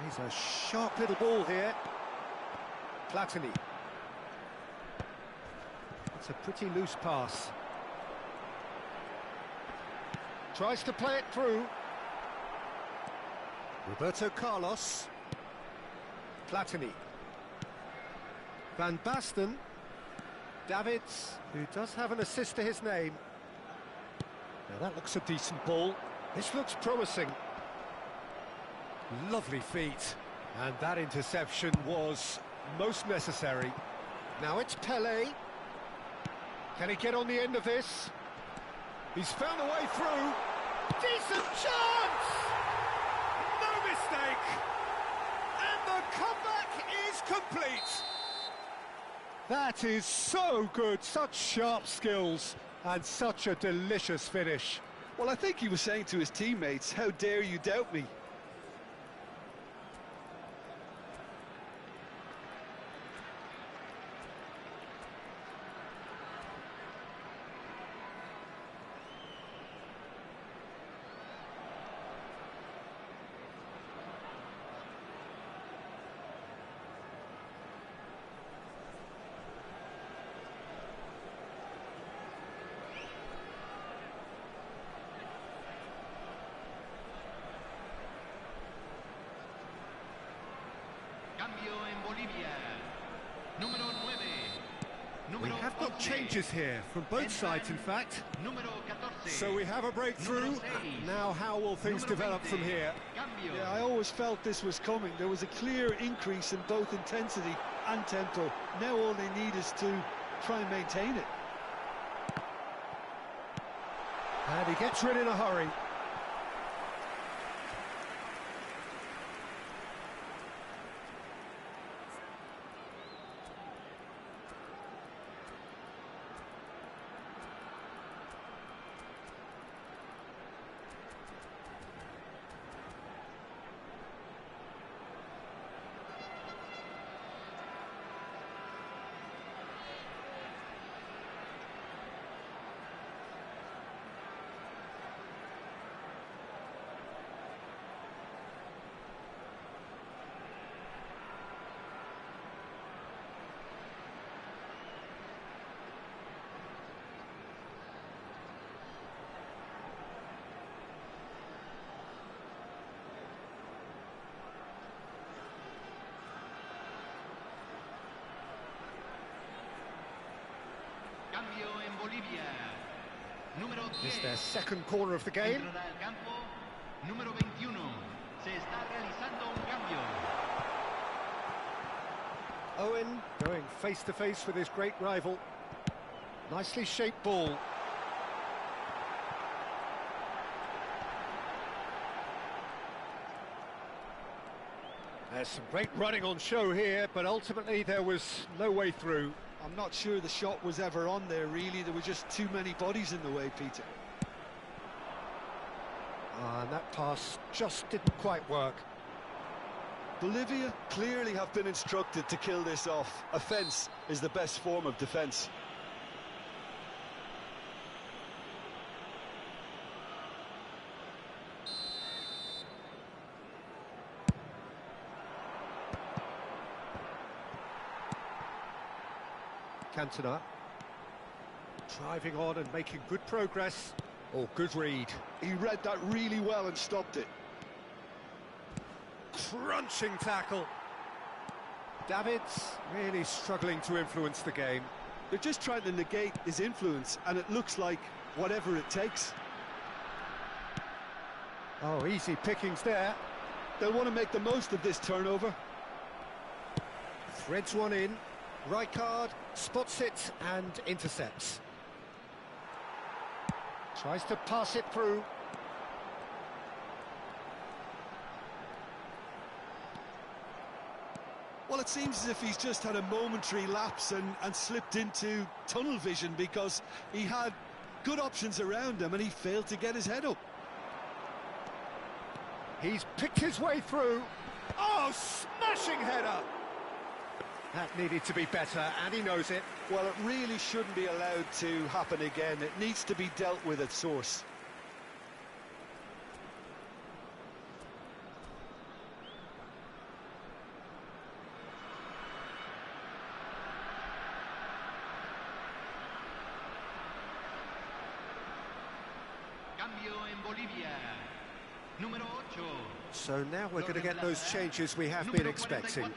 He's a sharp little ball here. Platini. It's a pretty loose pass. Tries to play it through. Roberto Carlos. Platini. Van Basten. Davids, who does have an assist to his name. Now that looks a decent ball. This looks promising. Lovely feet. And that interception was most necessary. Now it's Pele. Can he get on the end of this? He's found a way through. Decent chance! No mistake! And the comeback is complete! That is so good, such sharp skills, and such a delicious finish. Well, I think he was saying to his teammates, how dare you doubt me? We have got changes here from both sides, in fact. So we have a breakthrough. Now how will things develop from here? Yeah, I always felt this was coming. There was a clear increase in both intensity and tempo. Now all they need is to try and maintain it. And he gets rid in a hurry. It's their second corner of the game. Owen going face to face with his great rival. Nicely shaped ball. There's some great running on show here, but ultimately there was no way through. I'm not sure the shot was ever on there, really. There were just too many bodies in the way, Peter. And that pass just didn't quite work. Bolivia clearly have been instructed to kill this off. Offence is the best form of defence. Cantona driving on and making good progress. Oh, good read. He read that really well and stopped it. Crunching tackle. David's really struggling to influence the game. They're just trying to negate his influence, and it looks like whatever it takes. Oh, easy pickings there. They'll want to make the most of this turnover. Threads one in. Rijkaard spots it and intercepts. Tries to pass it through. Well, it seems as if he's just had a momentary lapse and slipped into tunnel vision, because he had good options around him and he failed to get his head up. He's picked his way through. Oh, smashing header! That needed to be better, and he knows it. Well, it really shouldn't be allowed to happen again. It needs to be dealt with at source. Cambio en Bolivia. Número 8. So now we're going to get those changes we have been expecting.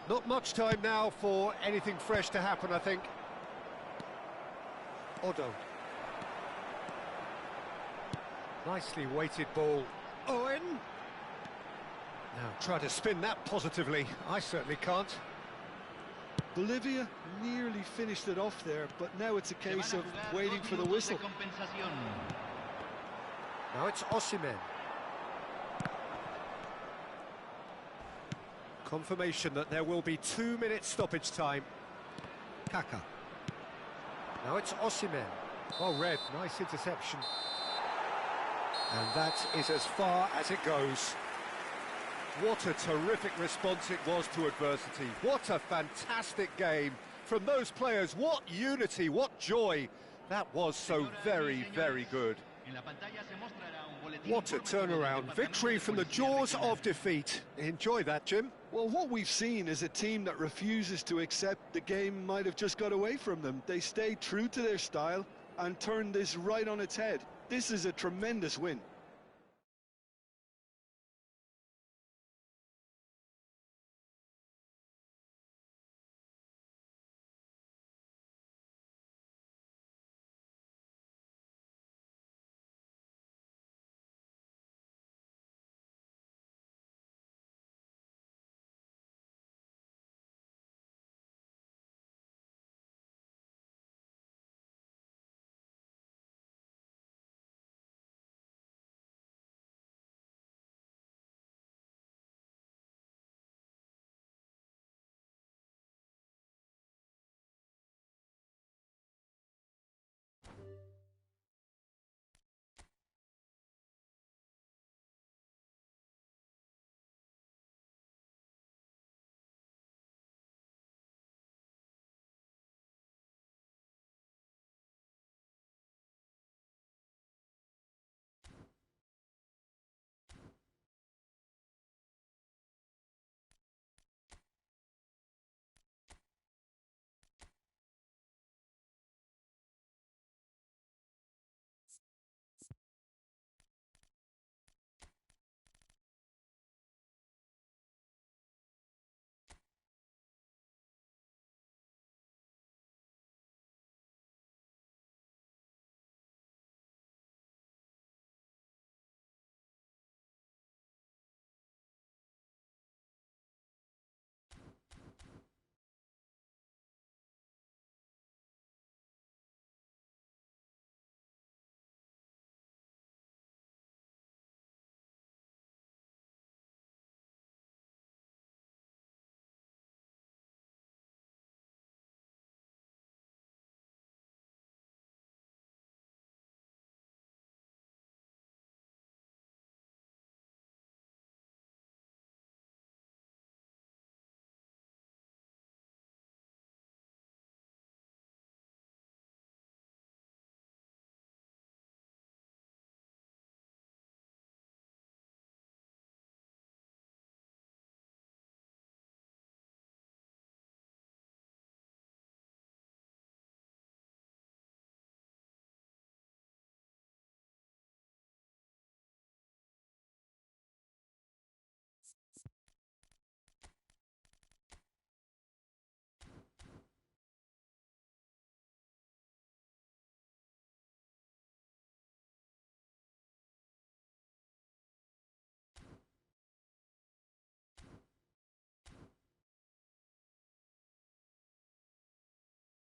Not much time now for anything fresh to happen, I think. Odo. Nicely weighted ball. Owen. Now try to spin that positively. I certainly can't. Bolivia nearly finished it off there, but now it's a case of waiting for the whistle. Now it's Osimhen. Confirmation that there will be 2 minutes stoppage time. Kaka. Now it's Osimhen. Well read, nice interception. And that is as far as it goes. What a terrific response it was to adversity. What a fantastic game from those players. What unity, what joy. That was so very, very good. What a turnaround. Victory from the jaws of defeat. Enjoy that, Jim. Well, what we've seen is a team that refuses to accept the game might have just got away from them. They stayed true to their style and turned this right on its head. This is a tremendous win.